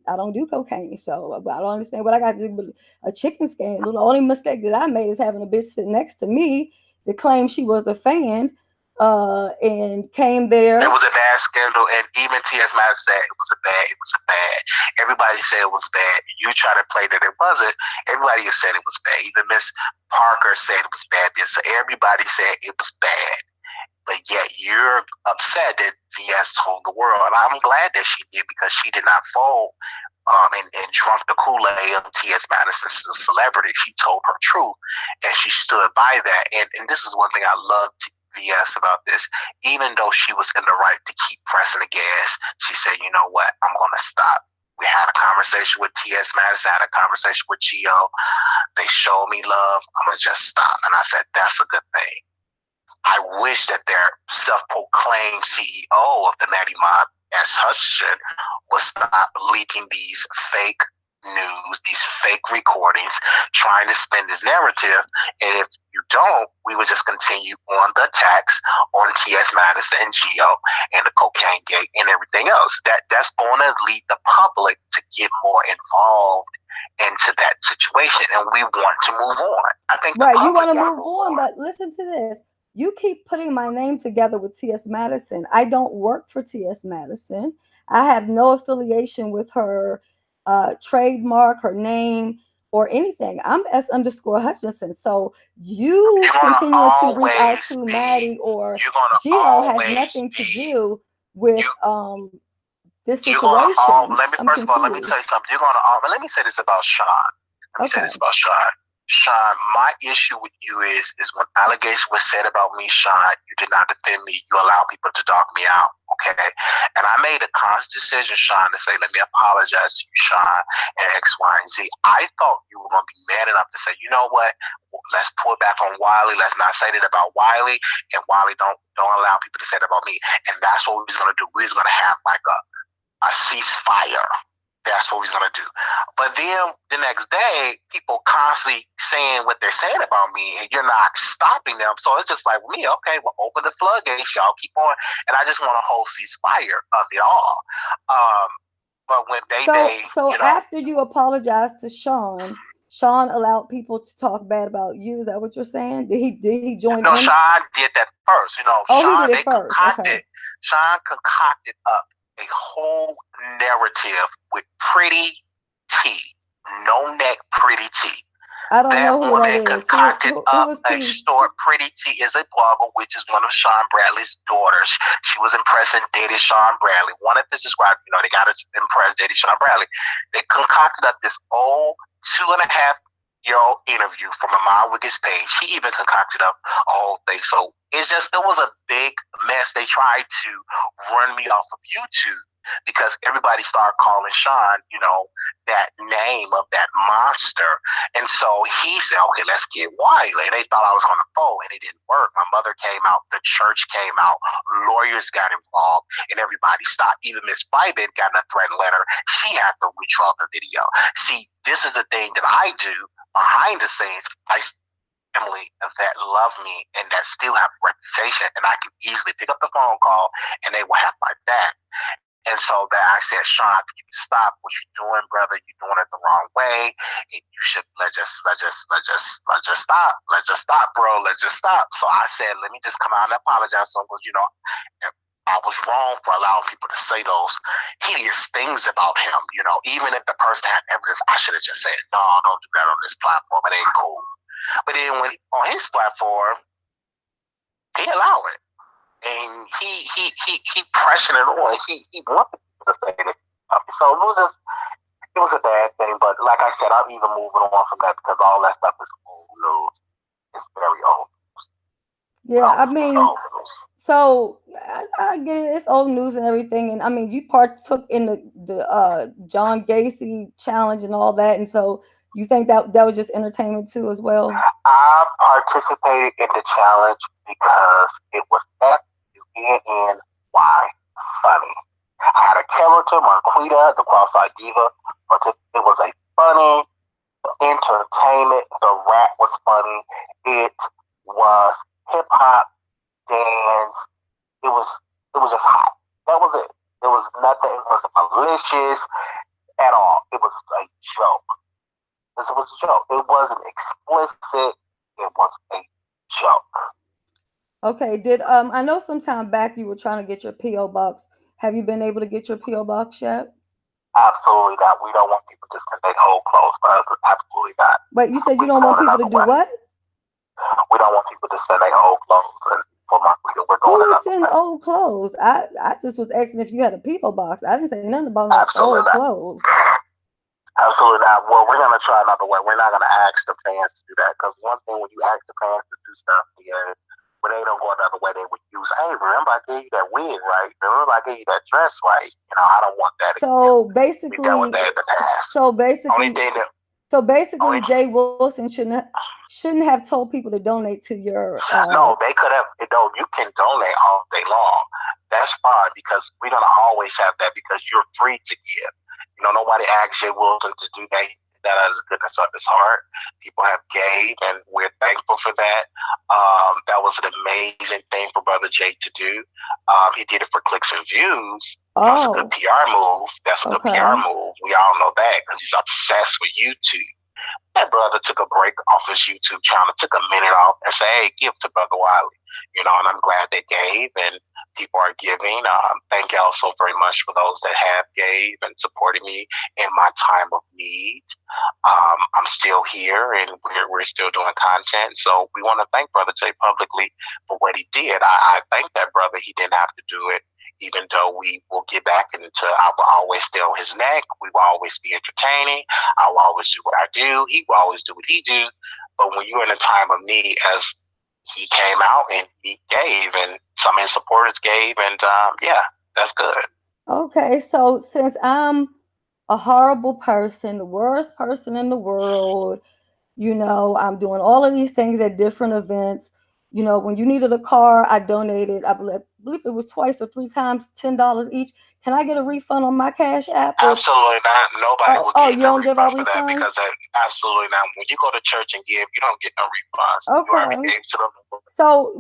I don't do cocaine, so I don't understand what I got to do with a chicken scandal. The only mistake that I made is having a bitch sit next to me that claimed she was a fan and came there. It was a bad scandal, and even T.S. Madison said it was a bad. Everybody said it was bad. You try to play that it wasn't. Everybody said it was bad. Even Miss Parker said it was bad. So everybody said it was bad. But yet you're upset that VS told the world. And I'm glad that she did, because she did not fold and drunk the Kool-Aid of T.S. Madison's celebrity. She told her truth, and she stood by that. And this is one thing I love VS about this. Even though she was in the right to keep pressing the gas, she said, you know what, I'm going to stop. We had a conversation with T.S. Madison, had a conversation with Gio. They showed me love. I'm going to just stop. And I said, that's a good thing. I wish that their self-proclaimed CEO of the Natty Mob, SHutchinson, would stop leaking these fake news, these fake recordings, trying to spin this narrative. And if you don't, we would just continue on the attacks on T.S. Madison and Gio and the cocaine gate and everything else. That's going to lead the public to get more involved into that situation, and we want to move on. I think right, you want to move on, but listen to this. You keep putting my name together with T.S. Madison. I don't work for T.S. Madison. I have no affiliation with her trademark, her name, or anything. I'm S_Hutchinson. So you continue to reach out to Maddie or Gio has nothing to do with this situation. First of all, let me tell you something. Let me say this about Sean. Sean, my issue with you is when allegations were said about me, Sean, you did not defend me. You allowed people to dog me out, okay? And I made a conscious decision, Sean, to say, let me apologize to you, Sean, and X, Y, and Z. I thought you were going to be man enough to say, you know what? Let's pull back on Wiley. Let's not say that about Wiley, and Wiley don't allow people to say that about me. And that's what we was going to do. We was going to have like a ceasefire. That's what he's going to do. But then the next day, people constantly saying what they're saying about me, and you're not stopping them. So it's just like, me, okay, well, open the floodgates, y'all keep on. And I just want a whole ceasefire of it all. But when so after you apologize to Sean, Sean allowed people to talk bad about you. Is that what you're saying? Did he join No, in? Sean did that first. You know, Oh, he Sean, did they it first. Okay. Sean concocted up a whole narrative with Pretty T, no neck Pretty T. I don't That know who woman that is. concocted Who up was a Pretty? story. Pretty T is a blogger, which is one of Sean Bradley's daughters. She was impressed and dated Sean Bradley. One of his subscribers, you know, they got impressed, dated Sean Bradley. They concocted up this old 2.5-year-old interview from Ahmad Wickett's page. He even concocted up a whole thing. So it was a big mess. They tried to run me off of YouTube because everybody started calling Sean, you know, that name of that monster. And so he said, okay, let's get Wiley. They thought I was going to fold, and it didn't work. My mother came out, the church came out, lawyers got involved, and everybody stopped. Even Miss Bybit got a threat letter. She had to withdraw the video. See, this is a thing that I do behind the scenes. I family that love me and that still have a reputation, and I can easily pick up the phone call and they will have my back. And so that I said, Sean, you can stop what you're doing, brother. You're doing it the wrong way. And you should let's just stop. Let's just stop, bro. Let's just stop. So I said, let me just come out and apologize. So, you know, I was wrong for allowing people to say those hideous things about him. You know, even if the person had evidence, I should have just said, no, don't do that on this platform. It ain't cool. But then when on his platform, he allowed it. And he pressing it on. He wanted to say this. So it was a bad thing. But like I said, I'm even moving on from that because all that stuff is old news. It's very old news. Yeah, I mean, so I get it. It's old news and everything. And I mean, you partook in the John Gacy challenge and all that, and so you think that was just entertainment too as well? I participated in the challenge because it was F-U-N-N-Y funny. I had a character, Marquita, the cross-eyed diva, but it was a funny entertainment. The rap was funny. It was hip-hop, dance. It was just hot. That was it. There was nothing. It wasn't malicious at all. It was a joke. It was a joke. It wasn't explicit. It was a joke. Okay. Did I know sometime back you were trying to get your PO box? Have you been able to get your PO box yet? Absolutely not. We don't want people to send their whole clothes, but absolutely not. Wait, you said you don't want people to do what? We don't want people to send their whole clothes, and for Marquita, we're going. Who would send old clothes? I just was asking if you had a PO box. I didn't say nothing about no old clothes. Absolutely not. Well, we're gonna try another way. We're not gonna ask the fans to do that because one thing when you ask the fans to do stuff, when they don't go another way, they would use, hey, remember I gave you that wig, right? Remember I gave you that dress, right? You know, I don't want that. So basically, we dealt with that in the past. So basically, Jay Wilson shouldn't have told people to donate to your. No, they could have. No, you can donate all day long. That's fine because we're gonna always have that because you're free to give. You know, nobody asked Jay Wilson to do that. That out of the goodness of his heart. People have gave, and we're thankful for that. That was an amazing thing for Brother Jay to do. He did it for clicks and views. That's a good PR move. That's a good PR move. We all know that because he's obsessed with YouTube. That brother took a break off his YouTube channel, took a minute off, and said, hey, give to Brother Wiley. You know, and I'm glad they gave, and people are giving. Thank y'all so very much for those that have gave and supported me in my time of need. I'm still here, and we're still doing content. So we want to thank Brother Jay publicly for what he did. I thank that brother. He didn't have to do it, even though we will get back into, I will always stay on his neck. We will always be entertaining. I will always do what I do. He will always do what he do. But when you're in a time of need, as he came out and he gave, and some of his supporters gave, and yeah, that's good. Okay, so since I'm a horrible person, the worst person in the world, you know, I'm doing all of these things at different events. You know, when you needed a car, I donated, I believe it was twice or 3 times, $10 each. Can I get a refund on my Cash App? Absolutely not. Nobody will give you don't give out refunds for that because absolutely not. When you go to church and give, you don't get no refunds. Okay. You already gave to them. So,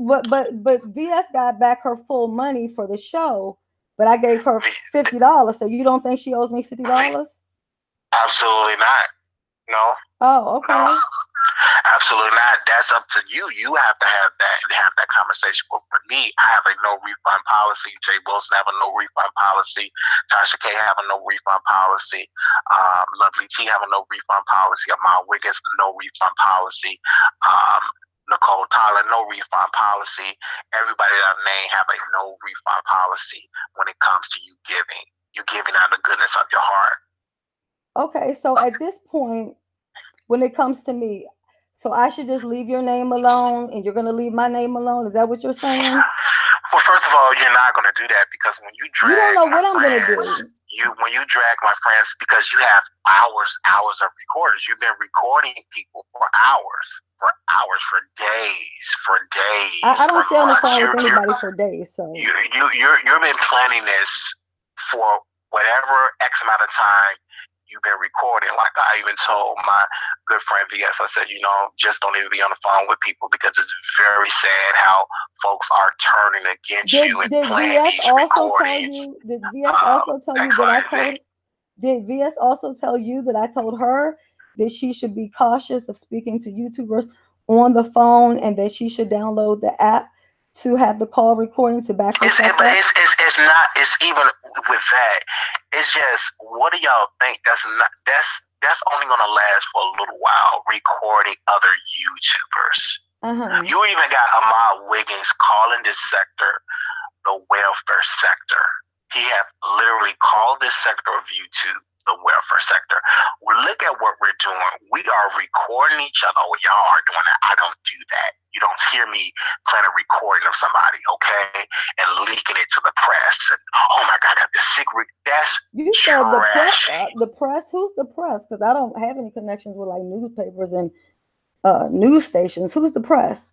but VS got back her full money for the show, but I gave her $50. So you don't think she owes me $50? Absolutely not. No. Oh, okay. No. Absolutely not. That's up to you. You have to have that conversation. But for me, I have a no refund policy. Jay Wilson have a no refund policy. Tasha K have a no refund policy. Lovely T have a no refund policy. Amal Wiggins no refund policy. Nicole Tyler no refund policy. Everybody that I name have a no refund policy when it comes to you giving. You giving out the goodness of your heart. Okay, so at this point, when it comes to me, so I should just leave your name alone, and you're gonna leave my name alone. Is that what you're saying? Well, first of all, you're not gonna do that because when you drag, you don't know what I'm friends, gonna do. When you drag my friends, because you have hours of recordings. You've been recording people for hours, for days. I don't stay on the phone You're, with anybody for days. So you've been planning this for whatever X amount of time you've been recording. Like I even told my good friend VS, I said, just don't even be on the phone with people because it's very sad how folks are turning against you and playing these recordings. Did VS also tell you that I told? Did VS also tell you that I told her that she should be cautious of speaking to YouTubers on the phone and that she should download the app to have the call recordings to back herself up? It's not. It's even with that. It's just, what do y'all think? That's only gonna last for a little while. Recording other YouTubers. You even got Ahmad Wiggins calling this sector the welfare sector. He have literally called this sector of YouTube the welfare sector. We look at what we're doing. We are recording each other. Oh, y'all are doing that. I don't do that. You don't hear me playing a recording of somebody, okay, and leaking it to the press. And, oh my God, I got the secret. That's you said the press. Who's the press? Because I don't have any connections with like newspapers and news stations. Who's the press?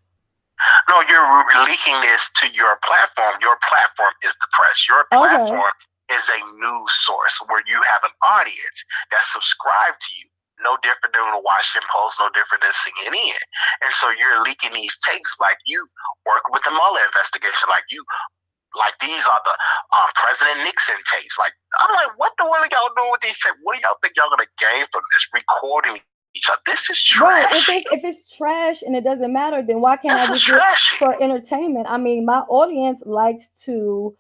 No, you're leaking this to your platform. Your platform is the press. Your platform is a news source where you have an audience that's subscribed to you. No different than the Washington Post, no different than CNN. And so you're leaking these tapes like you work with the Mueller investigation, like these are the President Nixon tapes. Like, I'm like, what the hell are y'all doing with these tapes? What do y'all think y'all gonna gain from this recording each other? This is trash. Right. If it's trash and it doesn't matter, then why can't I just do it for entertainment? I mean, my audience likes to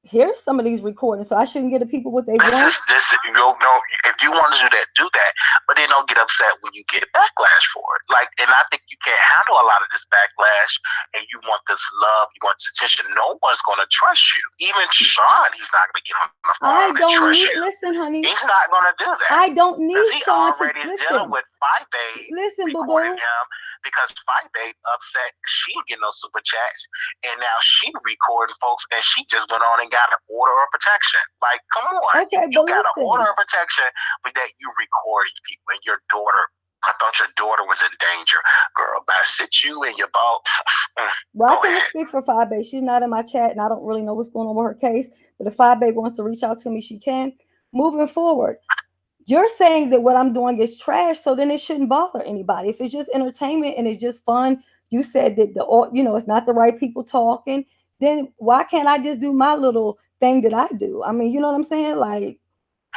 hear some of these recordings, so I shouldn't get the people what they want. If you want to do that, but then don't get upset when you get backlash for it. Like, and I think you can't handle a lot of this backlash, and you want this love, you want this attention. No one's going to trust you. Even Sean, he's not going to get on the phone and trust you. Listen, honey. He's not going to do that. I don't need Sean to listen. Dealing with Five Babe. Listen, boo-boo. Because Five Babe upset, she didn't get no super chats, and now she recording folks, and she just went on and got an order of protection. Like, come on. Okay, you got an order of protection, but that you recording people, and your daughter, I thought your daughter was in danger. Girl, I sit you and your ball. Well, I can't speak for Five Babe. She's not in my chat, and I don't really know what's going on with her case. But if Five Babe wants to reach out to me, she can. Moving forward, you're saying that what I'm doing is trash, so then it shouldn't bother anybody. If it's just entertainment and it's just fun, you said that it's not the right people talking, then why can't I just do my little thing that I do? I mean, you know what I'm saying? Like,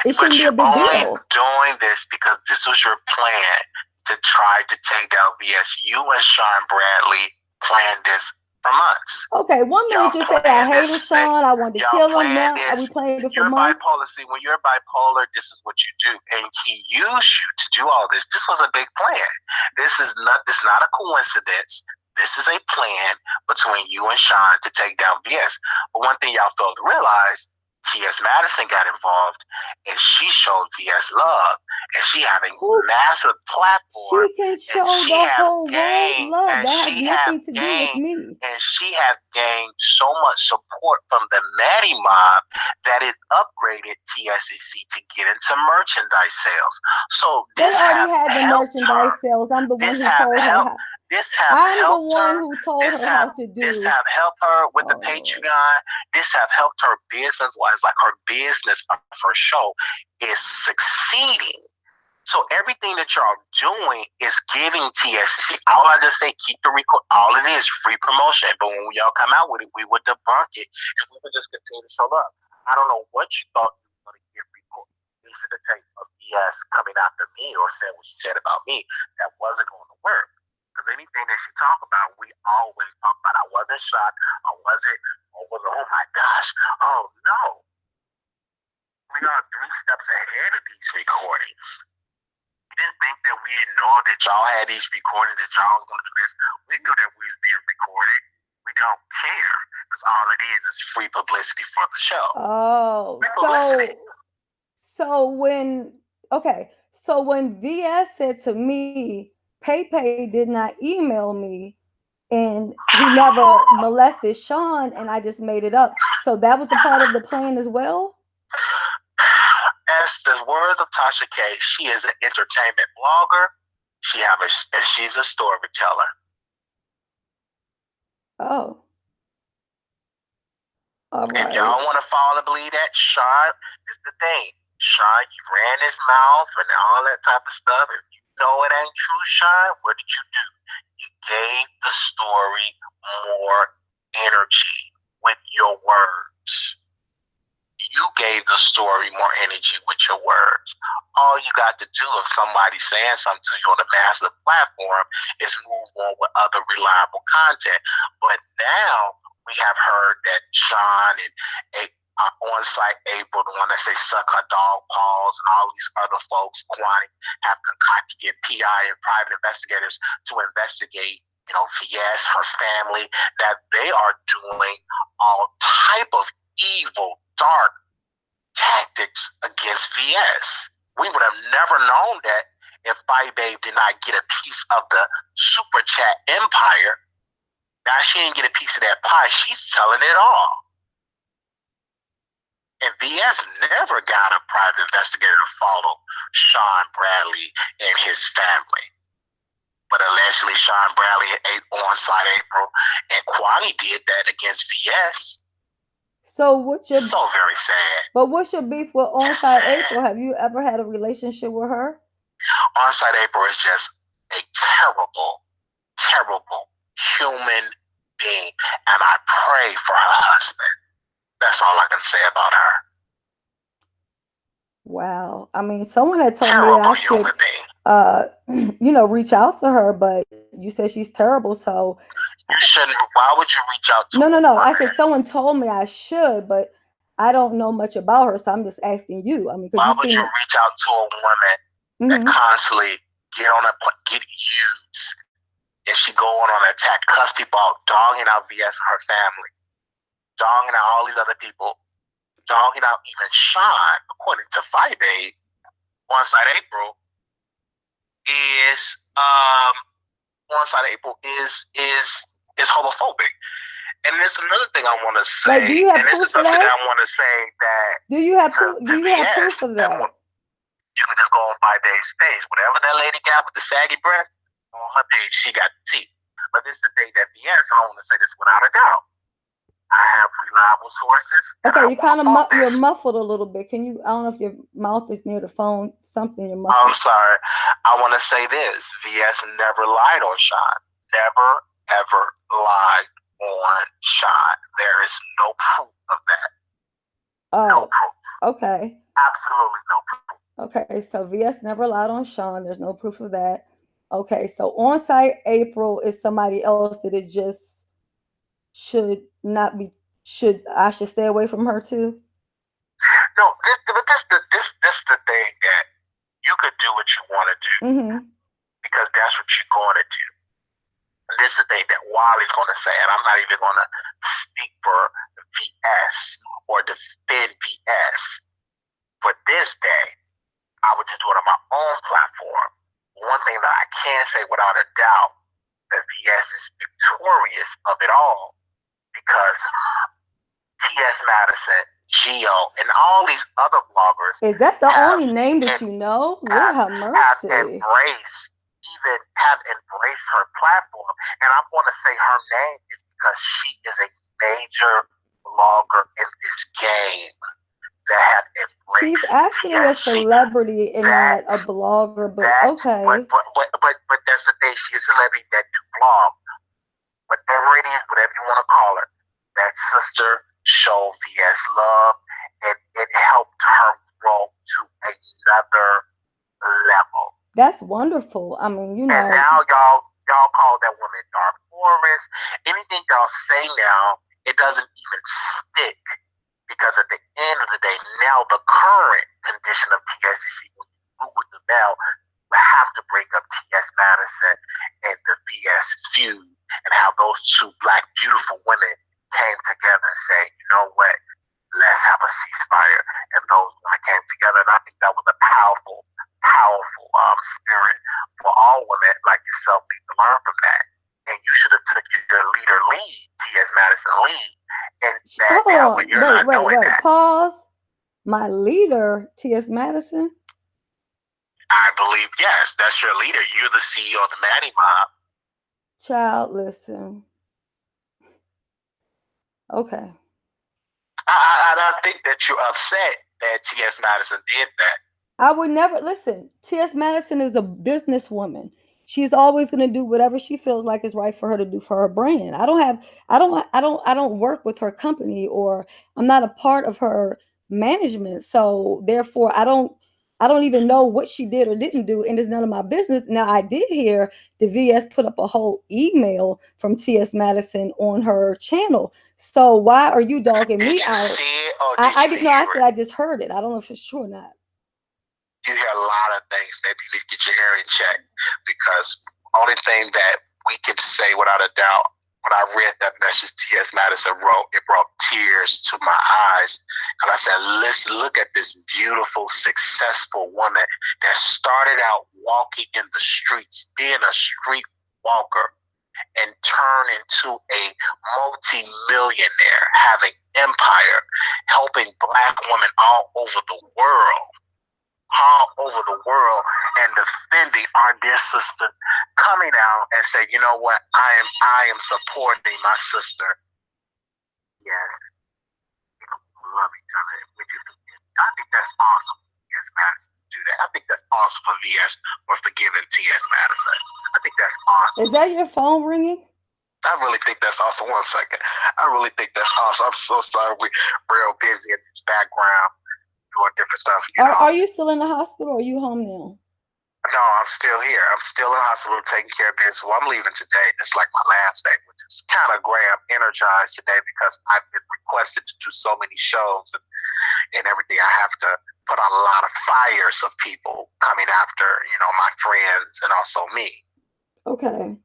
it shouldn't be a big deal. But you're doing this because this was your plan to try to take down VS. You and Sean Bradley planned this for months. Okay, 1 minute you said I hated Sean, I wanted to kill him. Now are we playing it for months? Bipolar. See, when you're bipolar, this is what you do, and he used you to do all this. This was a big plan. This is not a coincidence. This is a plan between you and Sean to take down VS. But one thing y'all failed to realize, T.S. Madison got involved, and she showed VS love, and she have a massive platform. She can show the whole world love. That has nothing to do with me. And she has gained so much support from the Maddie mob that it upgraded TSEC to get into merchandise sales. So this already had the merchandise sales. I'm the one who told her. I'm the one who told her how to do. This have helped her with the Patreon. This have helped her business-wise. Like, her business of her show is succeeding. So everything that y'all doing is giving TSC. All I just say, keep the record. All it is, free promotion. But when y'all come out with it, we would debunk it, and we would just continue to show up. I don't know what you thought you were going to get recorded. piece of the tape of BS coming after me or saying what she said about me, that wasn't going to work. Because anything that she talked about, we always talk about. I wasn't shot. I wasn't. Oh my gosh. Oh no. We are 3 steps ahead of these recordings. We didn't think that we didn't know that y'all had these recordings, that y'all was going to do this. We knew that we was being recorded. We don't care because all it is free publicity for the show. Oh, so when VS said to me, Pepe did not email me and he never molested Sean and I just made it up. So that was a part of the plan as well? As the words of Tasha K, she is an entertainment blogger. She's a storyteller. Oh. All right. If y'all want to follow and believe that, Sean is the thing. Sean, you ran his mouth and all that type of stuff. If you know it ain't true, Sean, what did you do? You gave the story more energy with your words. You gave the story more energy with your words. All you got to do if somebody's saying something to you on a massive platform is move on with other reliable content. But now we have heard that Sean and on-site April, the one that say suck her dog paws, and all these other folks, Kwani, have concocted get PI and private investigators to investigate, VS, her family, that they are doing all type of evil, dark tactics against VS. We would have never known that if Fight Babe did not get a piece of the super chat empire. Now she didn't get a piece of that pie. She's telling it all. And VS never got a private investigator to follow Sean Bradley and his family. But allegedly Sean Bradley on-site April and Kwani did that against VS. So so very sad. But what's your beef with on-site April? Have you ever had a relationship with her? On-site April is just a terrible, terrible human being, and I pray for her husband. That's all I can say about her. Wow. I mean, someone had told me I should, reach out to her, but you said she's terrible, so you shouldn't. Why would you reach out to her? No. I said someone told me I should, but I don't know much about her, so I'm just asking you. I mean, why would you reach out to a woman that constantly get used, and she go on an attack, cuss people out, dogging out VS and her family, dogging out all these other people, dogging out even Sean, according to Fight Babe, on-site April is homophobic. And there's another thing I want to say. Like, do you have proof of that? I want to say that. Do you have proof of that? You can just go on Fight Babe's page. Whatever that lady got with the saggy breast on her page, she got the teeth. But this is the thing that VS, I want to say this without a doubt. I have reliable sources. Okay, you're muffled a little bit. Can you? I don't know if your mouth is near the phone. Something you're muffled. I'm sorry. I want to say this: VS never lied on Sean. Never ever lied on Sean. There is no proof of that. No proof. Okay. Absolutely no proof. Okay, so VS never lied on Sean. There's no proof of that. Okay, so on-site April is somebody else that is just I should stay away from her too? No, this the thing that you could do what you want to do because that's what you're going to do. And this is the thing that Wally's going to say, and I'm not even going to speak for VS or defend VS. For this day, I would just do it on my own platform. One thing that I can say without a doubt that VS is victorious of it all because T.S. Madison, Geo, and all these other bloggers. Is that the only name that you know? Lord have mercy. Have embraced her platform. And I'm going to say her name is because she is a major blogger in this game that have embraced. She's actually a celebrity and not a blogger, but okay. But that's the thing. She's a celebrity that do blog. Whatever it is, whatever you want to call her, that sister showed VS love, and it helped her grow to a That's wonderful. I mean, And now y'all call that woman Dark Forest. Anything y'all say now, it doesn't even stick. Because at the end of the day, now the current condition of TSCC, when you Google them now, we have to bring up T.S. Madison and the VS feud and how those two black beautiful women came together and say, you know what, let's have a ceasefire. And those women came together, and I think that was a powerful spirit for all women like yourself need to learn from that. And you should have took your leader lead, T.S. Madison lead, and that now when you're not doing that. Pause. My leader, T.S. Madison. I believe, yes, that's your leader. You're the CEO of the Maddie Mob. Child, listen. Okay. I think that you're upset that T.S. Madison did that. I would never listen. T.S. Madison is a businesswoman. She's always going to do whatever she feels like is right for her to do for her brand. I don't work with her company, or I'm not a part of her management. So therefore I don't even know what she did or didn't do, and it's none of my business. Now, I did hear the VS put up a whole email from T.S. Madison on her channel. So why are you dogging me out? See it, or I didn't know. I said I just heard it. I don't know if it's true or not. You hear a lot of things. Maybe you need to get your hair in check, because only thing that we can say without a doubt, when I read that message T.S. Madison wrote, it brought tears to my eyes. And I said, listen, look at this beautiful, successful woman that started out walking in the streets, being a street walker, and turned into a multi-millionaire, having empire, helping Black women all over the world. And defending our dear sister, coming out and say, you know what, I am supporting my sister. Yes, people love each other. I think that's awesome for T.S. Madison to do that. I think that's awesome for VS for forgiving T.S. Madison. I think that's awesome. Is that your phone ringing? I really think that's awesome. One second. I really think that's awesome. I'm so sorry. We're real busy in this background. Doing different stuff. Are you still in the hospital, or are you home now? No, I'm still here. I'm still in the hospital taking care of business. So I'm leaving today. It's like my last day, which is kind of great. I'm energized today because I've been requested to do so many shows and everything. I have to put on a lot of fires of people coming after, my friends and also me. Okay.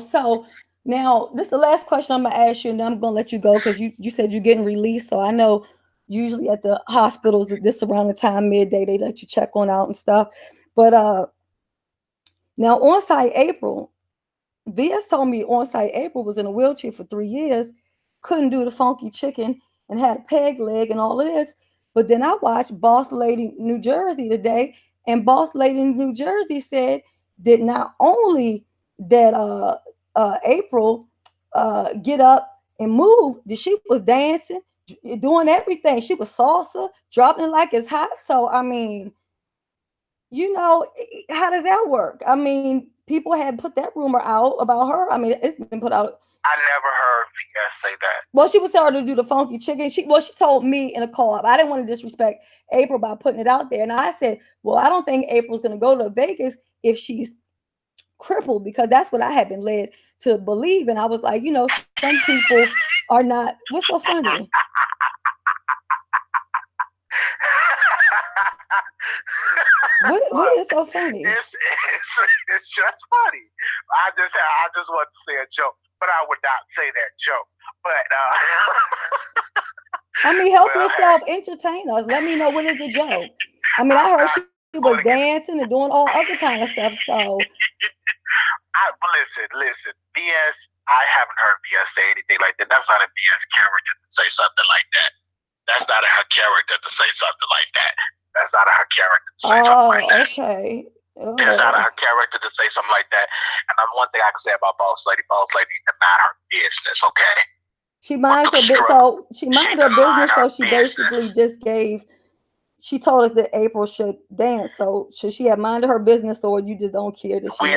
So now this is the last question I'm gonna ask you, and then I'm gonna let you go, because you said you're getting released. So I know usually at the hospitals this around the time midday they let you check on out and stuff. But now on-site April, VS told me on-site April was in a wheelchair for 3 years, couldn't do the funky chicken, and had a peg leg and all of this. But then I watched Boss Lady New Jersey today, and Boss Lady New Jersey said that not only that April get up and move, that she was dancing, doing everything. She was salsa, dropping it like it's hot. So I mean, how does that work? I mean, people had put that rumor out about her. I mean, it's been put out. I never heard VS say that. Well, she was telling her to do the funky chicken. She told me in a call. I didn't want to disrespect April by putting it out there. And I said, well, I don't think April's going to go to Vegas if she's crippled, because that's what I had been led to believe. And I was like, some people are not. What's so funny? What is so funny? It's just funny. I just want to say a joke, but I would not say that joke. But I mean, help yourself, entertain us. Let me know, when is the joke. I mean, I heard she was dancing and doing all other kind of stuff. So listen, BS. I haven't heard BS say anything like that. That's not a BS character to say something like that. That's not her character to say something like that. That's not her character to say something like that. Okay. It's not her character to say something like that. And one thing I can say about Boss Lady is not her business, okay? She minds her business. So she minded her business. So she basically just gave. She told us that April should dance. So should she have minded her business, or you just don't care that she? I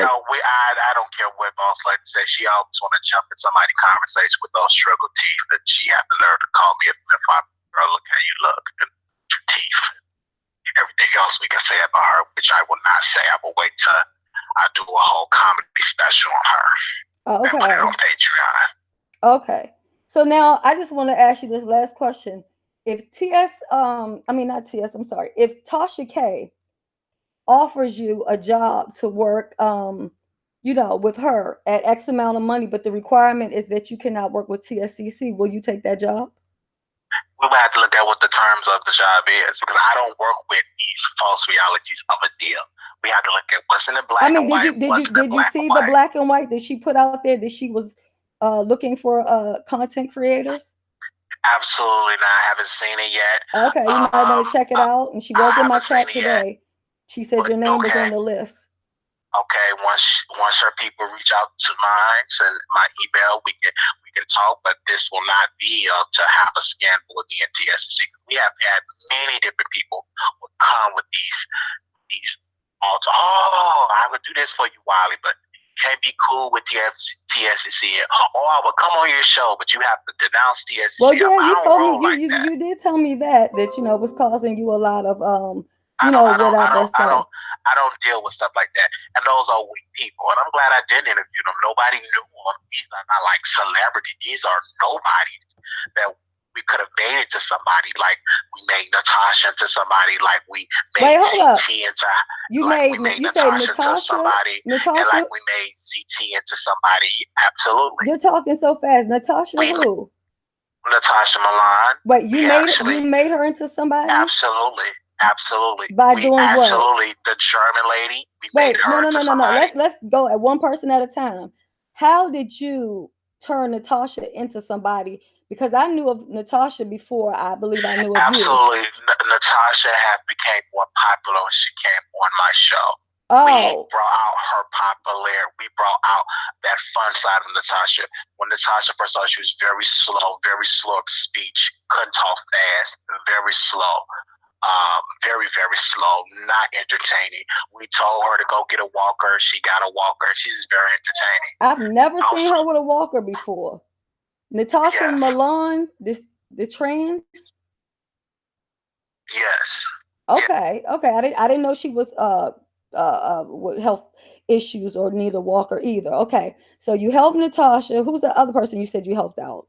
don't care what Boss Lady says. She always want to jump in somebody's conversation with those struggle teeth, and she have to learn to call me if I'm girl. Look how you look, teeth. everything else we can say about her, which I will not say. I will wait till I do a whole comedy special on her. Okay. And put it on Patreon. Okay. So now I just want to ask you this last question. If if Tasha K offers you a job to work, with her at X amount of money, but the requirement is that you cannot work with TSCC, will you take that job? We would have to look at what the terms of the job is, because I don't work with these false realities of a deal. We have to look at what's in the black and white. Did you see the black and white that she put out there that she was looking for content creators? Absolutely not. I haven't seen it yet. Okay, you might want to check it out. And she was in my chat today. She said your name was on the list. Okay, once her people reach out to mine and my email, we can talk. But this will not be to have a scandal with the NTSC. We have had many different people who come with these. Oh, I would do this for you, Wiley, but can't be cool with TSCC. Or I would come on your show, but you have to denounce TSCC. Well, yeah, you told me you did tell me that was causing you a lot of I don't deal with stuff like that, and those are weak people. And I'm glad I didn't interview them. Nobody knew them. These are not like celebrities. These are nobodies that we could have made it to somebody. Like we made Natasha into somebody. Like we made ZT into. We made Natasha into somebody. And like we made ZT into somebody. Absolutely. You're talking so fast. Natasha who? Natasha Milan. Wait, you made her into somebody? Absolutely. Absolutely. By doing what? Absolutely. The German lady. Wait, no. Let's go at one person at a time. How did you turn Natasha into somebody? Because I knew of Natasha before. I believe I knew of you. Absolutely. Natasha became more popular when she came on my show. Oh. We brought out her popularity. We brought out that fun side of Natasha. When Natasha first started, she was very slow of speech, couldn't talk fast, very slow. Very, very slow, not entertaining. We told her to go get a walker. She got a walker. She's very entertaining. I've never seen her with a walker before. Natasha Milan, the trans? Yes. Okay. I didn't know she was with health issues or need a walker either. Okay. So you helped Natasha. Who's the other person you said you helped out?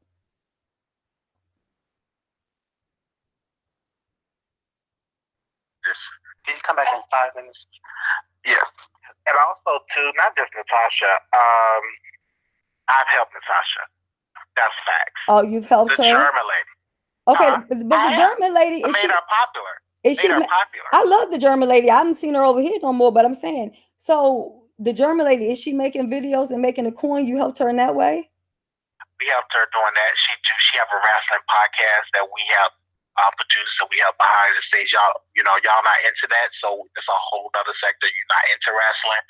Can you come back in 5 minutes? Yes. And also, too, not just Natasha. I've helped Natasha. That's facts. Oh, you've helped her? The German lady. Okay, but the German lady... I made her popular. Popular. I love the German lady. I haven't seen her over here no more, but I'm saying, so the German lady, is she making videos and making a coin? You helped her in that way? We helped her doing that. She have a wrestling podcast that we have produced, and we have behind the scenes. Y'all not into that, so it's a whole other sector. You're not into wrestling.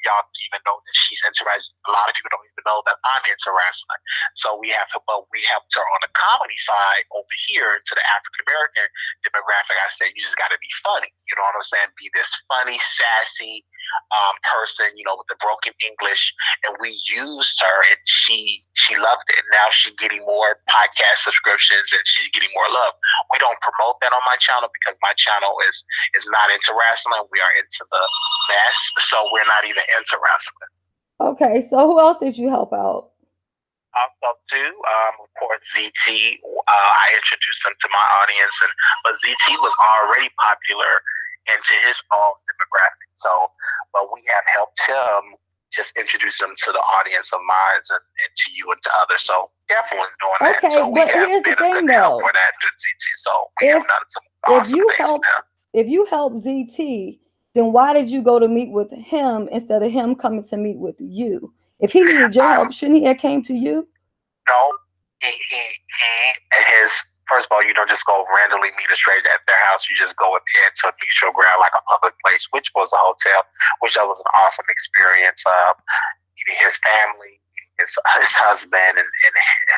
Y'all even know that she's into wrestling. A lot of people don't even know that I'm into wrestling. So we helped her on the comedy side over here to the African American demographic. I said, you just got to be funny. You know what I'm saying? Be this funny, sassy person, with the broken English. And we used her, and she loved it. And now she's getting more podcast subscriptions, and she's getting more love. We don't promote that on my channel because my channel is not into wrestling. We are into the mess, so we're not even into wrestling. Okay, so who else did you help out? Also, too, of course, ZT. I introduced him to my audience, but ZT was already popular into his own demographic. So, but we have helped him just introduce them to the audience of mine and to you and to others. So definitely doing that. So we have been a good help for that to ZT. So we have done some awesome things now. If you help ZT, then why did you go to meet with him instead of him coming to meet with you? If he needed your help, shouldn't he have came to you? No, he and his. First of all, you don't just go randomly meet a stranger at their house. You just go into a neutral ground, like a public place, which was a hotel, which that was an awesome experience. Meeting his family, his husband, and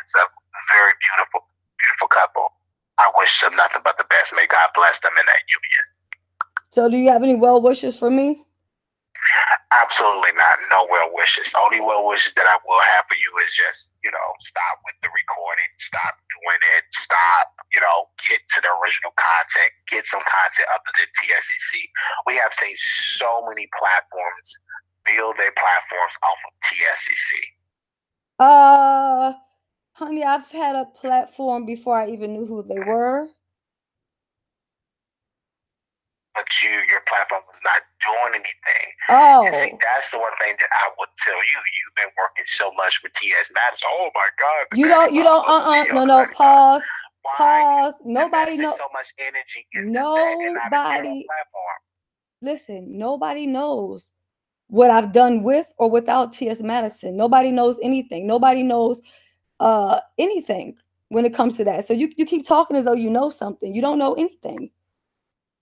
it's a very beautiful, beautiful couple. I wish them nothing but the best. May God bless them in that union. So do you have any well wishes for me? Absolutely not. No well wishes. The only well wishes that I will have for you is just, stop with the recording. Stop doing it. Stop, get to the original content, get some content other than TSCC. We have seen so many platforms build their platforms off of TSCC. Honey, I've had a platform before I even knew who they were. But your platform was not doing anything. Oh. And see, that's the one thing that I would tell you. You've been working so much with TS Madison. Oh my God. You don't, no, pause. Pause. Nobody knows. So much energy into that and not a platform. Listen, nobody knows what I've done with or without TS Madison. Nobody knows anything. Nobody knows anything when it comes to that. So you keep talking as though you know something. You don't know anything.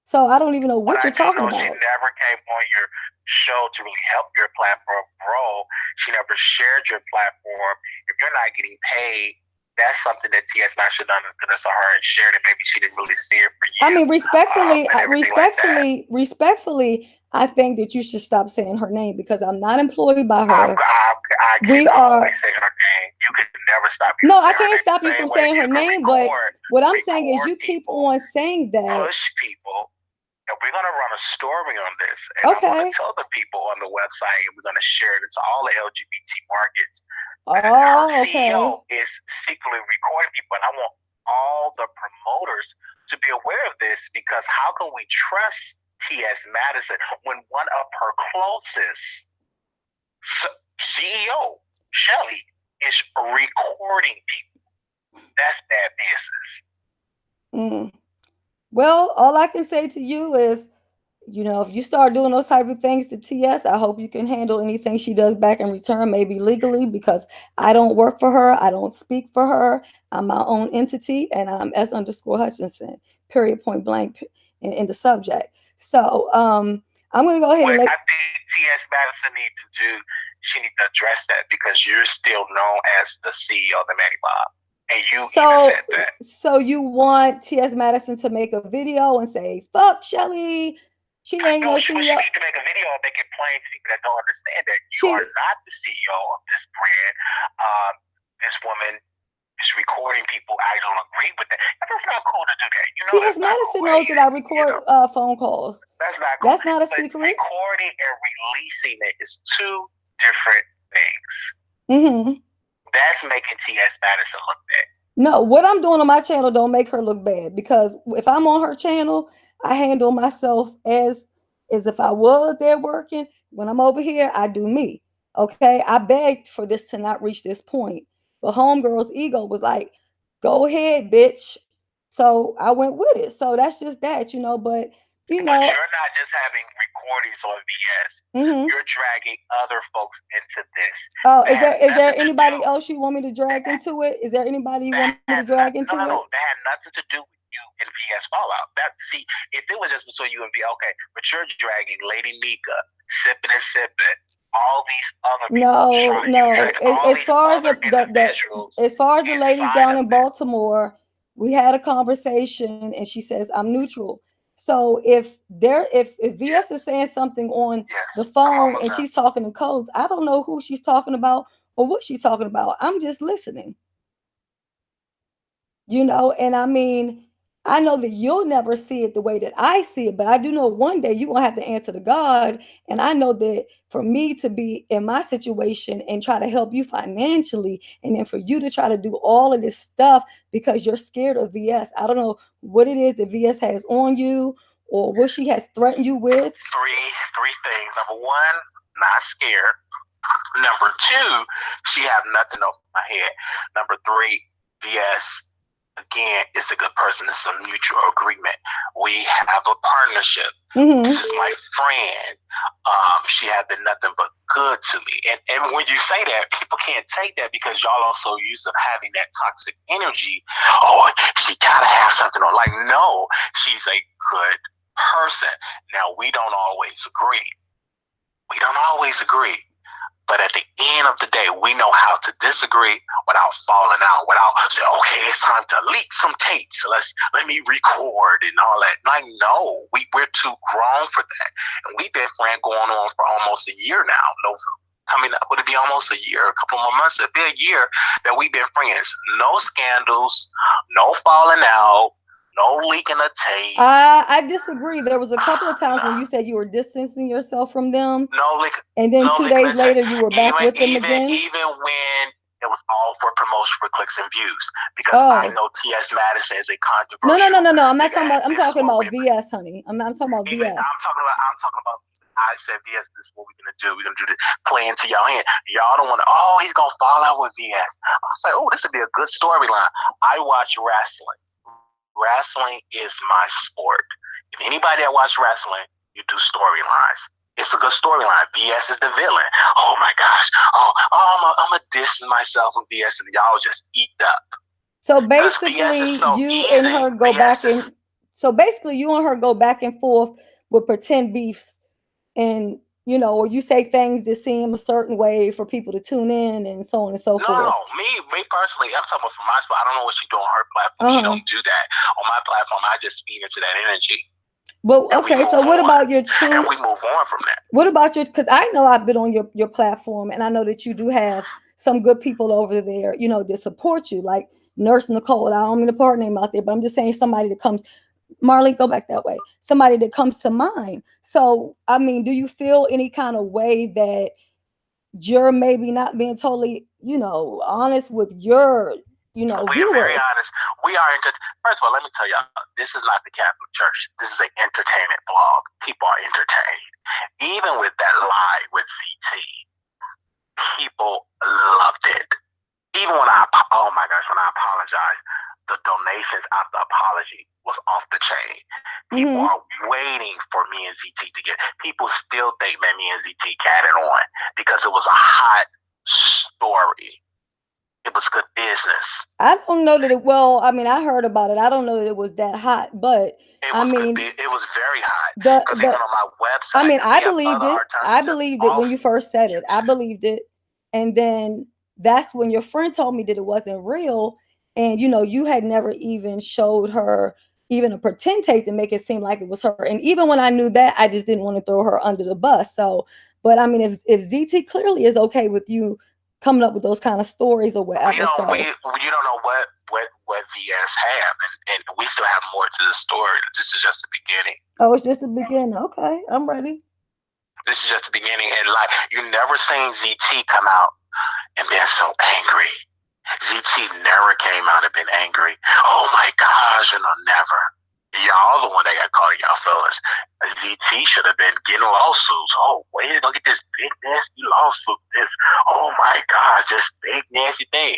So I don't even know what you're talking about. She never came on your show to really help your platform grow. She never shared your platform. If you're not getting paid, that's something that TS Madison should have done goodness of her and shared it. Maybe she didn't really see it for you. I mean, respectfully, I think that you should stop saying her name because I'm not employed by her. I can always say her name. You can never stop me. No, I can't stop you from saying her name, but what I'm saying is you keep on saying that. Push people. And we're going to run a story on this. And I'm going to tell the people on the website, and we're going to share it to all the LGBT markets. Her CEO is secretly recording people. And I want all the promoters to be aware of this because how can we trust T.S. Madison when one of her closest CEO, Shelly, is recording people? That's bad business. Well, all I can say to you is, if you start doing those type of things to TS, I hope you can handle anything she does back in return, maybe legally, because I don't work for her. I don't speak for her. I'm my own entity, and I'm S_Hutchinson, period, point blank, in the subject. So I'm going to go ahead and I think TS Madison she needs to address that because you're still known as the CEO of the Manny Bob. And you even said that. So you want T.S. Madison to make a video and say, fuck Shelly. She ain't no CEO. She needs to make a video and make it plain to people that don't understand that you are not the CEO of this brand. This woman is recording people. I don't agree with that. That's not cool to do that. T.S. Madison knows that I record phone calls. That's not cool. That's not a secret. Recording and releasing it is two different things. Mm-hmm. That's making T.S. Madison look bad. No, what I'm doing on my channel don't make her look bad because if I'm on her channel, I handle myself as if I was there working. When I'm over here, I do me. Okay, I begged for this to not reach this point, but homegirl's ego was like, "Go ahead, bitch." So I went with it. So that's just that, But But you're not just having recordings on VS. Mm-hmm. You're dragging other folks into this. Oh, is there anybody else you want me to drag into it? Is there anybody you want me to drag into it? No. That had nothing to do with you and VS Fallout. If it was just between you and VS, okay, but you're dragging Lady Mika, Sippin' and Sippin', all these other people. No. As far as the ladies down in Baltimore, we had a conversation and she says I'm neutral. So if VS is saying something on the phone and she's talking in codes, I don't know who she's talking about or what she's talking about. I'm just listening. And I mean, I know that you'll never see it the way that I see it, but I do know one day you're going to have to answer to God. And I know that for me to be in my situation and try to help you financially, and then for you to try to do all of this stuff because you're scared of VS. I don't know what it is that VS has on you or what she has threatened you with. Three things. Number one, not scared. Number two, she have nothing over my head. Number three, VS, again, is a good person. It's a mutual agreement. We have a partnership. Mm-hmm. This is my friend. She has been nothing but good to me. And when you say that, people can't take that because y'all are so used to having that toxic energy. Oh, she gotta have something on. Like, no, she's a good person. Now, we don't always agree. But at the end of the day, we know how to disagree without falling out, without saying, okay, it's time to leak some tapes. Let me record and all that. Like, no, we're too grown for that. And we've been friends going on for almost a year now. Coming up, would it be almost a year, a couple more months? It'd be a year that we've been friends. No scandals, no falling out, No leaking of tape. I disagree. There was a couple of times when you said you were distancing yourself from them. No leak. And then no 2 days later, you were back with them again. Even when it was all for promotion for clicks and views, because I know T.S. Madison is a controversial. No. I'm not talking about. I'm talking about VS, honey. I'm talking about VS. I'm talking about. I said, VS, this is what we're going to do. We're going to do this, play into your hand. Y'all don't want to, he's going to fall out with VS. I was like, this would be a good storyline. I watch wrestling. Wrestling is my sport. If anybody that watch wrestling, you do storylines. It's a good storyline. VS is the villain. Oh, my gosh. I'm going to distance myself from VS, and y'all just eat up. So basically, you and her go back and... So basically, you and her go back and forth with pretend beefs. And, or you say things that seem a certain way for people to tune in and so on and so forth. No. Me personally, I'm talking about from my spot. I don't know what she do on her platform. She don't do that. On my platform, I just feed into that energy. Well, okay, so what about your true... And we move on from that. What about your... Because I know I've been on your platform, and I know that you do have some good people over there, that support you, like Nurse Nicole. I don't mean to put her name out there, but I'm just saying somebody that comes... Marley, go back that way. Somebody that comes to mind. So, I mean, do you feel any kind of way that you're maybe not being totally, honest with your, we viewers? We are very honest. We are first of all, let me tell y'all, this is not the Catholic Church. This is an entertainment blog. People are entertained. Even with that lie with ZT, people loved it. Even when I apologize, the donations after apology was off the chain. People are waiting for me and ZT to get. People still think that me and ZT got it on because it was a hot story. It was good business. I don't know that it. Well, I mean, I heard about it. I don't know that it was that hot, but it was very hot. Because even on my website, I mean, I believed it. I believed it when you first said it. I believed it, and then that's when your friend told me that it wasn't real. And, you had never even showed her even a pretend tape to make it seem like it was her. And even when I knew that, I just didn't want to throw her under the bus. So, but I mean, if ZT clearly is okay with you coming up with those kind of stories or whatever. You don't know what VS have, and we still have more to the story. This is just the beginning. Oh, it's just the beginning. Okay, I'm ready. This is just the beginning. And you never seen ZT come out and been so angry. ZT never came out and been angry. Oh my gosh, never. Y'all the one that got caught in y'all feelings. ZT should have been getting lawsuits. Oh, wait, look at this big nasty lawsuit. Oh my gosh, this big nasty thing.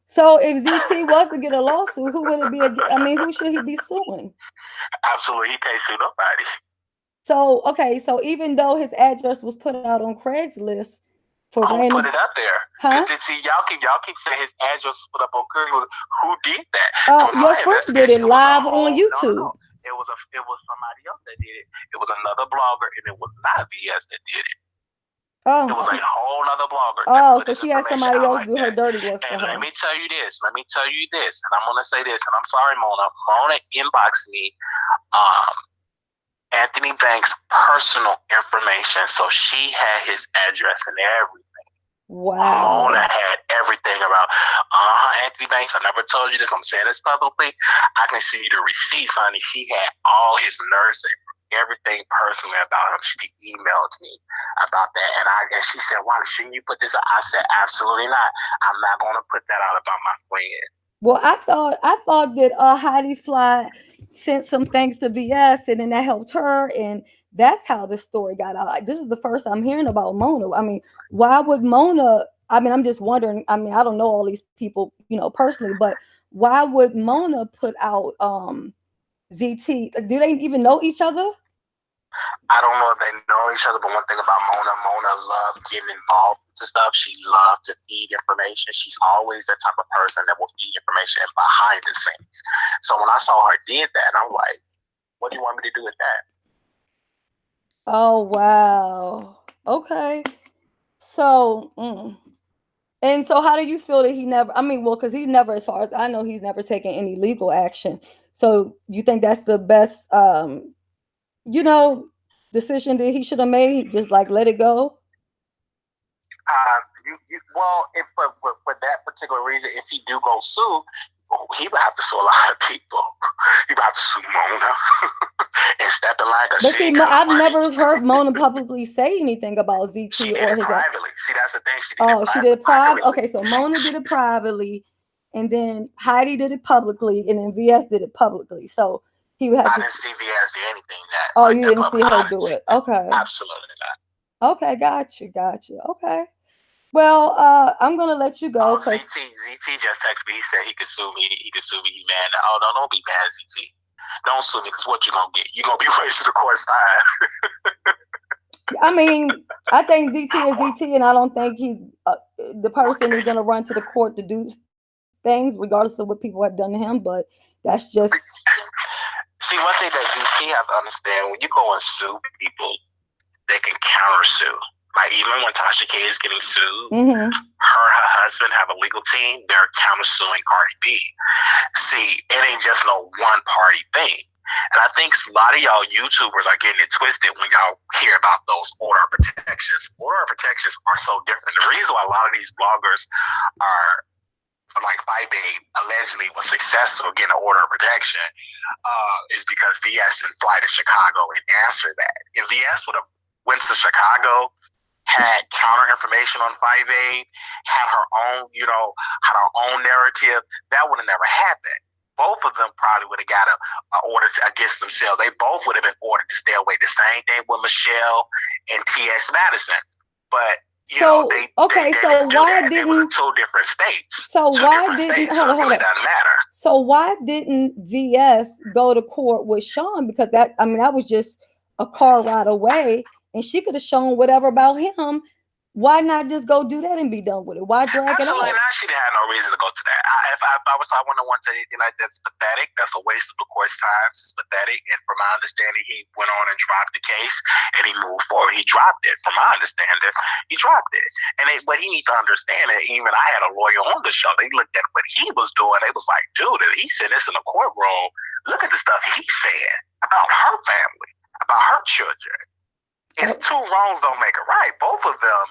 So if ZT was to get a lawsuit, who would it be? Who should he be suing? Absolutely, he can't sue nobody. So, okay, so even though his address was put out on Craigslist, who put it up there? Huh? See, y'all keep saying his address was put up on Craigslist. Who did that? Your friend did it live on YouTube. No. It was somebody else that did it. It was another blogger, and it was not VS that did it. Oh. It was a whole other blogger. Oh, so she had somebody else do her dirty work for her. Let me tell you this, and I'm gonna say this, and I'm sorry, Mona. Mona inboxed me Anthony Banks' personal information, so she had his address and everything. Wow. Mona had everything about Anthony Banks. I never told you this. I'm saying this publicly. I can see the receipts, honey. She had all his nursing, everything personally about him. She emailed me about that, and she said, "Why shouldn't you put this out?" I said, "Absolutely not. I'm not going to put that out about my friend." Well, I thought that Heidi Fly sent some things to VS, and then that helped her, and that's how this story got out. This is the first I'm hearing about Mona. I mean, why would Mona? I mean, I'm just wondering. I mean, I don't know all these people, personally, but why would Mona put out ZT? Do they even know each other? I don't know if they know each other, but one thing about Mona loved getting involved into stuff. She loved to feed information. She's always that type of person that will feed information behind the scenes. So when I saw her did that, I'm like, what do you want me to do with that? Oh, wow. Okay. So, and so how do you feel that he never, because he's never, as far as I know, he's never taken any legal action. So you think that's the best, decision that he should have made? Just let it go? Well, if for that particular reason, if he do go sue, he would have to sue a lot of people. He would have to sue Mona and step in line. But see, I've never heard Mona publicly say anything about ZT she or did his. It privately. See, that's the thing. She did it privately. Okay, so Mona did it privately, and then Heidi did it publicly, and then VS did it publicly. So he would have I didn't see VS do anything that. Oh, you didn't see her do it. Okay. Absolutely not. Okay, got you. Okay. Well, I'm gonna let you go. ZT just texted me. He said he could sue me. He mad. Oh no, don't be mad, ZT. Don't sue me, because what you gonna get? You gonna be wasting the court's time. I mean, I think ZT is ZT, and I don't think he's the person who's gonna run to the court to do things, regardless of what people have done to him. But that's just. See, one thing that ZT have to understand: when you go and sue people, they can counter sue. Like, even when Tasha K is getting sued, her and her husband have a legal team. They're countersuing Cardi B. See, it ain't just no one party thing. And I think a lot of y'all YouTubers are getting it twisted when y'all hear about those order of protections. Order of protections are so different. The reason why a lot of these bloggers are like Fight Babe allegedly was successful getting an order of protection is because VS and fly to Chicago and answer that. If VS would have went to Chicago, had counter information on Fight Babe, had her own, had her own narrative, that would have never happened. Both of them probably would have got an order against themselves. They both would have been ordered to stay away. The same thing with Michelle and T.S. Madison. But why didn't two different states? So why didn't hold on? Doesn't matter. So why didn't VS go to court with Sean? Because that was just a car ride away, and she could have shown whatever about him. Why not just go do that and be done with it? Why drag it out? Absolutely not. She didn't have no reason to go to that. If I wouldn't want to say anything like that. It's pathetic. That's a waste of the court's time. It's pathetic. And from my understanding, he went on and dropped the case, and he moved forward. He dropped it. From my understanding, he dropped it. And what he needs to understand, and even I had a lawyer on the show. They looked at what he was doing. They was like, dude, if he said this in a courtroom, look at the stuff he said about her family, about her children. It's two wrongs don't make a right. Both of them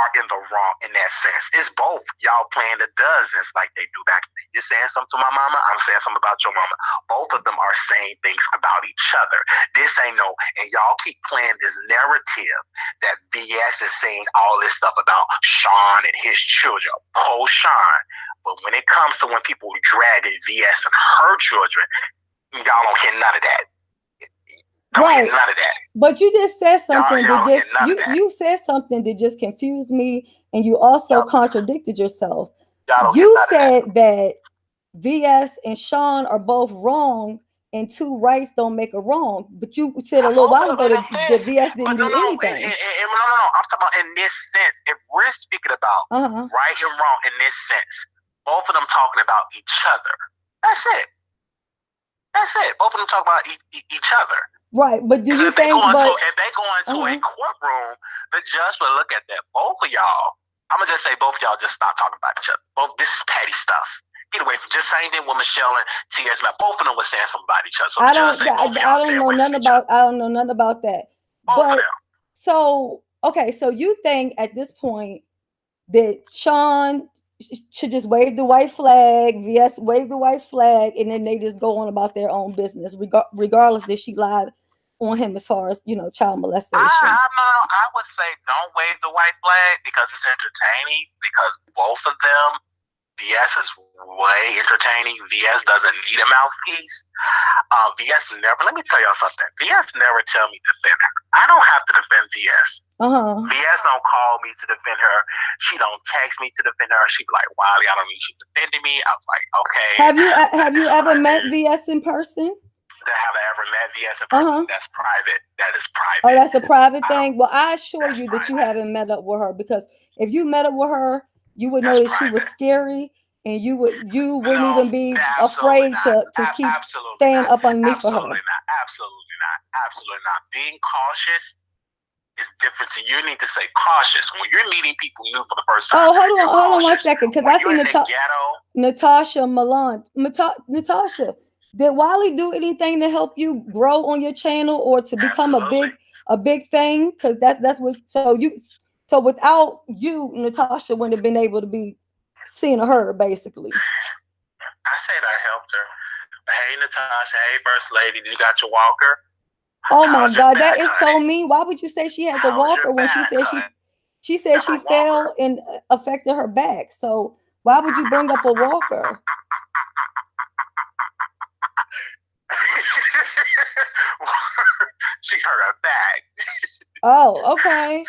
are in the wrong in that sense. It's both y'all playing the dozens like they do back. You're saying something to my mama, I'm saying something about your mama. Both of them are saying things about each other. This ain't no, and y'all keep playing this narrative that VS is saying all this stuff about Sean and his children, post Sean. But when it comes to when people drag VS and her children, y'all don't hear none of that. Right. None of that. But you just said something you said something that just confused me, and you also contradicted yourself. You said that VS and Sean are both wrong, and two rights don't make a wrong. But you said a little while ago that VS didn't do anything. No. I'm talking about in this sense. If we're speaking about right and wrong in this sense, both of them talking about each other. That's it. Both of them talk about each other. Right, but do you think? If they go into a courtroom, the judge will look at that. Both of y'all, I'm gonna just say, both of y'all just stop talking about each other. This is petty stuff. Get away from just same thing with Michelle and T.S. Both of them were saying something about each other. So I don't know nothing about that. But so you think at this point that Sean should just wave the white flag, VS wave the white flag, and then they just go on about their own business, regardless that she lied on him as far as, child molestation? I would say don't wave the white flag because it's entertaining, because both of them, VS is way entertaining. VS doesn't need a mouthpiece. VS never, let me tell y'all something. VS never tell me to defend her. I don't have to defend VS. VS don't call me to defend her. She don't text me to defend her. She be like, Wiley, I don't need you defending me. I'm like, okay. Have you ever met VS in person? Have I ever met VS in person? That's private. That is private. Oh, that's a private thing? Well, I assure you that you haven't met up with her, because if you met up with her, you would know that she was scary, and you wouldn't even be afraid to keep staying up underneath for her. Absolutely not. Being cautious is different. So you need to say cautious when you're meeting people new for the first time. Oh, hold on 1 second, because I see Natasha Milan. Natasha, did Wiley do anything to help you grow on your channel or to become a big thing? Because that's what. So without you, Natasha wouldn't have been able to be seen or heard, basically. I said I helped her. Hey, Natasha. Hey, First Lady. You got your walker? Oh my God, that is so mean. Why would you say she has a walker when she said she fell and affected her back? So why would you bring up a walker? She hurt her back. Oh, okay.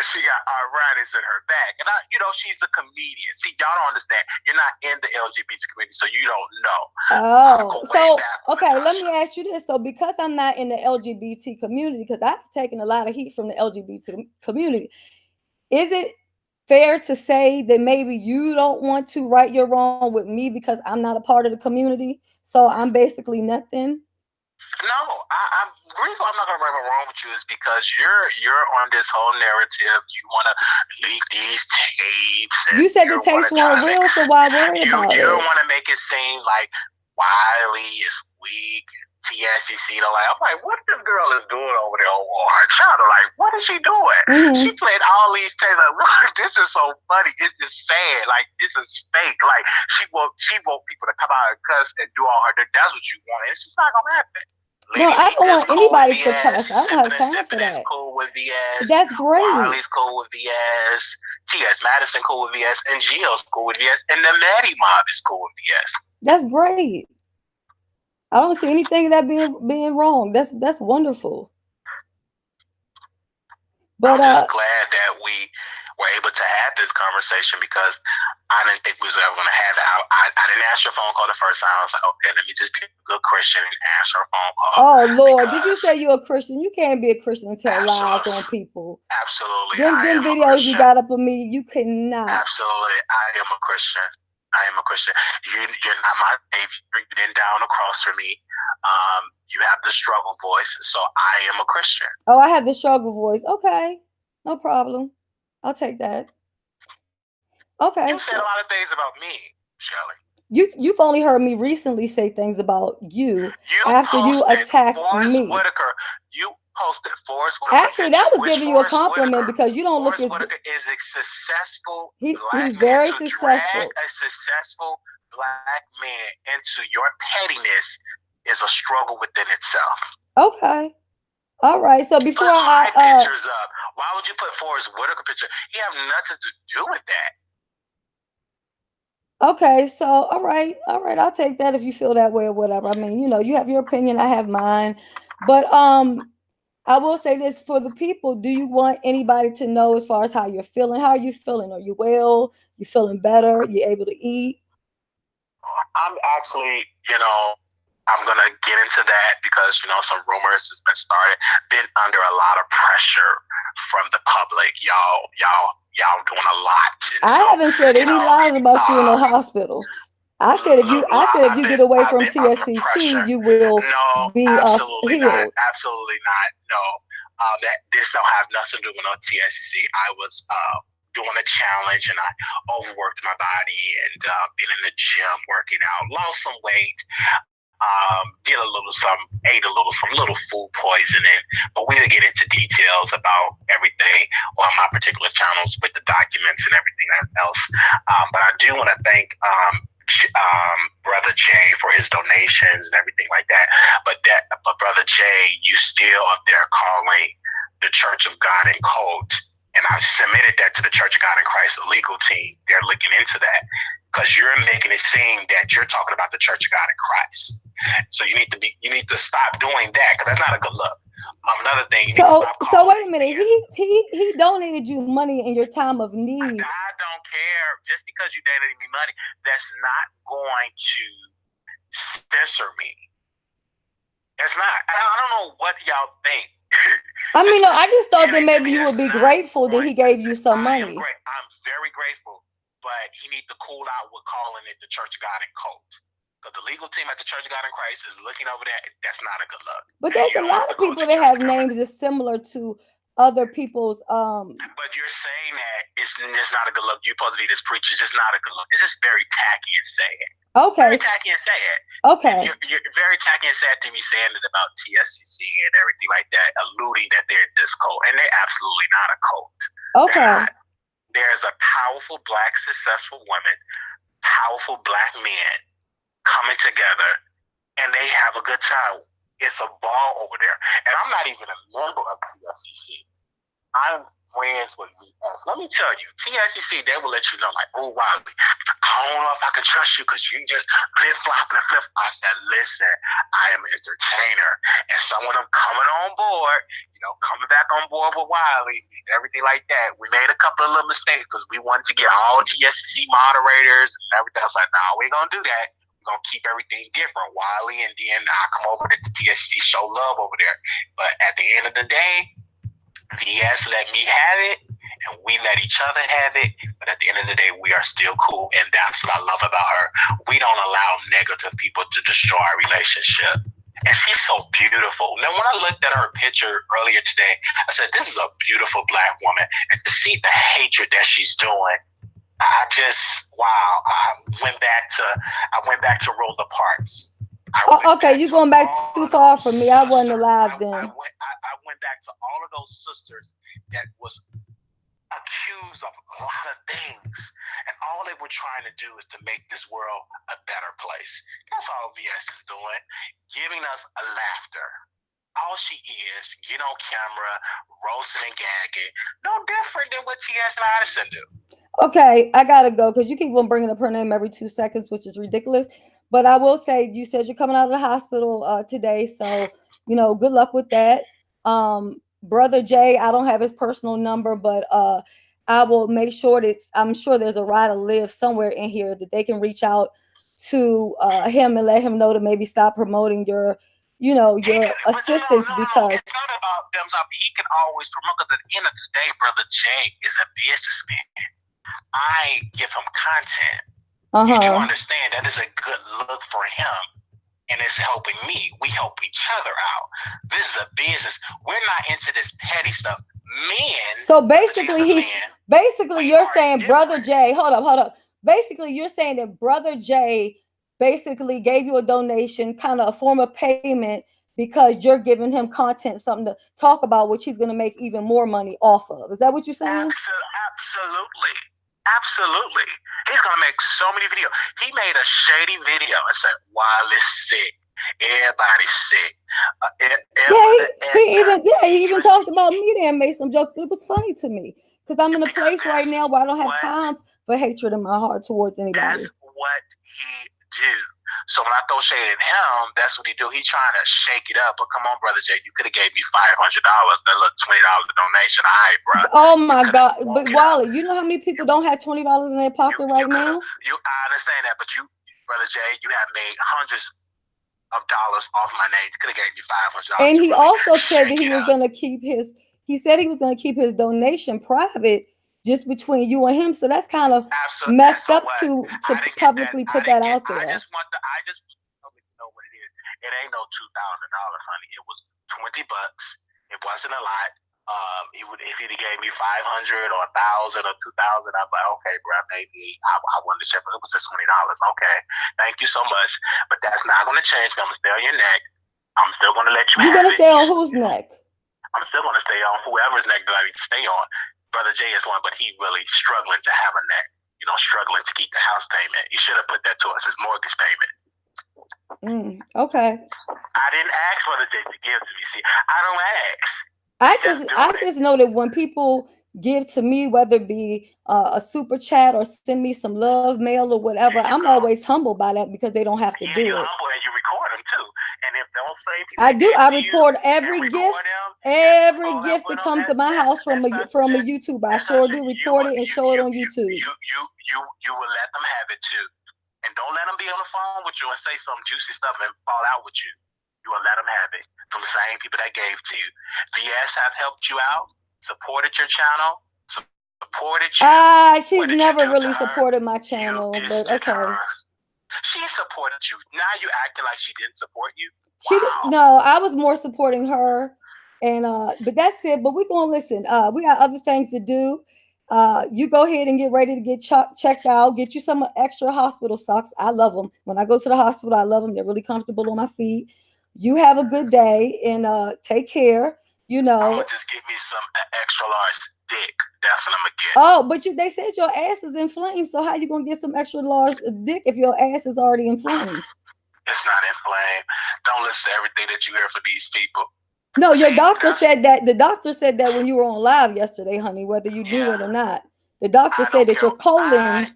She got arthritis in her back. And she's a comedian. See, y'all don't understand. You're not in the LGBT community, so you don't know. Oh, so, okay, let me ask you this. So because I'm not in the LGBT community, because I've taken a lot of heat from the LGBT community, is it fair to say that maybe you don't want to right your wrong with me because I'm not a part of the community? So I'm basically nothing? No, the reason I'm not gonna right or wrong with you is because you're on this whole narrative. You want to leak these tapes. You said the tapes weren't real, so why worry about it? You want to make it seem like Wiley is weak. TSCC, I'm like, what this girl is doing over there on her channel? Like, what is she doing? Mm-hmm. She played all these tapes. Like, this is so funny. It's just sad. Like, this is fake. Like, she want people to come out and cuss and do all her. That's what you want. It's just not gonna happen. No, I don't want anybody to cuss. I don't have time for that. Cool with VS. That's great. Wiley's cool with VS. T.S. Madison cool with VS. And Gio's cool with VS. And the Maddie Mob is cool with VS. That's great. I don't see anything of that being wrong. That's wonderful. But I'm just glad that we were able to have this conversation because I didn't think we was ever going to have it. I didn't ask your phone call the first time. I was like, okay, let me just be a good Christian and answer a phone call. Oh, Lord. Did you say you're a Christian? You can't be a Christian and tell lies on people. Absolutely. Them videos you got up of me, you cannot. Absolutely. I am a Christian. You're not my savior. You didn't down the cross for me. You have the struggle voice, so I am a Christian. Oh, I have the struggle voice. Okay, no problem. I'll take that. Okay. You said a lot of things about me, Shelly. You've only heard me recently say things about you after you attacked me. Whitaker. You posted Forrest Whitaker. Actually, that was giving you a compliment because you don't look as. Forrest Whitaker is a successful he's black very man. successful. Drag a successful black man into your pettiness is a struggle within itself. Okay. All right. So before my pictures up, why would you put Forrest Whitaker picture? He have nothing to do with that. Okay, so all right, I'll take that if you feel that way or whatever. I mean, you have your opinion, I have mine. But I will say this for the people, do you want anybody to know as far as how you're feeling? How are you feeling? Are you well? You feeling better? You able to eat? I'm actually, I'm gonna get into that because some rumors has been started. Been under a lot of pressure from the public. Y'all doing a lot. I haven't said any lies about you in the hospital. I said if you get away from TSCC, you will be healed. Absolutely not. No, that this don't have nothing to do with no TSCC. I was doing a challenge and I overworked my body and been in the gym working out, lost some weight. Did a little something, ate a little food poisoning, but we didn't get into details about everything on my particular channels with the documents and everything else. But I do want to thank Brother Jay for his donations and everything like that. But Brother Jay, you still up there calling the Church of God in cult. And I submitted that to the Church of God in Christ, the legal team. They're looking into that because you're making it seem that you're talking about the Church of God in Christ. So you need to stop doing that because that's not a good look. Another thing. So wait a minute. He donated you money in your time of need. I don't care. Just because you donated me money, that's not going to censor me. It's not. I don't know what y'all think. I mean, I just thought that maybe you would be grateful that he gave you some money. I'm very grateful, but he needs to cool out with calling it the Church of God in cult. Because the legal team at the Church of God in Christ is looking over that. That's not a good look. But there's a lot of people that have names that's similar to other people's. But you're saying that it's not a good look. You're supposed to be this preacher. It's just not a good look. It's just very tacky and sad. Okay. Very tacky and sad. Okay. You're very tacky and sad to be saying it about TSCC and everything like that, alluding that they're this cult. And they're absolutely not a cult. Okay. There's a powerful black successful woman, powerful black men coming together, and they have a good time. It's a ball over there. And I'm not even a member of TSCC. I'm friends with VS. Let me tell you, TSCC, they will let you know, like, oh, Wiley, I don't know if I can trust you because you just flip-flop and flip. I said, listen, I am an entertainer. And some of them coming on board, coming back on board with Wiley and everything like that. We made a couple of little mistakes because we wanted to get all TSCC moderators and everything. I was like, no, we ain't going to do that. We're going to keep everything different. Wiley, and then I come over to TSCC, show love over there. But at the end of the day, VS let me have it, and we let each other have it. But at the end of the day, we are still cool, and that's what I love about her. We don't allow negative people to destroy our relationship. And she's so beautiful. Now, when I looked at her picture earlier today, I said, this is a beautiful Black woman. And to see the hatred that she's doing, I just, wow. I went back to Rosa Parks. Okay, you're going back too far for me. I wasn't alive then. I went back to all of those sisters that was accused of a lot of things, and all they were trying to do is to make this world a better place. That's all VS is doing, giving us a laughter. All she is, get on camera, roasting and gagging, no different than what T.S. and Addison do. Okay, I gotta go because you keep on bringing up her name every 2 seconds, which is ridiculous. But I will say, you said you're coming out of the hospital today, so good luck with that. Brother Jay, I don't have his personal number, but I will make sure I'm sure there's a Ride or Live somewhere in here that they can reach out to him and let him know to maybe stop promoting your assistance because it's not about them. He can always promote, because at the end of the day, Brother Jay is a businessman. I give him content. You do understand that is a good look for him, and it's helping me. We help each other out. This is a business. We're not into this petty stuff. Men. So basically, you're saying different. Brother Jay, hold up. Basically, you're saying that Brother Jay basically gave you a donation, kind of a form of payment, because you're giving him content, something to talk about, which he's going to make even more money off of. Is that what you're saying? Absolutely. He's going to make so many videos. He made a shady video and said, Wiley's sick. Everybody's sick. He even talked about me there and made some jokes. It was funny to me because I'm in a place right now where I don't have time for hatred in my heart towards anybody. That's what he do. So when I throw shade at him, that's what he do. He trying to shake it up. But come on, Brother Jay, you could have gave me $500. That look, $20 donation. All right, bro. Oh my God! But Wally, you know how many people don't have $20 in their pocket right now? I understand that, but you, Brother Jay, you have made hundreds of dollars off my name. You could have gave me $500. And he also said that he was going to keep his. He said he was going to keep his donation private, just between you and him. So that's kind of messed up to publicly put that out there. I just want the public to know what it is. It ain't no $2,000, honey. It was $20. It wasn't a lot. If he'd gave me 500 or 1,000 or 2,000, I'd be like, okay, bro, maybe I wanted to share, but it was just $20. Okay, thank you so much. But that's not going to change me. I'm going to stay on your neck. I'm still going to let you. You're going to stay on whose neck? I'm still going to stay on whoever's neck that I need to stay on. Brother Jay is one, but he really struggling to have a neck. Struggling to keep the house payment. You should have put that to us as mortgage payment. Okay. I didn't ask Brother Jay to give to me. See, I don't ask. I just know that when people give to me, whether it be a super chat or send me some love mail or whatever, I'm always humbled by that because they don't have to do it. Humble, and you record them too. And if they'll say I do. I record every gift. Every gift that comes to my house from a YouTuber, I sure do record it and show it on YouTube. You will let them have it too, and don't let them be on the phone with you and say some juicy stuff and fall out with you. You will let them have it from the same people that gave to you. VS have helped you out, supported your channel, supported you. She's never really supported my channel, but okay. She supported you. Now you acting like she didn't support you. No, I was more supporting her, and but that's it. But we're gonna listen. We got other things to do. You go ahead and get ready to get checked out. Get you some extra hospital socks. I love them. When I go to the hospital, I love them. They're really comfortable on my feet. You have a good day and take care. I'm gonna just give me some extra large dick. That's what I'm gonna get. Oh, but they said your ass is inflamed. So how you gonna get some extra large dick if your ass is already inflamed? It's not inflamed. Don't listen to everything that you hear from these people. No, your doctor said that. The doctor said that when you were on live yesterday, honey, whether you knew it or not. The doctor said that your colon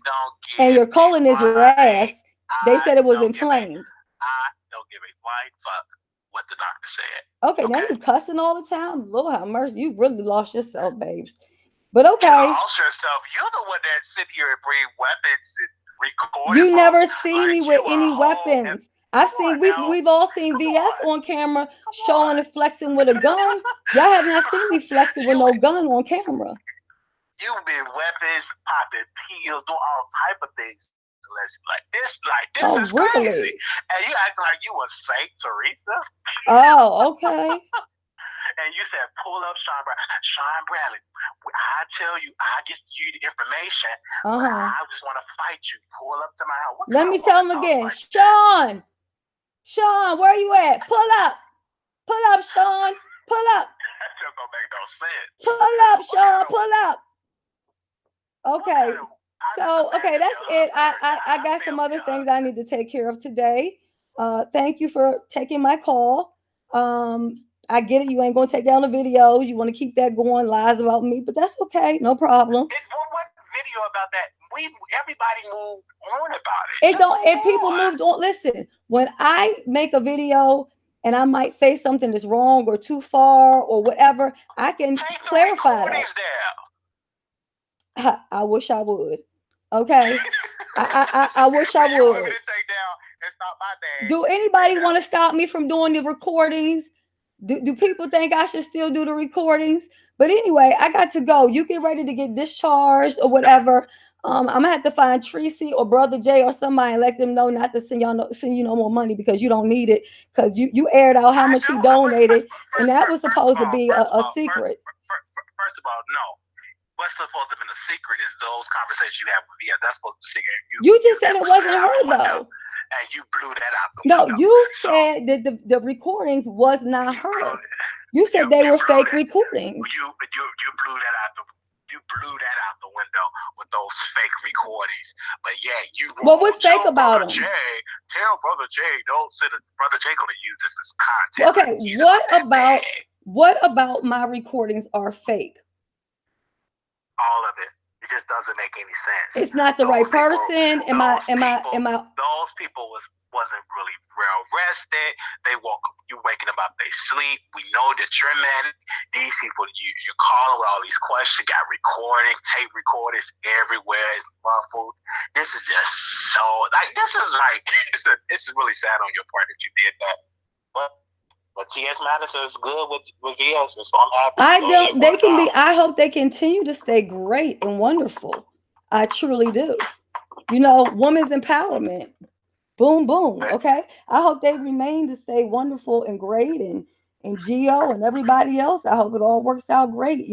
and your colon is your ass. They said it was inflamed. I don't give a flying fuck what the doctor said. Okay, now you cussing all the time. Lord have mercy, you really lost yourself, babes. But okay. You lost yourself. You're the one that sit here and bring weapons and record. You never see me with any weapons. I've seen we've all seen VS on camera showing and flexing with a gun. Y'all have not seen me flexing with no gun on camera. You've been weapons, popping pills, doing all type of things. Like this is really? Crazy. And you act like you a Saint Teresa. Oh, okay. And you said, pull up Sean Bradley. I tell you, I get you the information. I just want to fight you. Pull up to my house. Let me tell him again. Sean, where you at? Pull up, Sean. Pull up. That just don't make no sense. Pull up, Sean. Pull up. Okay. So, okay, that's it. I got some other things I need to take care of today. Thank you for taking my call. I get it. You ain't going to take down the videos. You want to keep that going, lies about me, but that's okay. No problem. What video about that? Everybody moved on about it. And people moved on. Listen, when I make a video and I might say something that's wrong or too far or whatever, I can clarify that. I wish I would. Okay. I wish I would. Do anybody want to stop me from doing the recordings? Do people think I should still do the recordings? But anyway, I got to go. You get ready to get discharged or whatever. I'm gonna have to find Tracy or Brother Jay or somebody and let them know not to send you no more money because you don't need it, because you aired out how much he donated, and that was supposed to be a secret. First of all, no. What's supposed to be a secret is those conversations you have with VS. That's supposed to be secret. You just said it wasn't her though. And you blew that out the window. No, you said that the recordings was not her. You said they were fake recordings. You blew that out the window with those fake recordings. But yeah, what was fake about them? Tell Brother Jay, don't say that Brother Jay gonna use this as content. Okay, what about my recordings are fake? All of it. It just doesn't make any sense. It's not the right person. Am I? Those people wasn't really well rested. You waking them up, they sleep. We know that you're men. These people, you're calling with all these questions. Got tape recorders everywhere. It's muffled. This is just so this is really sad on your part that you did that. But T.S. Madison is good with VS, so I'm happy. I hope they continue to stay great and wonderful. I truly do. Women's empowerment. Boom, boom. Okay. I hope they remain to stay wonderful and great, and Gio and everybody else. I hope it all works out great,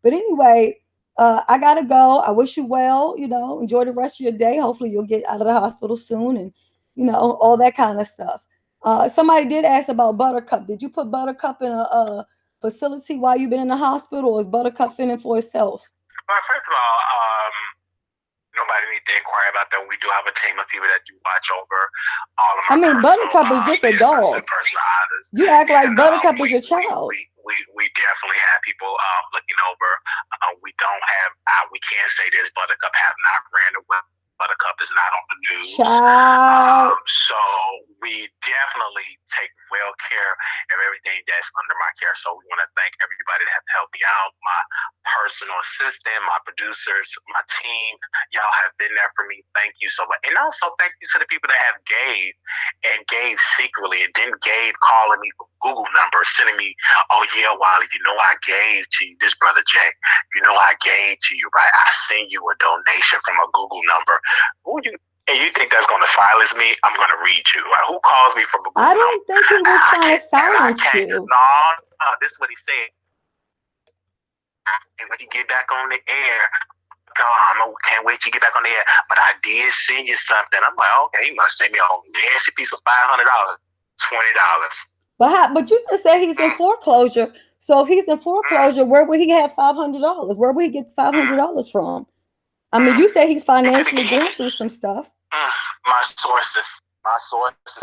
But anyway, I gotta go. I wish you well, enjoy the rest of your day. Hopefully you'll get out of the hospital soon and all that kind of stuff. Somebody did ask about Buttercup. Did you put Buttercup in a facility while you've been in the hospital, or is Buttercup fending for itself? Well, first of all, nobody needs to inquire about that. We do have a team of people that do watch over all of my Buttercup is just a dog. You act like Buttercup is your child. We definitely have people looking over. We can't say this. Buttercup have not ran away. Buttercup is not on the news. So we definitely take well care of everything that's under my care. So we want to thank everybody that have helped me out, my personal assistant, my producers, my team. Y'all have been there for me. Thank you so much. And also thank you to the people that have gave secretly, and then calling me from Google numbers, sending me, oh yeah, Wally, I gave to you, this Brother Jay. I gave to you, right? I sent you a donation from a Google number. And you think that's going to silence me? I'm going to read you. Like, who calls me from a Google number? I don't think he was trying to silence you. No, this is what he said. And when you get back on the air, can't wait to get back on the air. But I did send you something. I'm like, okay, you must send me a nasty piece of $500, $20. But you just said he's in foreclosure. So if he's in foreclosure, where would he have $500? Where would he get $500 from? I mean, you say he's financially going through some stuff. My sources.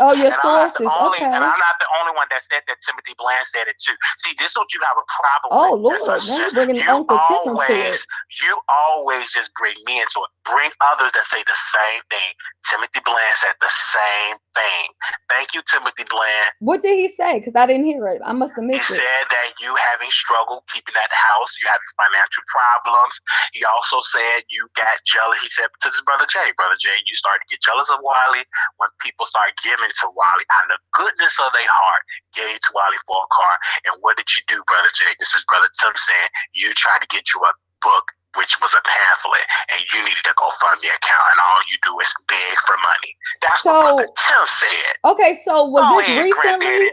Oh, your sources. Okay. And I'm not the only one that said that. Timothy Bland said it too. See, this is what you have a problem Oh, with. Lord, now you're bringing Uncle Tim into it. You always just bring me into it. Bring others that say the same thing. Timothy Bland said the same thing. Thank you, Timothy Bland. What did he say? Because I didn't hear it. I must have missed it. He said that you having struggle keeping that house, you having financial problems. He also said you got jealous. He said to his brother Jay, you started to get jealous of Wiley when people started giving to Wiley out of the goodness of their heart, gave to Wiley for a car. And what did you do, brother Jay? This is brother Tim saying you tried to get you a book, which was a pamphlet, and you needed a GoFundMe account, and all you do is beg for money. That's what brother Tim said. Okay, so was this recently?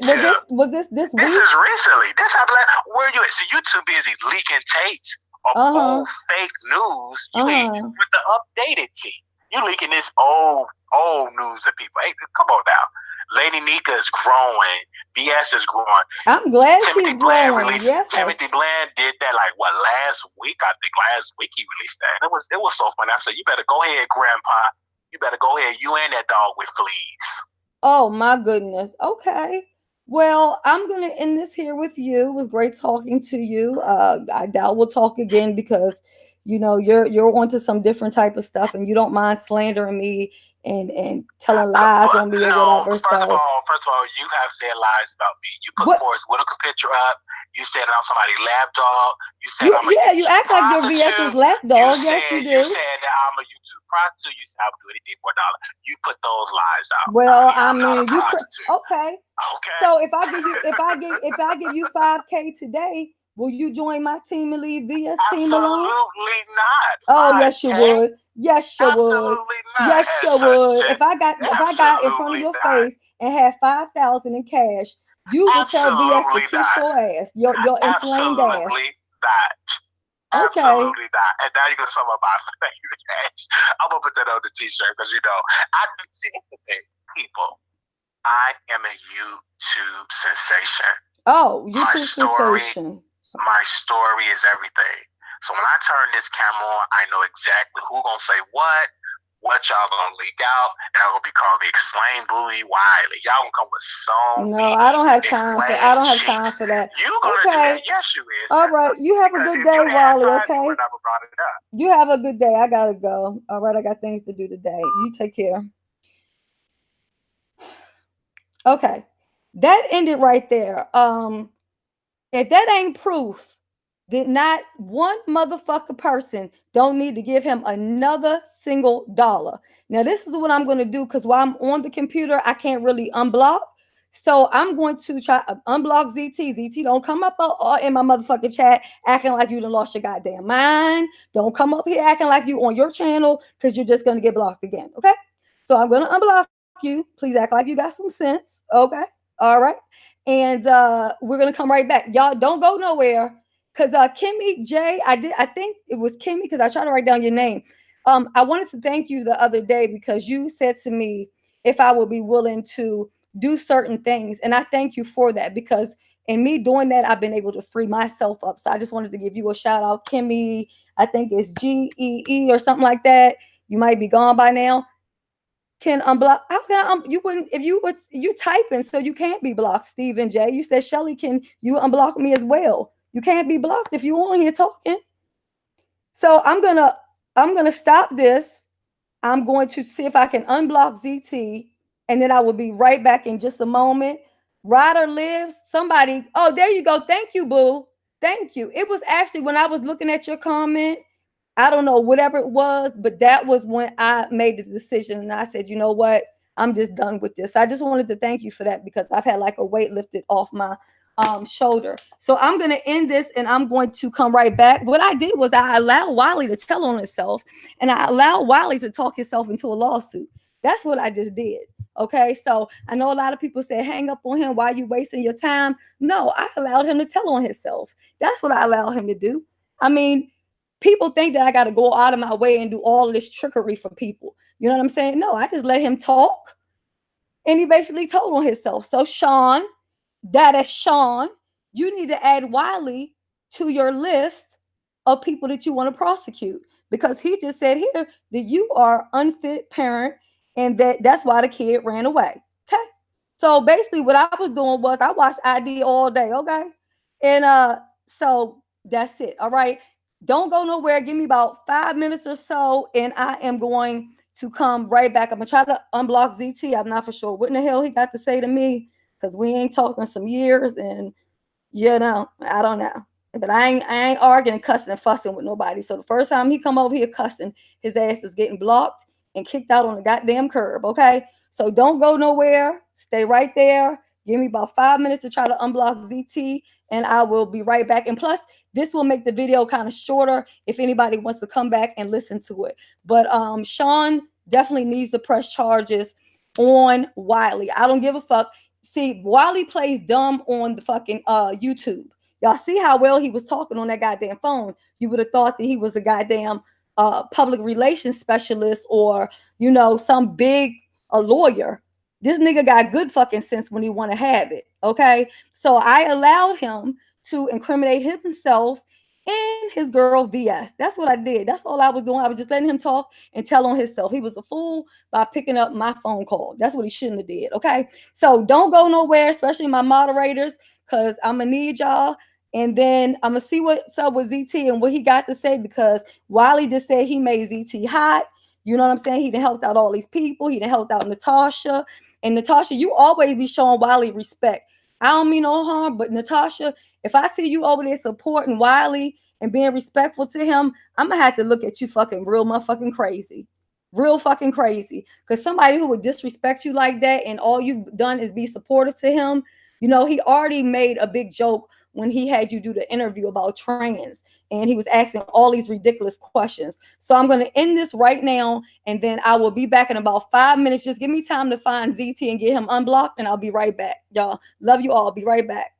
Was this week? This is recently. This happened. Where you at? So you too busy leaking tapes of old fake news. You ain't with the updated tea. You leaking this old news to people. Hey, come on now. Lady Nika is growing. BS is growing. I'm glad she's growing. Yes. Timothy Bland did that last week? I think last week he released that. It was so funny. I said, you better go ahead, Grandpa. You better go ahead. You and that dog with fleas. Oh my goodness. Okay. Well, I'm gonna end this here with you. It was great talking to you. I doubt we'll talk again because you're onto some different type of stuff and you don't mind slandering me and telling lies on me or whatever. First of all, you have said lies about me. You put Forrest Whitaker picture up. You said I'm somebody's lapdog. You said you act like your VS's lapdog. Yes, you do. You said that I'm a YouTube prostitute. You said I would do anything for $1. You put those lies out. Well, I mean, you put okay. So if I give you $5K today, will you join my team and leave VS team alone? Absolutely not. Oh, yes, you would. Yes, you would. Yes, you would. If I got in front of your face and had 5,000 in cash, you would tell VS to kiss your ass, your inflamed ass. Absolutely not. Okay. Absolutely not. And now you're gonna talk about my cash. I'm gonna put that on the T-shirt because I do see people. I am a YouTube sensation. Oh, YouTube sensation. My story is everything. So when I turn this camera on, I know exactly who gonna say what y'all gonna leak out, and I'm gonna be called the Explain Booty Wiley. Y'all gonna come with so No, I don't have time for that. You gonna do that? Yes, you is. All right, you have a good day, Wiley. Okay. You have a good day. I gotta go. All right, I got things to do today. You take care. Okay, that ended right there. If that ain't proof that not one motherfucker person don't need to give him another single dollar. Now, this is what I'm going to do because while I'm on the computer, I can't really unblock. So I'm going to try to unblock ZT. ZT, don't come up in my motherfucking chat acting like you done lost your goddamn mind. Don't come up here acting like you on your channel because you're just going to get blocked again, okay? So I'm going to unblock you. Please act like you got some sense, okay? All right? And we're going to come right back. Y'all don't go nowhere. Because Kimmy J, I think it was Kimmy because I tried to write down your name. I wanted to thank you the other day because you said to me if I would be willing to do certain things. And I thank you for that because in me doing that, I've been able to free myself up. So I just wanted to give you a shout out. Kimmy, I think it's GEE or something like that. You might be gone by now. Can unblock? How can you wouldn't if you typing so you can't be blocked, Stephen J. You said Shelly, can you unblock me as well? You can't be blocked if you're on here talking. So I'm gonna stop this. I'm going to see if I can unblock ZT, and then I will be right back in just a moment. Ryder lives. Somebody. Oh, there you go. Thank you, boo. Thank you. It was actually when I was looking at your comment. I don't know whatever it was, but that was when I made the decision, and I said, you know what? I'm just done with this. I just wanted to thank you for that because I've had like a weight lifted off my shoulder. So I'm going to end this and I'm going to come right back. What I did was I allowed Wiley to tell on himself and I allowed Wiley to talk himself into a lawsuit. That's what I just did. Okay. So I know a lot of people say, hang up on him. Why are you wasting your time? No, I allowed him to tell on himself. That's what I allowed him to do. I mean, people think that I got to go out of my way and do all this trickery for people. You know what I'm saying? No, I just let him talk and he basically told on himself. So Sean, that is Sean. you need to add Wiley to your list of people that you want to prosecute, because he just said here that you are unfit parent and that's why the kid ran away. Okay. So basically what I was doing was I watched ID all day, okay? And so that's it. All right. Don't go nowhere. Give me about 5 minutes or so, and I am going to come right back. I'm gonna try to unblock ZT. I'm not for sure what in the hell he got to say to me, because we ain't talking some years, and I don't know. But I ain't arguing and cussing and fussing with nobody. So the first time he come over here cussing, his ass is getting blocked and kicked out on the goddamn curb. Okay. So don't go nowhere. Stay right there. Give me about 5 minutes to try to unblock ZT, and I will be right back. And plus, this will make the video kind of shorter if anybody wants to come back and listen to it. But Sean definitely needs to press charges on Wiley. I don't give a fuck. See, Wiley plays dumb on the fucking YouTube. Y'all see how well he was talking on that goddamn phone. You would have thought that he was a goddamn public relations specialist, or some big a lawyer. This nigga got good fucking sense when he want to have it. Okay, so I allowed him to incriminate himself and his girl VS. That's what I did. That's all I was doing. I was just letting him talk and tell on himself. He was a fool by picking up my phone call. That's what he shouldn't have did. Okay, so don't go nowhere, especially my moderators, because I'm gonna need y'all. And then I'm gonna see what's up with ZT and what he got to say, because Wiley just said he made ZT hot. You know what I'm saying? He done helped out all these people. He done helped out Natasha. And Natasha, you always be showing Wiley respect. I don't mean no harm, but Natasha, if I see you over there supporting Wiley and being respectful to him, I'm gonna have to look at you fucking real motherfucking crazy. Real fucking crazy. Because somebody who would disrespect you like that and all you've done is be supportive to him, he already made a big joke when he had you do the interview about trans, and he was asking all these ridiculous questions. So I'm going to end this right now, and then I will be back in about 5 minutes. Just give me time to find ZT and get him unblocked, and I'll be right back. Y'all, love you all. Be right back.